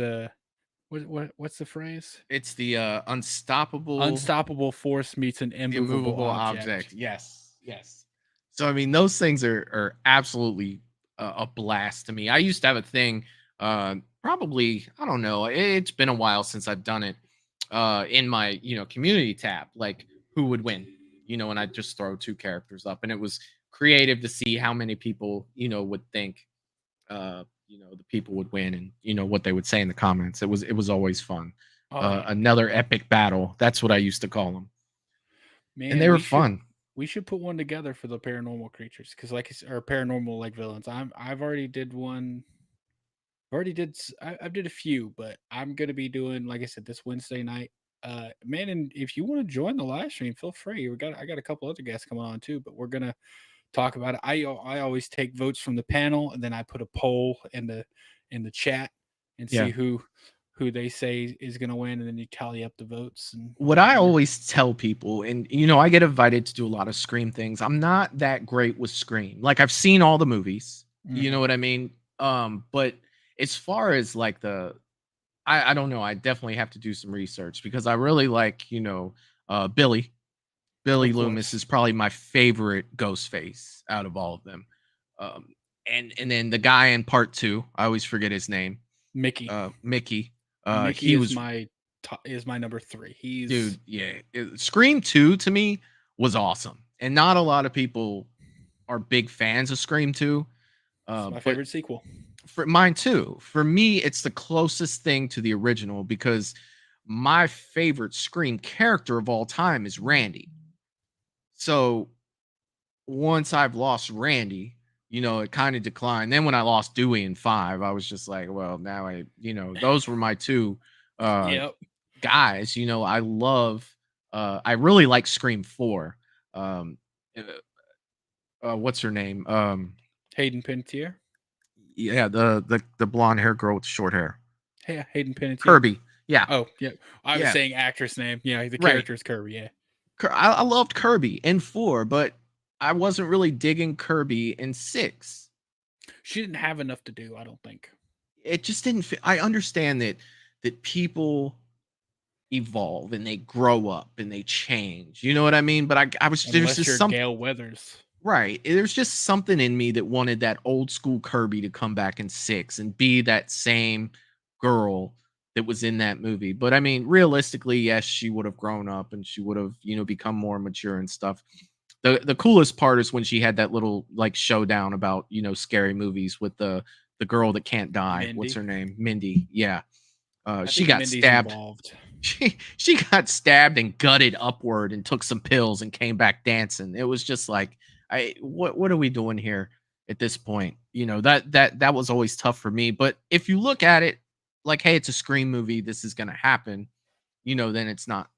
Speaker 12: What's the phrase?
Speaker 11: It's the
Speaker 12: Unstoppable force meets an immovable object.
Speaker 11: Yes, yes. So I mean, those things are absolutely a blast to me. I used to have a thing, probably I don't know. It's been a while since I've done it. In my community tab, like who would win, and I just throw two characters up, and it was creative to see how many people would think the people would win, and what they would say in the comments. It was always fun.
Speaker 12: Oh, yeah.
Speaker 11: Another epic battle. That's what I used to call them.
Speaker 12: Man,
Speaker 11: And they were
Speaker 12: we should-
Speaker 11: fun.
Speaker 12: We should put one together for the paranormal creatures, because or paranormal like villains. I've already did one. I did a few, but I'm gonna be doing, like I said, this Wednesday night. Man, and if you want to join the live stream, feel free. I got a couple other guests coming on too, but we're gonna talk about it. I always take votes from the panel, and then I put a poll in the chat and
Speaker 11: Yeah.
Speaker 12: see who they say is gonna win, and then you tally up the votes. And
Speaker 11: What I always tell people, and I get invited to do a lot of Scream things. I'm not that great with Scream. Like, I've seen all the movies. You know what I mean? But as far as like I don't know. I definitely have to do some research, because I really like, Billy. Billy
Speaker 12: Of
Speaker 11: Loomis
Speaker 12: course.
Speaker 11: is probably my favorite Ghostface out of all of them. And then the guy in part 2, I always forget his name.
Speaker 12: Mickey.
Speaker 11: Mickey.
Speaker 12: Mickey
Speaker 11: He
Speaker 12: is
Speaker 11: was
Speaker 12: my number 3. He's
Speaker 11: dude. Yeah, Scream 2 to me was awesome, and not a lot of people are big fans of Scream 2.
Speaker 12: my
Speaker 11: But
Speaker 12: favorite sequel.
Speaker 11: for mine too. For me, it's the closest thing to the original, because my favorite Scream character of all time is Randy. So once I've lost Randy, it kind of declined. Then when I lost Dewey in 5, I was just like, well, now those were my two
Speaker 12: Yep.
Speaker 11: guys. I love I really like Scream 4. What's her name?
Speaker 12: Hayden Panettiere.
Speaker 11: Yeah, the blonde hair girl with the short hair.
Speaker 12: Hey, Hayden Panettiere.
Speaker 11: Kirby. Yeah.
Speaker 12: Oh, yeah. I was
Speaker 11: Yeah.
Speaker 12: saying actress name. Yeah, the
Speaker 11: Right.
Speaker 12: character is Kirby. Yeah.
Speaker 11: I loved Kirby in 4, but I wasn't really digging Kirby in 6.
Speaker 12: She didn't have enough to do, I don't think.
Speaker 11: It just didn't fit. I understand that people evolve and they grow up and they change. You know what I mean? But I was there's
Speaker 12: Unless
Speaker 11: just
Speaker 12: you're
Speaker 11: something
Speaker 12: Gail Weathers.
Speaker 11: right. There's just something in me that wanted that old school Kirby to come back in 6 and be that same girl that was in that movie. But I mean, realistically, yes, she would have grown up and she would have, become more mature and stuff. The coolest part is when she had that little like showdown about, scary movies with the girl that can't die.
Speaker 12: Mindy.
Speaker 11: What's her name? Mindy. Yeah.
Speaker 12: I
Speaker 11: She
Speaker 12: think
Speaker 11: got
Speaker 12: Mindy's
Speaker 11: stabbed.
Speaker 12: involved.
Speaker 11: She got stabbed and gutted upward and took some pills and came back dancing. It was just like, what are we doing here at this point? That was always tough for me. But if you look at it like, hey, it's a Scream movie, this is gonna happen, then it's not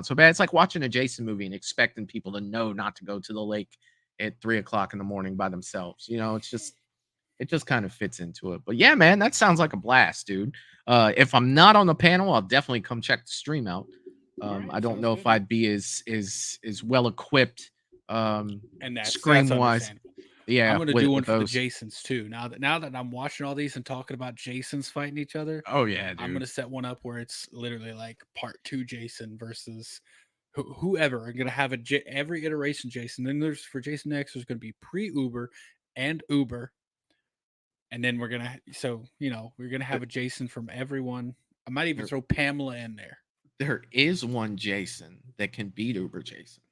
Speaker 11: so bad. It's like watching a Jason movie and expecting people to know not to go to the lake at 3:00 in the morning by themselves. It just kind of fits into it. But yeah, man, that sounds like a blast, dude. If I'm not on the panel, I'll definitely come check the stream out. I don't know if I'd be as well equipped
Speaker 12: And that's
Speaker 11: Scream wise.
Speaker 12: understandable.
Speaker 11: Yeah,
Speaker 12: I'm gonna do one for the
Speaker 11: those.
Speaker 12: Jasons too. Now that I'm watching all these and talking about Jasons fighting each other,
Speaker 11: Oh yeah, dude.
Speaker 12: I'm gonna set one up where it's literally like part 2 Jason versus whoever. I'm gonna have every iteration Jason. Then there's for Jason X, there's gonna be pre-Uber and Uber, and then we're gonna have a Jason from everyone. I might even throw Pamela in there.
Speaker 11: There is one Jason that can beat Uber Jason.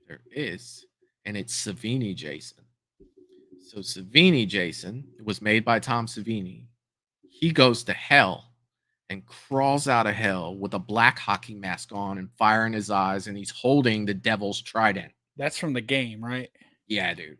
Speaker 11: There is, and it's Savini Jason. So Savini Jason was made by Tom Savini. He goes to hell and crawls out of hell with a black hockey mask on and fire in his eyes, and he's holding the devil's trident.
Speaker 12: That's from the game, right?
Speaker 11: Yeah, dude.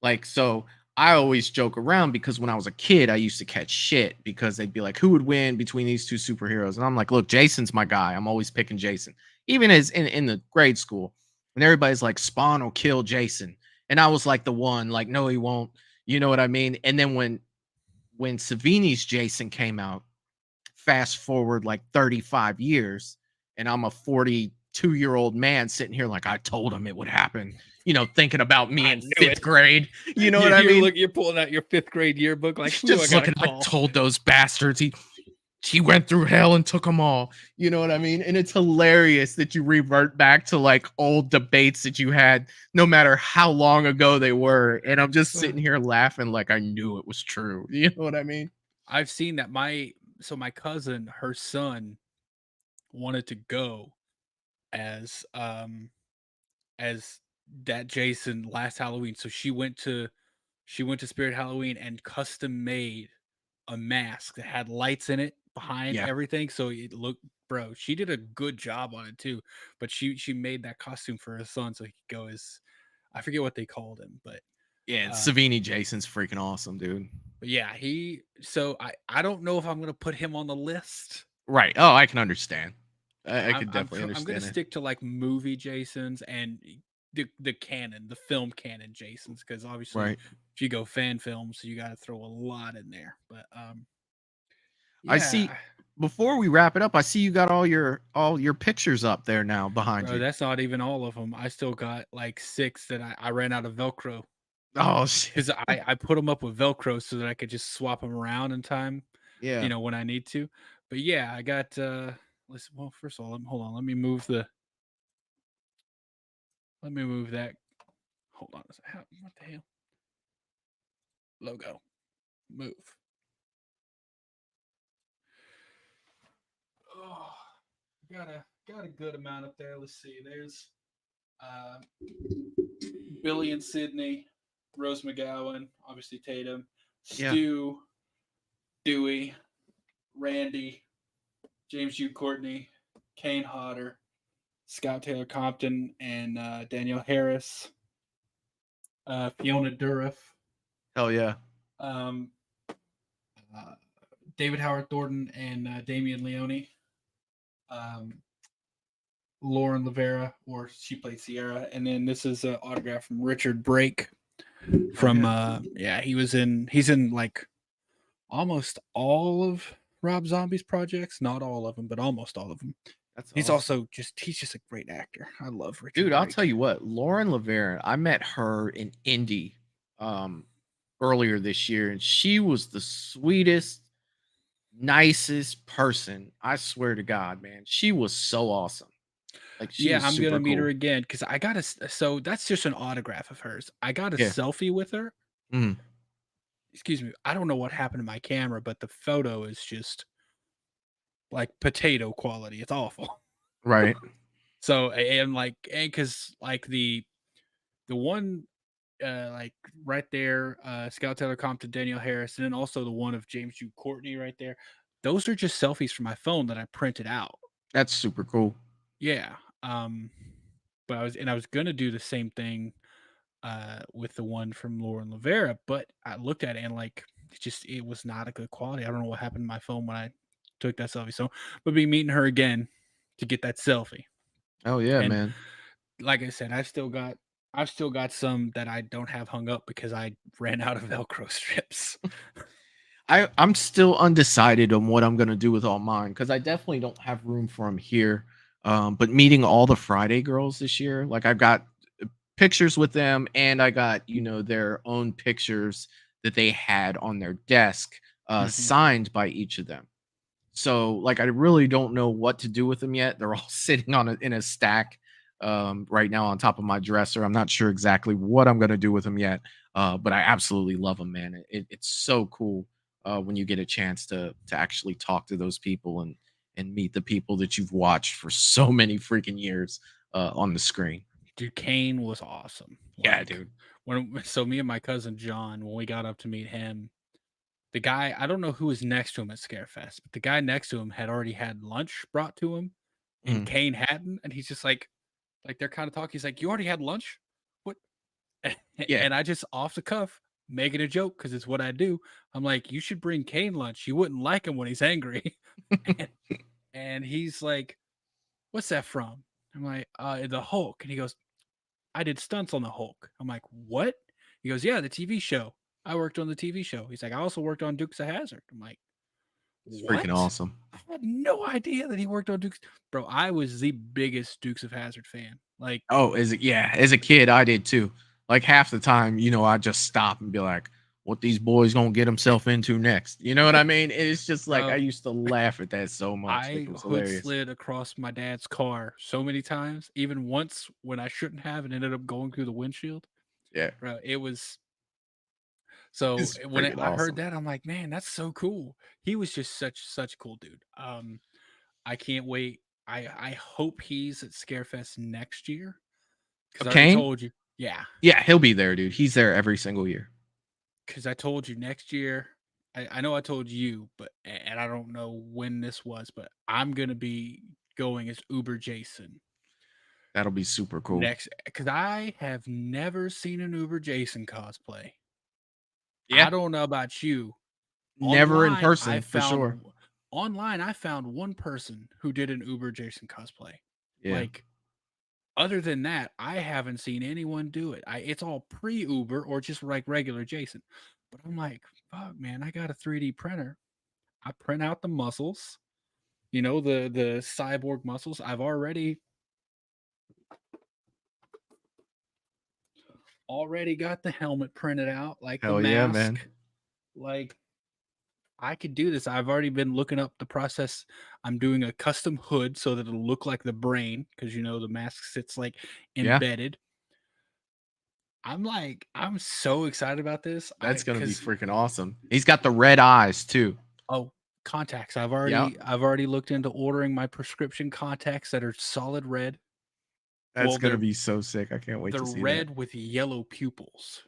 Speaker 11: Like, so I always joke around because when I was a kid, I used to catch shit because they'd be like, who would win between these two superheroes? And I'm like, look, Jason's my guy. I'm always picking Jason. Even as in the grade school, and everybody's like, Spawn will kill Jason. And I was like the one, like, no, he won't. You know what I mean? And then when Savini's Jason came out, fast forward like 35 years, and I'm a 42-year-old man sitting here like, I told him it would happen, thinking about me in 5th grade. You know what I mean?
Speaker 12: You're pulling out your 5th grade yearbook like,
Speaker 11: Just looking, I told those bastards. She went through hell and took them all. You know what I mean? And it's hilarious that you revert back to like old debates that you had, no matter how long ago they were. And I'm just sitting here laughing like I knew it was true. You know what I mean?
Speaker 12: I've seen that my cousin, her son, wanted to go as as that Jason last Halloween. So she went to Spirit Halloween and custom made a mask that had lights in it behind
Speaker 11: Yeah.
Speaker 12: everything. So it looked, bro, she did a good job on it too. But she made that costume for her son so he could go as, I forget what they called him, but
Speaker 11: Yeah, and Savini Jason's freaking awesome, dude.
Speaker 12: but yeah, I don't know if I'm gonna put him on the list.
Speaker 11: Right. Oh, I can understand. I could definitely
Speaker 12: I'm gonna
Speaker 11: understand it.
Speaker 12: stick to like movie Jasons and the canon, the film canon Jasons, because obviously
Speaker 11: Right.
Speaker 12: if you go fan films, you got to throw a lot in there. But
Speaker 11: I see. Before we wrap it up, I see you got all your pictures up there now behind
Speaker 12: bro,
Speaker 11: you.
Speaker 12: that's not even all of them. I still got like 6 that I ran out of Velcro.
Speaker 11: Oh shit!
Speaker 12: Because I put them up with Velcro so that I could just swap them around in time.
Speaker 11: Yeah.
Speaker 12: You know, when I need to. But yeah, I got listen, well, first of all, hold on, let me move that. Hold on a second. What the hell? Logo. Move. Oh, got a good amount up there. Let's see. There's Billy and Sydney, Rose McGowan, obviously Tatum,
Speaker 11: Yeah.
Speaker 12: Stu, Dewey, Randy, James Hugh Courtney, Kane Hodder, Scott Taylor Compton, and Danielle Harris, Fiona Dourif,
Speaker 11: Hell yeah.
Speaker 12: David Howard Thornton, and Damian Leone. Lauren Rivera, or she played Sierra, and then this is an autograph from Richard Brake. From he's in like almost all of Rob Zombie's projects, not all of them, but almost all of them. He's
Speaker 11: awesome.
Speaker 12: he's just a great actor. I love Richard.
Speaker 11: Dude, I'll
Speaker 12: Brake.
Speaker 11: tell you what, Lauren Laverne, I met her in Indy earlier this year, and she was the sweetest, nicest person. I swear to God, man. She was so awesome. Like, she was
Speaker 12: I'm
Speaker 11: super
Speaker 12: gonna meet
Speaker 11: cool.
Speaker 12: her again because I got so that's just an autograph of hers. I got a
Speaker 11: Yeah.
Speaker 12: selfie with her.
Speaker 11: Mhm.
Speaker 12: Excuse me. I don't know what happened to my camera, but the photo is just like potato quality. It's awful.
Speaker 11: Right.
Speaker 12: So and because like the one like right there, Scout Taylor Compton, Danielle Harris, and then also the one of James Hugh Courtney right there. Those are just selfies from my phone that I printed out.
Speaker 11: That's super cool.
Speaker 12: Yeah. But I was gonna do the same thing with the one from Lauren Rivera, but I looked at it and like it was not a good quality. I don't know what happened to my phone when I took that selfie. So we'll be meeting her again to get that selfie.
Speaker 11: Oh yeah,
Speaker 12: And
Speaker 11: man.
Speaker 12: like I said, I've still got some that I don't have hung up because I ran out of Velcro strips.
Speaker 11: I'm still undecided on what I'm gonna do with all mine because I definitely don't have room for them here. But meeting all the Friday girls this year, like I've got pictures with them, and I got their own pictures that they had on their desk, signed by each of them. So like I really don't know what to do with them yet. They're all sitting in a stack right now on top of my dresser. I'm not sure exactly what I'm gonna do with them yet, but I absolutely love them, man. It's so cool when you get a chance to actually talk to those people and meet the people that you've watched for so many freaking years on the screen.
Speaker 12: Dude, Kane was awesome.
Speaker 11: Yeah, dude.
Speaker 12: So me and my cousin John, when we got up to meet him, the guy, I don't know who was next to him at Scarefest, but the guy next to him had already had lunch brought to him, and Kane hadn't, and he's just like they're kind of talking. He's like, "You already had lunch? What?"
Speaker 11: Yeah.
Speaker 12: And I just off the cuff making a joke because it's what I do. I'm like, "You should bring Kane lunch. You wouldn't like him when he's angry." and he's like, "What's that from?" I'm like, "The Hulk." And he goes, "I did stunts on the Hulk." I'm like, "What?" He goes, "Yeah, the TV show. I worked on the TV show." He's like, "I also worked on Dukes of Hazzard." I'm like,
Speaker 11: It's
Speaker 12: "What?"
Speaker 11: freaking awesome.
Speaker 12: I had no idea that he worked on Dukes. Bro, I was the biggest Dukes of Hazzard fan. Like,
Speaker 11: Oh, as a kid, I did too. Like half the time, I'd just stop and be like, what these boys gonna get himself into next. You know what I mean? It's just like I used to laugh at that so much. Like,
Speaker 12: I
Speaker 11: it was
Speaker 12: hood
Speaker 11: hilarious.
Speaker 12: slid across my dad's car so many times, even once when I shouldn't have, and ended up going through the windshield.
Speaker 11: Yeah.
Speaker 12: Bro, it was so
Speaker 11: It's
Speaker 12: when
Speaker 11: freaking
Speaker 12: I heard
Speaker 11: awesome.
Speaker 12: that, I'm like, man, that's so cool. He was just such a cool dude. I can't wait. I hope he's at Scarefest next year because I already
Speaker 11: Kane?
Speaker 12: told you. Yeah,
Speaker 11: Yeah, he'll be there, dude. He's there every single year.
Speaker 12: because I told you next year. I know I told you, but and I don't know when this was, but I'm gonna be going as Uber Jason
Speaker 11: That'll be super cool.
Speaker 12: next because I have never seen an Uber Jason cosplay.
Speaker 11: Yeah.
Speaker 12: I don't know about you.
Speaker 11: Never in
Speaker 12: Online,
Speaker 11: person, for sure.
Speaker 12: Online, I found one person who did an Uber Jason cosplay.
Speaker 11: Yeah.
Speaker 12: Like, other than that, I haven't seen anyone do it. It's all pre-Uber or just like regular Jason. But I'm like, fuck, man, I got a 3D printer. I print out the muscles, the cyborg muscles. I've already got the helmet printed out, like the
Speaker 11: Hell yeah, man.
Speaker 12: mask. Like, I could do this. I've already been looking up the process. I'm doing a custom hood so that it'll look like the brain because the mask sits like
Speaker 11: Yeah.
Speaker 12: embedded. I'm so excited about this.
Speaker 11: That's gonna be freaking awesome. He's got the red eyes too.
Speaker 12: Oh, contacts. I've
Speaker 11: Yep.
Speaker 12: already looked into ordering my prescription contacts that are solid red.
Speaker 11: That's
Speaker 12: Well,
Speaker 11: gonna
Speaker 12: they're
Speaker 11: be so sick. I can't wait to
Speaker 12: they're
Speaker 11: see
Speaker 12: red
Speaker 11: that.
Speaker 12: with yellow pupils.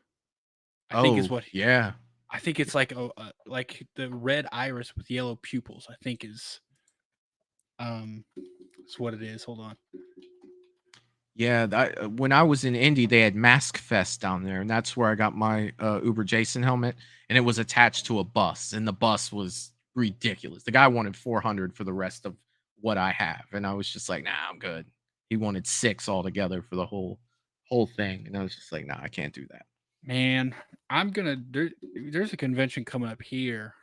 Speaker 12: I think is
Speaker 11: Oh,
Speaker 12: what
Speaker 11: yeah.
Speaker 12: I think it's like like the red iris with yellow pupils. I think is it's what it is. Hold on.
Speaker 11: Yeah, when I was in Indy, they had Mask Fest down there, and that's where I got my Uber Jason helmet, and it was attached to a bus, and the bus was ridiculous. The guy wanted 400 for the rest of what I have, and I was just like, nah, I'm good. He wanted 6 altogether for the whole thing, and I was just like, nah, I can't do that.
Speaker 12: Man, I'm gonna there's a convention coming up here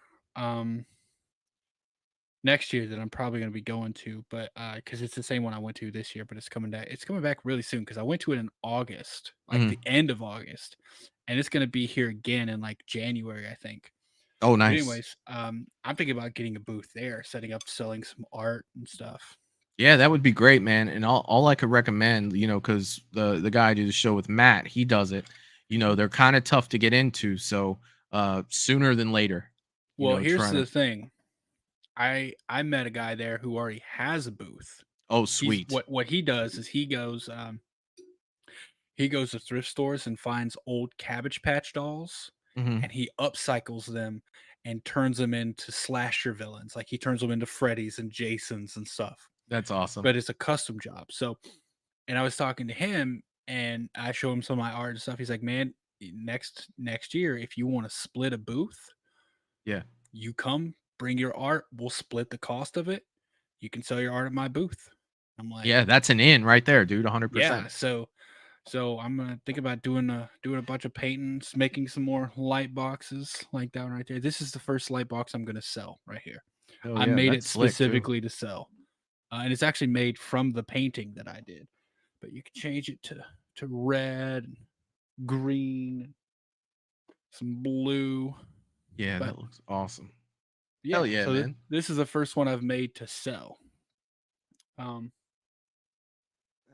Speaker 12: next year that I'm probably gonna be going to, but because it's the same one I went to this year, but it's coming back really soon because I went to it in August, like the end of August, and it's gonna be here again in like January, I think.
Speaker 11: Oh,
Speaker 12: But
Speaker 11: nice.
Speaker 12: anyways, I'm thinking about getting a booth there, setting up, selling some art and stuff.
Speaker 11: Yeah, that would be great, man. And all I could recommend, because the guy I do the show with, Matt, he does it. They're kind of tough to get into, so sooner than later.
Speaker 12: Well, here's
Speaker 11: Trying
Speaker 12: the
Speaker 11: to.
Speaker 12: thing. I met a guy there who already has a booth.
Speaker 11: Oh, sweet.
Speaker 12: What he does is he goes to thrift stores and finds old Cabbage Patch dolls,
Speaker 11: Mhm.
Speaker 12: and he upcycles them and turns them into slasher villains. Like he turns them into Freddy's and Jasons and stuff.
Speaker 11: That's awesome.
Speaker 12: But it's a custom job. So, and I was talking to him, and I show him some of my art and stuff. He's like, "Man, next year, if you want to split a booth,
Speaker 11: Yeah.
Speaker 12: you come, bring your art. We'll split the cost of it. You can sell your art at my booth." I'm like,
Speaker 11: Yeah, that's an in right there, dude. 100%.
Speaker 12: yeah. So I'm gonna think about doing a bunch of paintings, making some more light boxes like that right there. This is the first light box I'm gonna sell right here.
Speaker 11: Hell
Speaker 12: I
Speaker 11: yeah,
Speaker 12: made it
Speaker 11: that's slick, too.
Speaker 12: specifically to sell, and it's actually made from the painting that I did. But you can change it to red, and green, some blue.
Speaker 11: Yeah,
Speaker 12: But
Speaker 11: that looks awesome.
Speaker 12: yeah,
Speaker 11: Hell yeah,
Speaker 12: so
Speaker 11: man.
Speaker 12: this is the first one I've made to sell.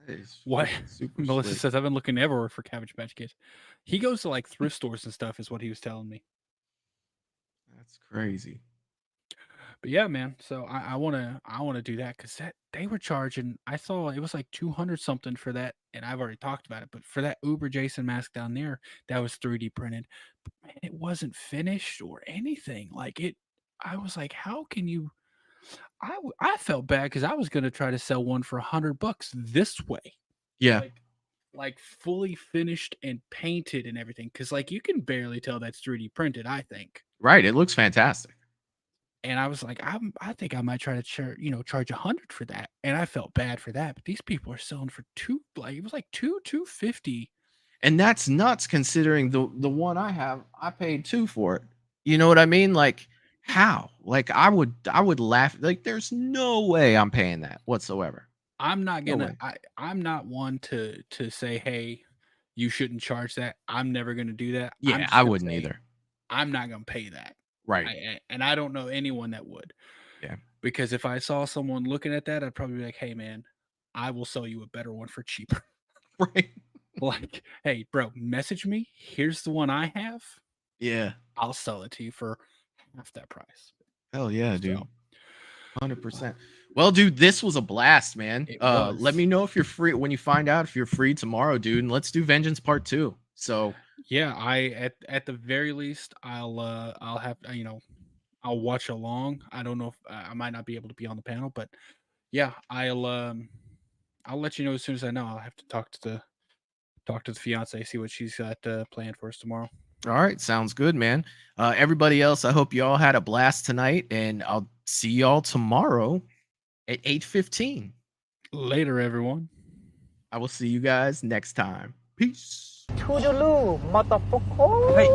Speaker 11: That is
Speaker 12: What
Speaker 11: freaking super
Speaker 12: Melissa
Speaker 11: slick.
Speaker 12: says, I've been looking everywhere for Cabbage Patch Kids. He goes to like thrift stores and stuff, is what he was telling me.
Speaker 11: That's crazy.
Speaker 12: But yeah, man. So I wanna do that because they were charging. I saw it was like 200 something for that, and I've already talked about it. But for that Uber Jason mask down there, that was 3D printed. But man, it wasn't finished or anything. Like it, I was like, how can you? I felt bad because I was gonna try to sell one for $100 this way.
Speaker 11: Yeah.
Speaker 12: Like fully finished and painted and everything. Because like you can barely tell that's 3D printed. I think.
Speaker 11: Right. It looks fantastic.
Speaker 12: And I was like, I think I might try to charge 100 for that. And I felt bad for that. But these people are selling for it was like $250.
Speaker 11: And that's nuts considering the one I have, I paid 2 for it. You know what I mean? Like, how? Like, I would laugh. Like, there's no way I'm paying that whatsoever.
Speaker 12: I'm not
Speaker 11: No
Speaker 12: gonna
Speaker 11: way.
Speaker 12: I'm not one to say, hey, you shouldn't charge that. I'm never gonna do that. I'm
Speaker 11: Yeah,
Speaker 12: just
Speaker 11: I
Speaker 12: gonna
Speaker 11: wouldn't
Speaker 12: say,
Speaker 11: either.
Speaker 12: I'm not gonna pay that.
Speaker 11: Right.
Speaker 12: And I don't know anyone that would.
Speaker 11: Yeah.
Speaker 12: Because if I saw someone looking at that, I'd probably be like, hey man, I will sell you a better one for cheaper.
Speaker 11: Right.
Speaker 12: Like, hey, bro, message me. Here's the one I have.
Speaker 11: Yeah.
Speaker 12: I'll sell it to you for half that price.
Speaker 11: Hell yeah, dude. 100%. Well, dude, this was a blast, man. Let me know if you're free when you find out if you're free tomorrow, dude, and let's do Vengeance Part 2. So
Speaker 12: yeah, I at the very least I'll have I'll watch along. I don't know if I might not be able to be on the panel, but yeah, I'll let you know as soon as I know. I'll have to talk to the fiance, see what she's got planned for us tomorrow.
Speaker 11: all right, sounds good, man. Everybody else, I hope you all had a blast tonight, and I'll see y'all tomorrow at 8:15.
Speaker 12: Later, everyone.
Speaker 11: I will see you guys next time. Peace.
Speaker 14: Toodaloo, motherfucker.
Speaker 1: Hey, you